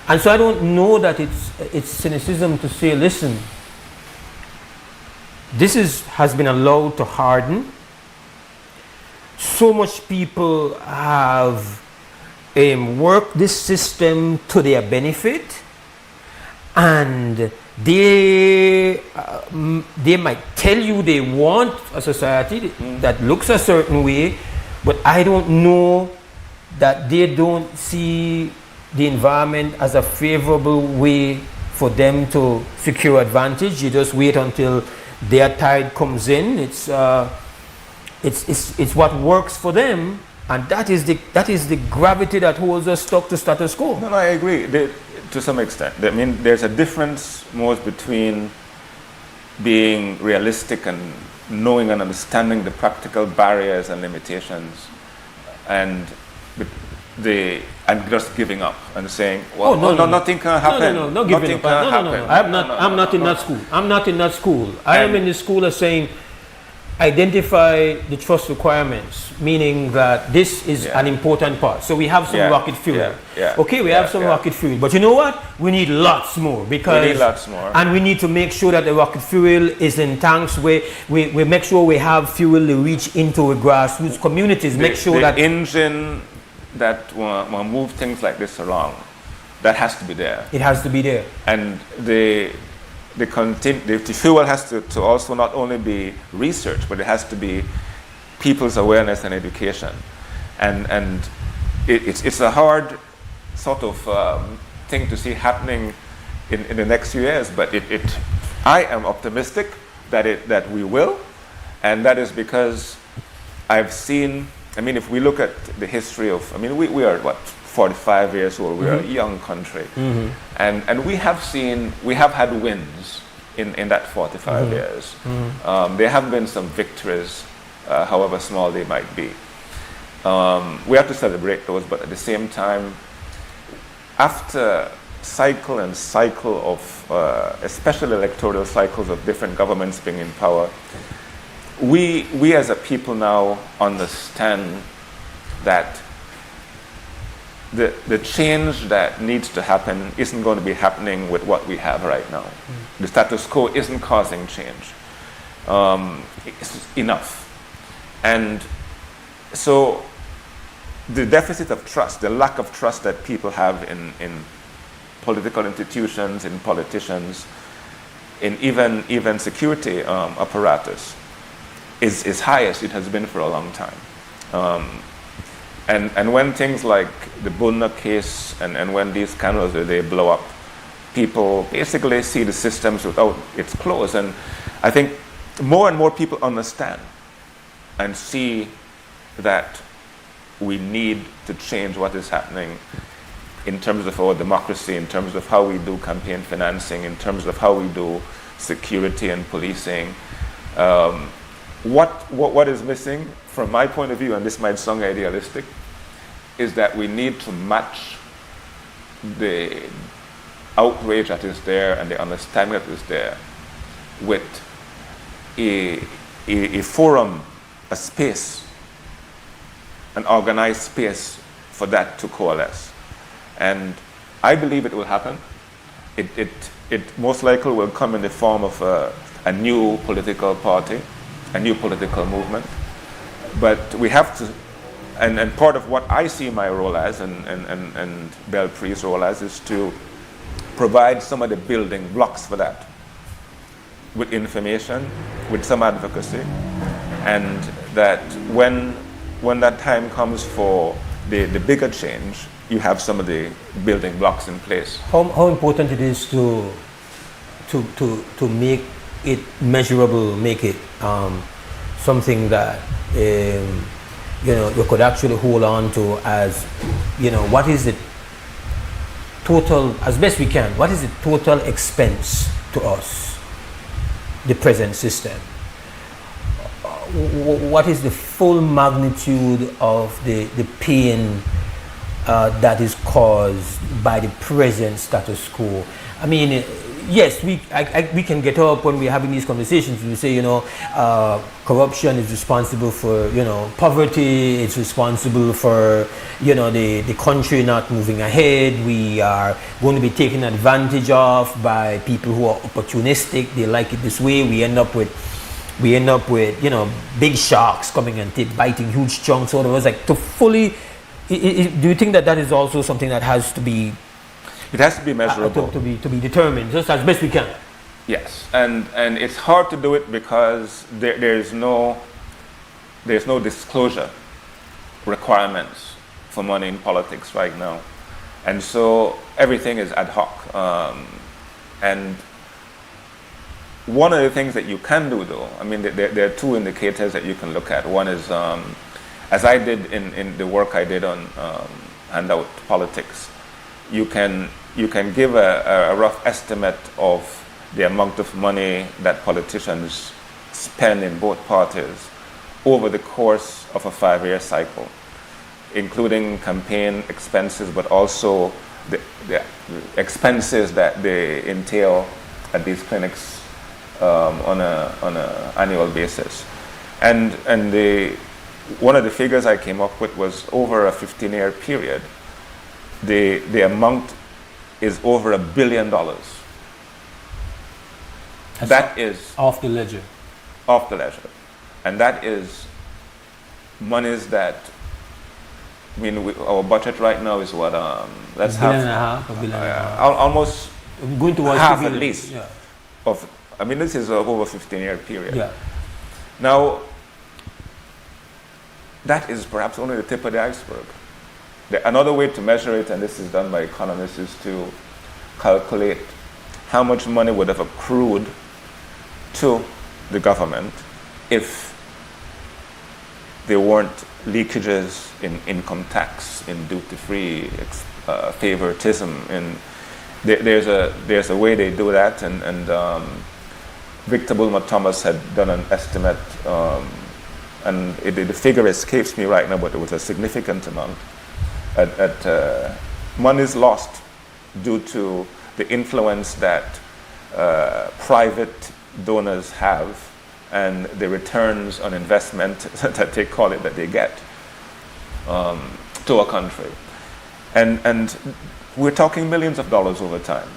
And so I don't know that it's cynicism to say, listen, this has been allowed to harden. So much people have worked this system to their benefit, and they might tell you they want a society that looks a certain way, but I don't know that they don't see the environment as a favorable way for them to secure advantage. You just wait until their tide comes in. It's what works for them, and that is the gravity that holds us stuck to status quo. No, I agree to some extent. I mean, there's a difference more between being realistic and knowing and understanding the practical barriers and limitations, and just giving up and saying, well, nothing can happen. No, giving up. No. I'm not in that school. I'm not in that school. I am in the school of saying, identify the trust requirements, meaning that this is an important part. So we have some rocket fuel. We have some rocket fuel, but you know what? We need lots more, and we need to make sure that the rocket fuel is in tanks where we make sure we have fuel to reach into the grassroots communities. Make sure that engine that will move things like this along, that has to be there. It has to be there, and the fuel has to also not only be research, but it has to be people's awareness and education. And it's a hard sort of thing to see happening in the next few years, but I am optimistic that we will, and that is because I've seen, if we look at the history of, we are 45 years old, we are a young country, and we have had wins in that 45 years. There have been some victories, however small they might be. We have to celebrate those, but at the same time, after cycle and cycle of, especially electoral cycles of different governments being in power, we as a people now understand that the change that needs to happen isn't going to be happening with what we have right now. The status quo isn't causing change. It's enough. And so the deficit of trust, the lack of trust that people have in political institutions, in politicians, in even security apparatus is high as it has been for a long time. And when things like the Bunna case and when these scandals they blow up, people basically see the systems without its claws. And I think more and more people understand and see that we need to change what is happening in terms of our democracy, in terms of how we do campaign financing, in terms of how we do security and policing. What is missing, from my point of view, and this might sound idealistic, is that we need to match the outrage that is there and the understanding that is there with a forum, a space, an organized space for that to coalesce. And I believe it will happen. It most likely will come in the form of a new political party, a new political movement. But we have to, and part of what I see my role as, and Belpre's role as, is to provide some of the building blocks for that, with information, with some advocacy, and that when that time comes for the bigger change, you have some of the building blocks in place. How important it is to make it measurable, make it something that you could actually hold on to as, what is the total, as best we can, what is the total expense to us, the present system? What is the full magnitude of the pain that is caused by the present status quo? I mean, yes, we can get up when we're having these conversations. We say, corruption is responsible for, poverty. It's responsible for, the country not moving ahead. We are going to be taken advantage of by people who are opportunistic. They like it this way. We end up with, big sharks coming and biting huge chunks out of us. Like, to fully, do you think that is also something that has to be? It has to be measurable. To be determined, just as best we can. Yes, and it's hard to do it because there's no disclosure requirements for money in politics right now, and so everything is ad hoc. And one of the things that you can do, though, I mean, there are two indicators that you can look at. One is, as I did in the work I did on handout politics, you can give a rough estimate of the amount of money that politicians spend in both parties over the course of a 5-year cycle, including campaign expenses, but also the expenses that they entail at these clinics on a annual basis. And one of the figures I came up with was over a 15-year period, the amount is over $1 billion. That is off the ledger. Off the ledger. And that is monies that, I mean, our budget right now is what, let's have $1.5 billion. Almost going towards half $2 at billion. least. Yeah. I mean, this is over a 15-year period. Yeah. Now, that is perhaps only the tip of the iceberg. Another way to measure it, and this is done by economists, is to calculate how much money would have accrued to the government if there weren't leakages in income tax, in duty-free favoritism. And there's a way they do that, and Victor Bulmer Thomas had done an estimate, and the figure escapes me right now, but it was a significant amount. At monies lost due to the influence that private donors have and the returns on investment that they call it, that they get to a country. And we're talking millions of dollars over time.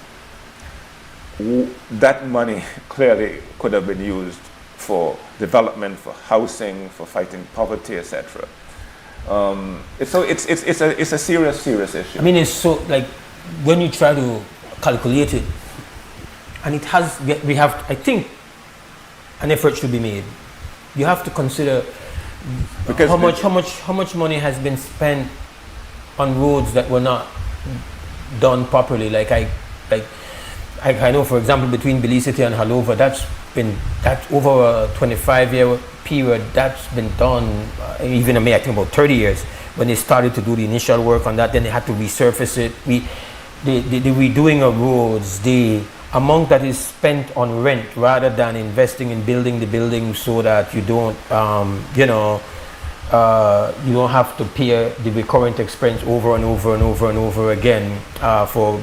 That money clearly could have been used for development, for housing, for fighting poverty, etc. So it's a serious issue. I mean, it's so, like, when you try to calculated. And it has, we have, I think, an effort should be made. You have to consider because how much money has been spent on roads that were not done properly. Like I know, for example, between Belize City and Halova, that's over a 25-year period. That's been done, even I think about 30 years when they started to do the initial work on that. Then they had to resurface it. The redoing of roads, the amount that is spent on rent rather than investing in building the building so that you don't, you don't have to pay the recurrent expense over and over and over and over again for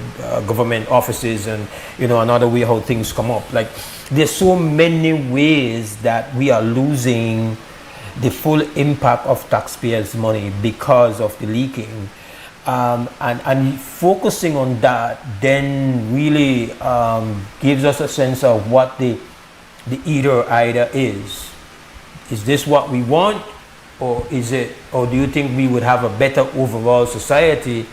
government offices, and another way how things come up. Like, there's so many ways that we are losing the full impact of taxpayers' money because of the leaking. And focusing on that then really gives us a sense of what the either is. Is this what we want, or do you think we would have a better overall society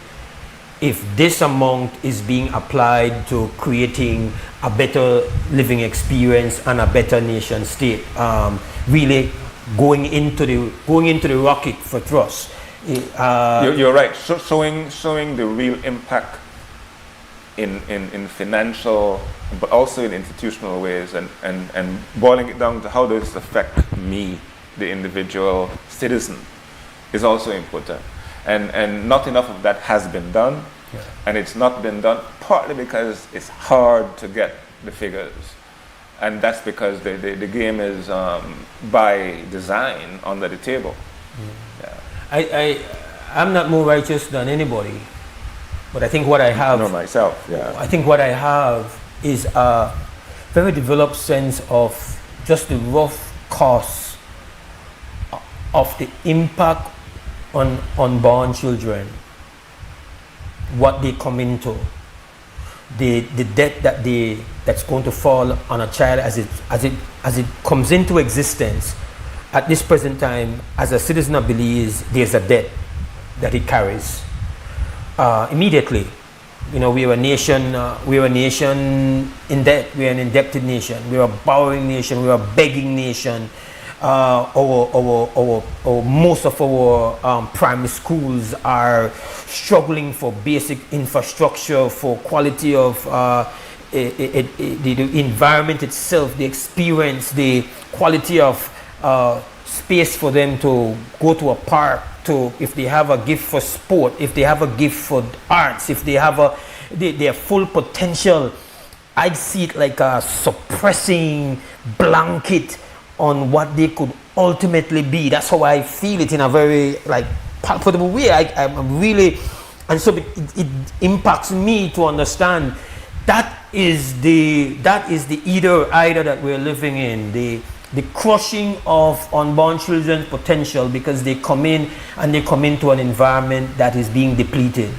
if this amount is being applied to creating a better living experience and a better nation state? Really going into the rocket for thrust. You're right. Showing the real impact in financial, but also in institutional ways, and boiling it down to how does it affect me, the individual citizen, is also important. And not enough of that has been done, and it's not been done partly because it's hard to get the figures, and that's because the game is by design under the table. I'm not more righteous than anybody, but I think what I have, myself, yeah. I think what I have is a very developed sense of just the rough costs of the impact on unborn children, what they come into, the debt that's going to fall on a child as it comes into existence. At this present time, as a citizen of Belize, there's a debt that it carries immediately. We're a nation in debt. We're an indebted nation. We're a borrowing nation. We're a begging nation. Most of our primary schools are struggling for basic infrastructure, for quality of the environment itself, the experience, the quality of space for them to go to a park, if they have a gift for sport, if they have a gift for arts, if they have their full potential. I see it like a suppressing blanket on what they could ultimately be. That's how I feel it in a very palpable way. I'm really, and so it impacts me to understand that is the either that we're living in, the crushing of unborn children's potential because they come into an environment that is being depleted.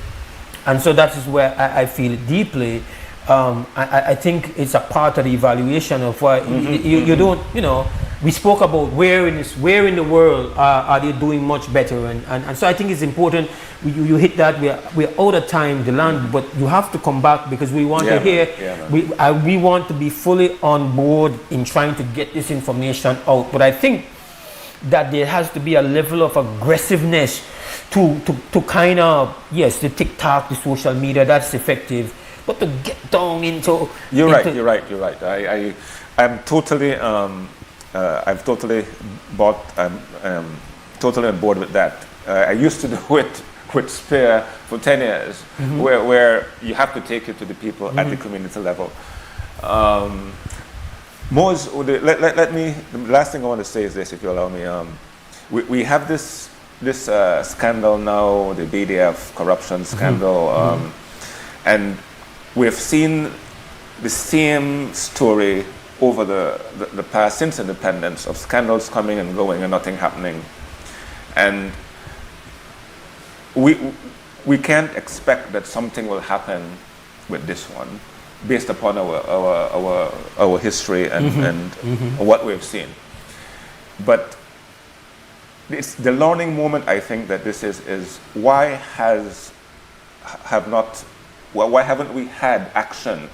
And so that is where I feel deeply. I think it's a part of the evaluation of why you don't, we spoke about where in the world are they doing much better, and so I think it's important you hit that. We're out of time to land, but you have to come back because we want to hear. We want to be fully on board in trying to get this information out. But I think that there has to be a level of aggressiveness to kind of, yes, the TikTok, the social media, that's effective, but to get down into. You're right. I'm totally. I've totally bought. I'm totally on board with that. I used to do it with Spear for 10 years, where you have to take it to the people at the community level. Mose, let me. The last thing I want to say is this, if you allow me. We have this scandal now, the BDF corruption scandal, and we've seen the same story over the past since independence, of scandals coming and going and nothing happening. And we can't expect that something will happen with this one based upon our history and what we've seen. But it's the learning moment, I think, that this is why have not why haven't we had action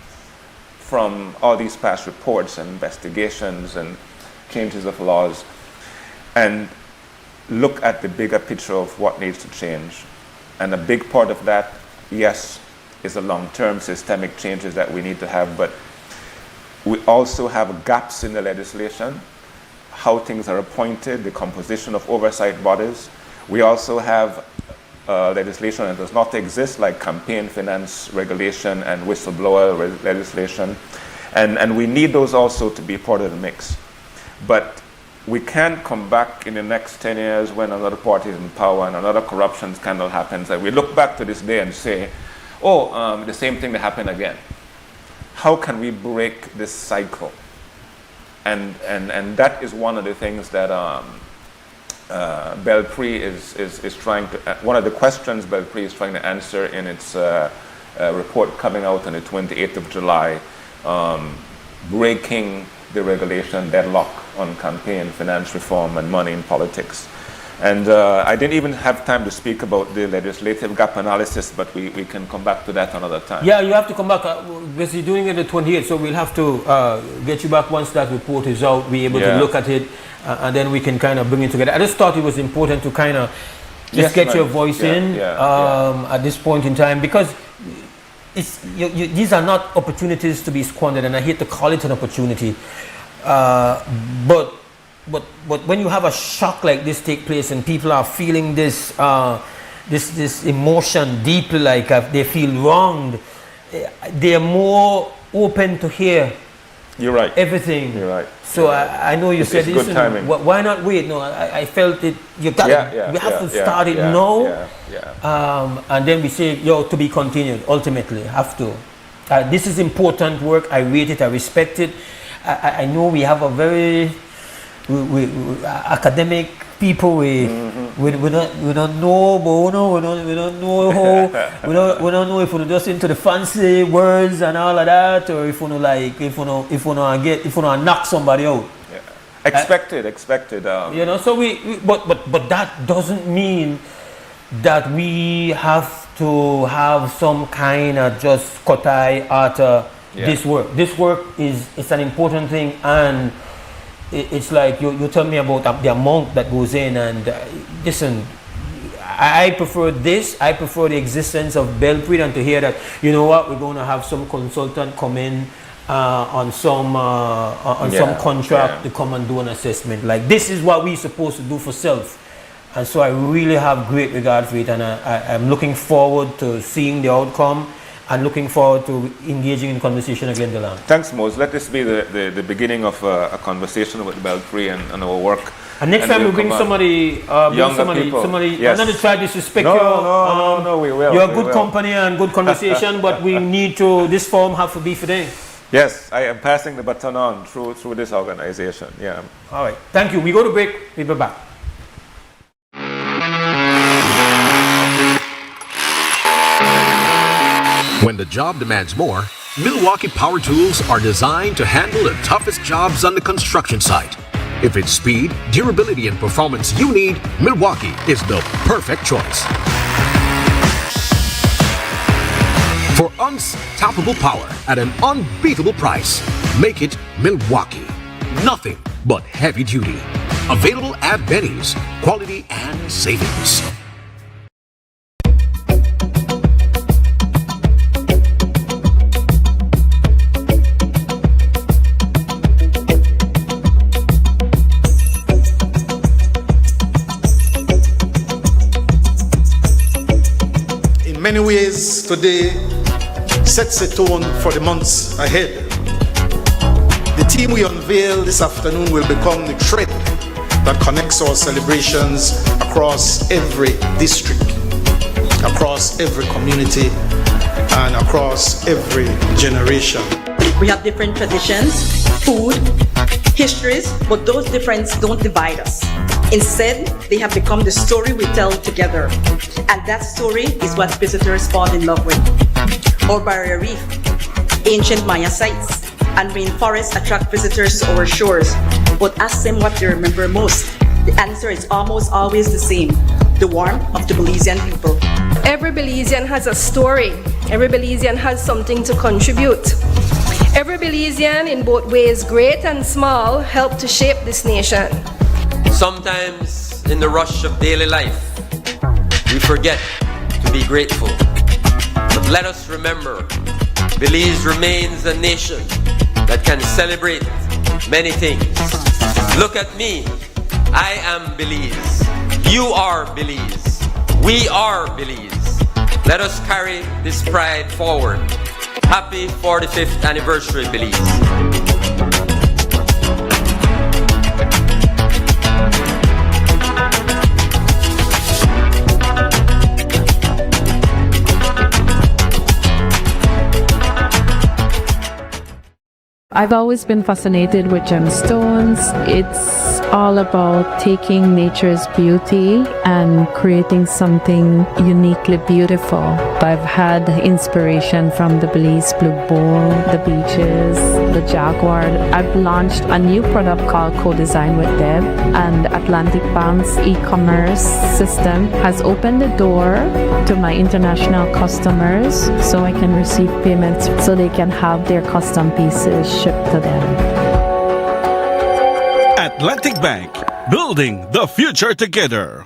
from all these past reports and investigations and changes of laws, and look at the bigger picture of what needs to change? And a big part of that, yes, is the long-term systemic changes that we need to have, but we also have gaps in the legislation, how things are appointed, the composition of oversight bodies. We also have legislation that does not exist, like campaign finance regulation and whistleblower legislation. And we need those also to be part of the mix. But we can't come back in the next 10 years when another party is in power and another corruption scandal happens, and we look back to this day and say, oh, the same thing that happened again. How can we break this cycle? And that is one of the things that Belpre is trying to, one of the questions Belpre is trying to answer in its report coming out on the 28th of July, breaking the regulation deadlock on campaign finance reform and money in politics. And I didn't even have time to speak about the legislative gap analysis, but we can come back to that another time. Yeah, you have to come back. Because you're doing it the 28th, so we'll have to get you back once that report is out, be able to look at it, and then we can kind of bring it together. I just thought it was important to kind of just get your voice in at this point in time, because it's, these are not opportunities to be squandered, and I hate to call it an opportunity, but when you have a shock like this take place and people are feeling this this emotion deeply, like they feel wronged, they're more open to hear. You're right. Everything. You're right. So I know you said, good timing. Why not wait? No, I felt it. You got it. We have to start it now. And then we say, to be continued. Ultimately, have to. This is important work. I rate it. I respect it. I know we have a very we academic people. We don't know, but we don't know how. we don't know if we're just into the fancy words and all of that, or if we knock somebody out. Expected. So but that doesn't mean that we have to have some kind of just cut eye at this work. This work it's an important thing, and it's like you tell me about the amount that goes in, and listen, I prefer this. I prefer the existence of Belpre than to hear that, you know what, we're going to have some consultant come in on some contract to come and do an assessment. Like, this is what we're supposed to do for self. And so I really have great regard for it, and I'm looking forward to seeing the outcome and looking forward to engaging in conversation again, Delan. Thanks, Mose. Let this be the beginning of a conversation with Belpre and our work. And next time we bring somebody, somebody. Yes. I'm not to try to disrespect you. No, we will. You're a good company and good conversation, but we need to. This forum have to be for them. Yes, I am passing the baton on through this organization. Yeah. All right. Thank you. We go to break. We'll be back. When the job demands more, Milwaukee Power Tools are designed to handle the toughest jobs on the construction site. If it's speed, durability, and performance you need, Milwaukee is the perfect choice. For unstoppable power at an unbeatable price, make it Milwaukee. Nothing but heavy duty. Available at Benny's. Quality and savings. In many ways, today sets a tone for the months ahead. The theme we unveil this afternoon will become the thread that connects our celebrations across every district, across every community, and across every generation. We have different traditions, food, histories, but those differences don't divide us. Instead, they have become the story we tell together. And that story is what visitors fall in love with. Our barrier reef, ancient Maya sites, and rainforests attract visitors to our shores. But ask them what they remember most. The answer is almost always the same: the warmth of the Belizean people. Every Belizean has a story. Every Belizean has something to contribute. Every Belizean, in both ways, great and small, helped to shape this nation. Sometimes, in the rush of daily life, we forget to be grateful. But let us remember, Belize remains a nation that can celebrate many things. Look at me. I am Belize. You are Belize. We are Belize. Let us carry this pride forward. Happy 45th anniversary, Belize. I've always been fascinated with gemstones. It's all about taking nature's beauty and creating something uniquely beautiful. I've had inspiration from the Belize Blue Bull, the beaches, the jaguar. I've launched a new product called Co-Design with Deb, and Atlantic Bank's e-commerce system has opened the door to my international customers so I can receive payments so they can have their custom pieces shipped to them. Atlantic Bank, building the future together.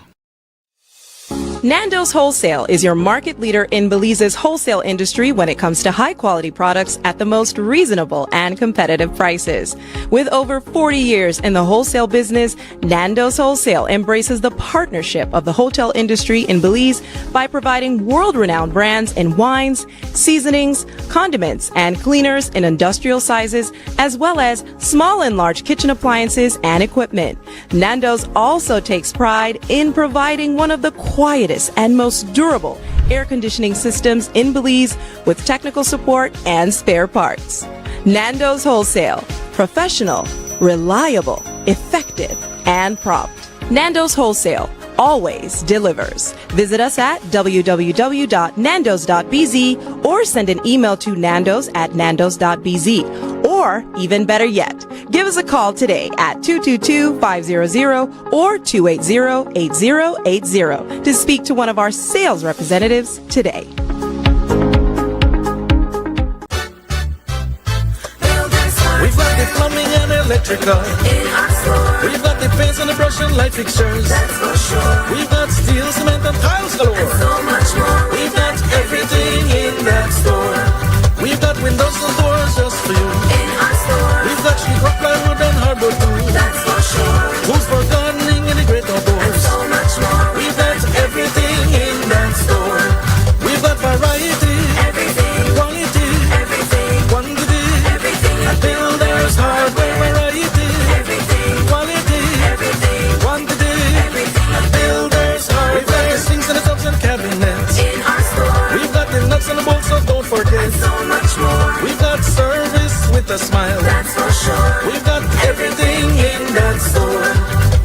Nando's Wholesale is your market leader in Belize's wholesale industry when it comes to high quality products at the most reasonable and competitive prices. With over 40 years in the wholesale business, Nando's Wholesale embraces the partnership of the hotel industry in Belize by providing world-renowned brands in wines, seasonings, condiments, and cleaners in industrial sizes, as well as small and large kitchen appliances and equipment. Nando's also takes pride in providing one of the quietest and most durable air conditioning systems in Belize with technical support and spare parts. Nando's Wholesale. Professional, reliable, effective, and prompt. Nando's Wholesale always delivers. Visit us at www.nandos.bz or send an email to nandos@nandos.bz. Or, even better yet, give us a call today at 222-500 or 280-8080 to speak to one of our sales representatives today. We've got the plumbing and electrical in our store. We've got the paints and the brush and light fixtures. That's for sure. We've got steel, cement, and tiles galore. And so much more. We've got everything in that store. We've got windows and doors just for you. In our store. We've got sheetrock, plywood, and hardwood too. That's for sure. Tools for gardening and the great outdoors. And so much more. We've got everything in that store. We've got variety. Everything. Quality. Everything. Quantity. Everything. And builders hardware variety. Everything. Quality. Everything. Quantity. Everything. And builders hardware. We've got the sinks and the tubs and cabinets. In our store. We've got the nuts and the bolts, so don't forget. And so much more. We've got service with a smile. That's for sure. We've got everything in that store.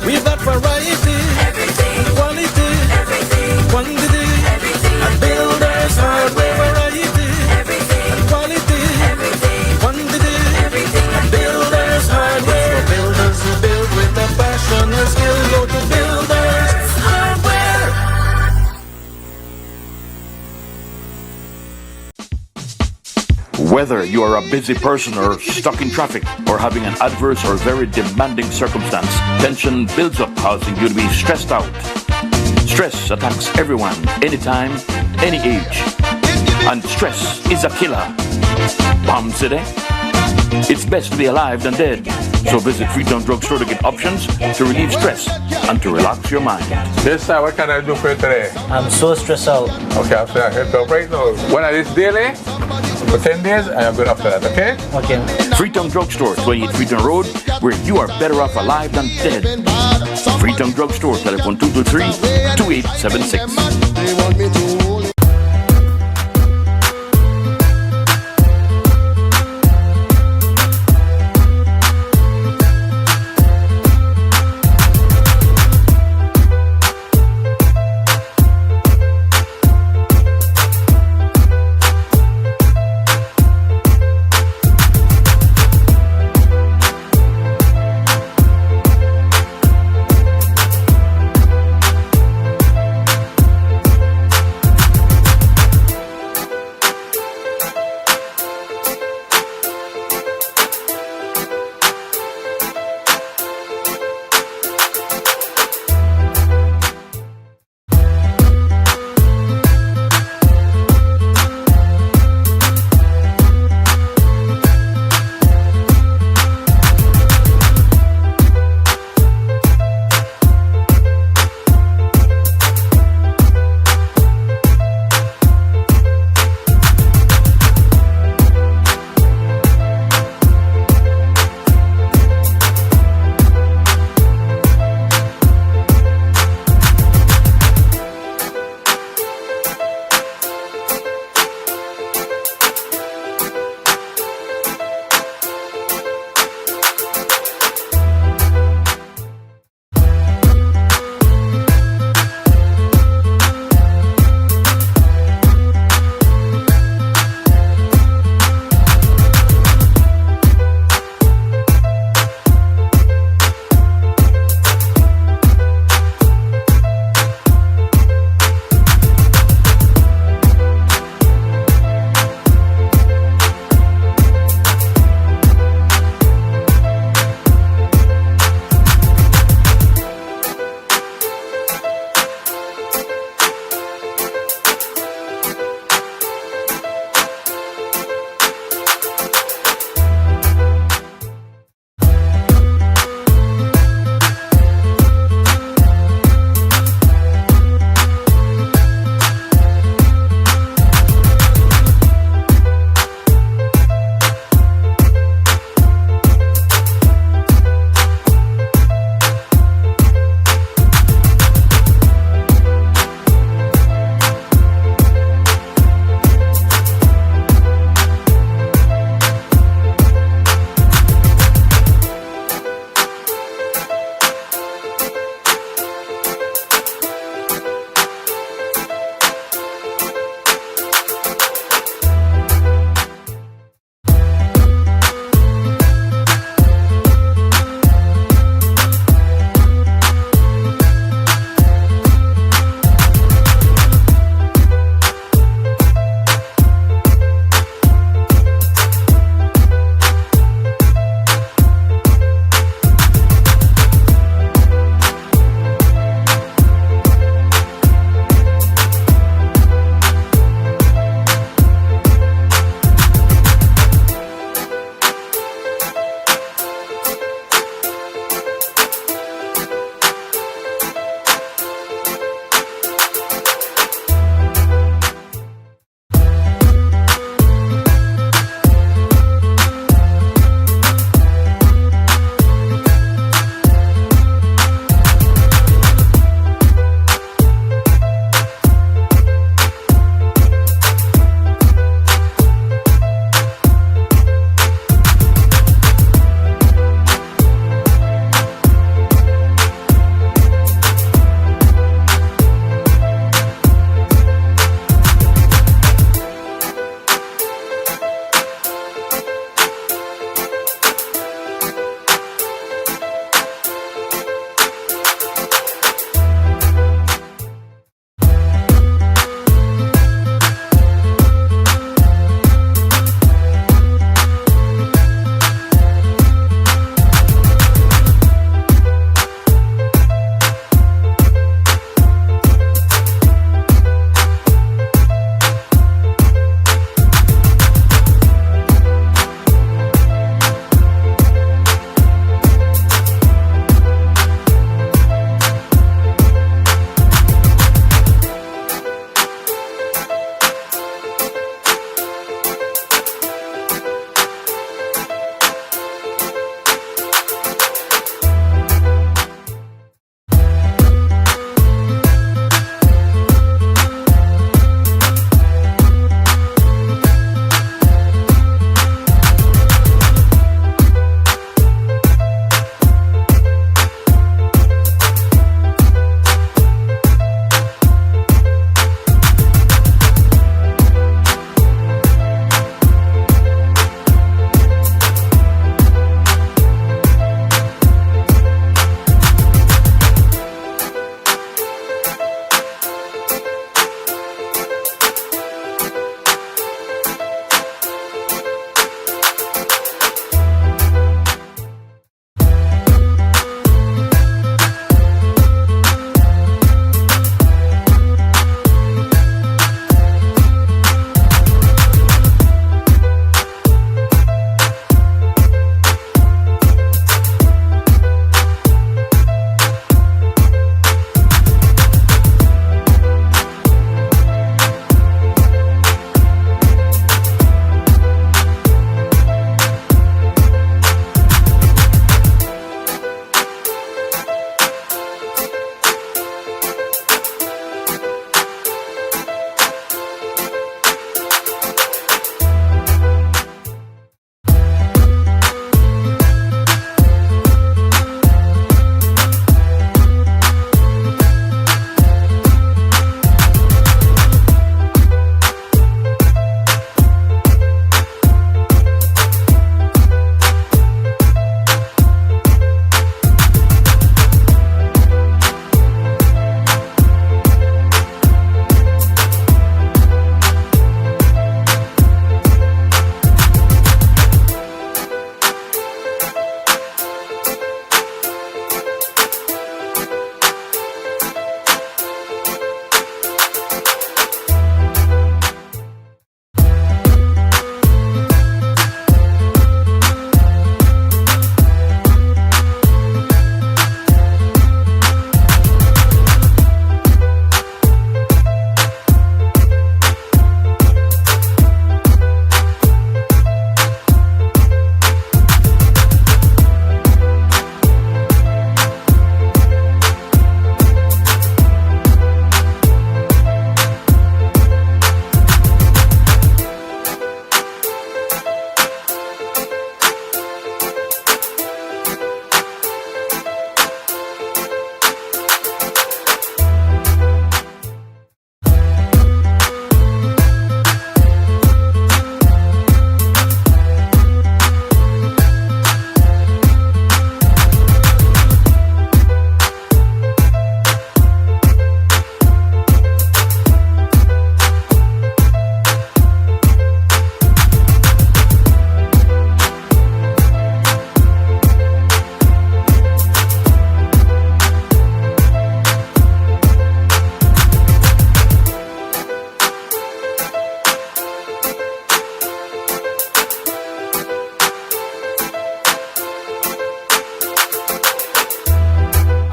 We've got variety. Everything. Quality. Everything. Quantity. Everything. And builders hardware variety. Everything. And quality. Everything. Quantity. Everything. And builders hardware. For builders who build with a passion and skill, go to builders hardware. Whether you are a busy person or stuck in traffic or having an adverse or very demanding circumstance, tension builds up, causing you to be stressed out. Stress attacks everyone, anytime, any age. And stress is a killer. Palm City? It's best to be alive than dead. So visit Freetown Drugstore to get options to relieve stress and to relax your mind. Yes, sir. What can I do for you today? I'm so stressed out. Okay, after I help you right now. When I this daily, for 10 days, I am good after that, okay? Okay. Freetown Drugstore, 28 Freetown Road, where you are better off alive than dead. Freetown Drugstore, telephone 223-2876.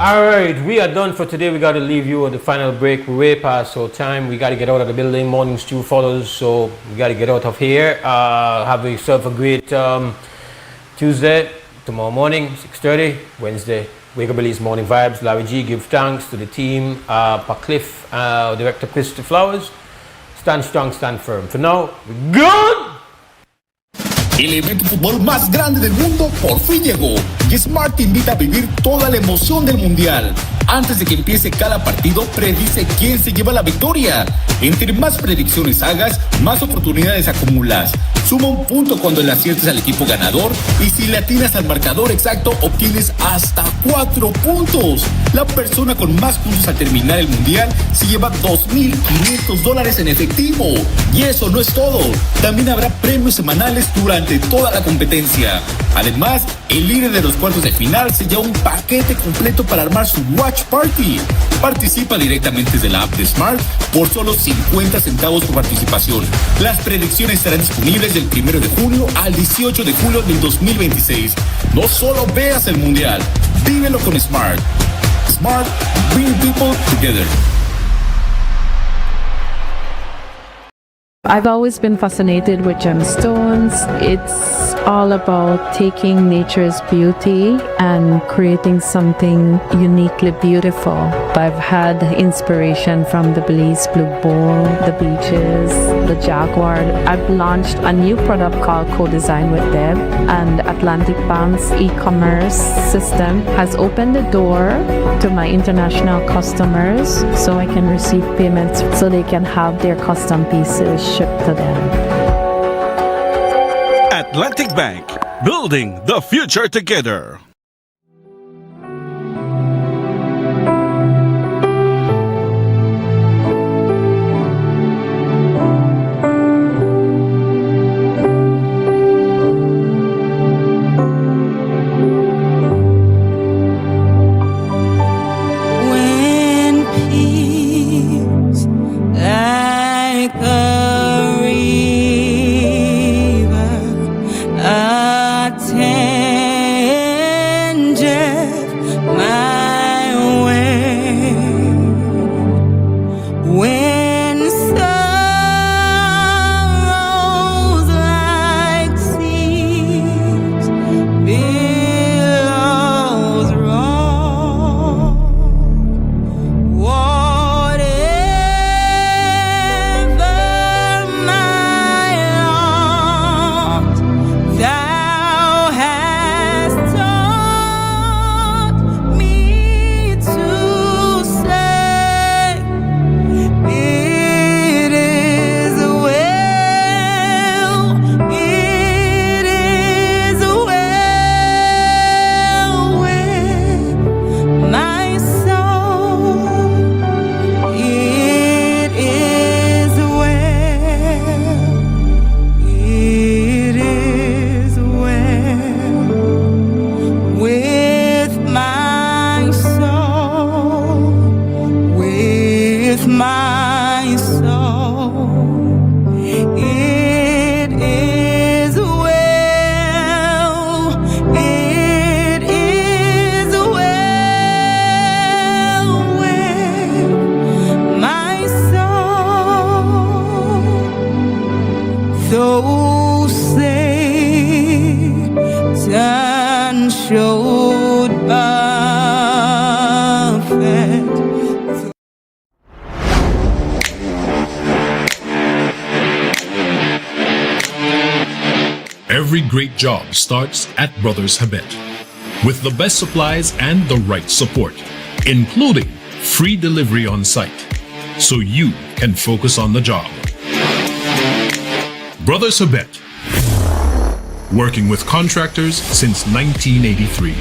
All right, we are done for today. We got to leave you at the final break. We're way past our time. We got to get out of the building. Morning stew follows, so we got to get out of here. Have yourself a great Tuesday. Tomorrow morning, 6:30. Wednesday, Wake Up Belize Morning Vibes. Larry G, give thanks to the team. Cliff, Director Christopher Flowers. Stand strong, stand firm. For now, we're good. El evento de fútbol más grande del mundo por fin llegó y Smart te invita a vivir toda la emoción del mundial. Antes de que empiece cada partido, predice quién se lleva la victoria. Entre más predicciones hagas, más oportunidades acumulas. Suma un punto cuando le aciertes al equipo ganador y si le atinas al marcador exacto, obtienes hasta 4 puntos. La persona con más puntos al terminar el mundial se lleva $2,500 en efectivo. Y eso no es todo. También habrá premios semanales durante toda la competencia. Además, el líder de los cuartos de final se lleva un paquete completo para armar su Watch Party. Participa directamente desde la app de Smart por solo 50 centavos por participación. Las predicciones estarán disponibles del 1 de junio al 18 de julio del 2026. No solo veas el mundial, vívelo con Smart. Smart, bring people together. I've always been fascinated with gemstones. It's all about taking nature's beauty and creating something uniquely beautiful. I've had inspiration from the Belize Blue Bull, the beaches, the jaguar. I've launched a new product called Co-Design with Deb, and Atlantic Bank's e-commerce system has opened the door to my international customers so I can receive payments so they can have their custom pieces shipped to them. Atlantic Bank, building the future together. When peace like a river attendeth my way, when sorrows like seas billows roll, whatever my lot, thou hast taught me to say, it is well, it is well with my soul, it is well, it is well with my soul, with my soul, it is well, it is well with my soul. Though Satan showed buffet, Every great job starts at Brothers Habet. With the best supplies and the right support, including free delivery on site, so you can focus on the job. Brothers Habet, working with contractors since 1983.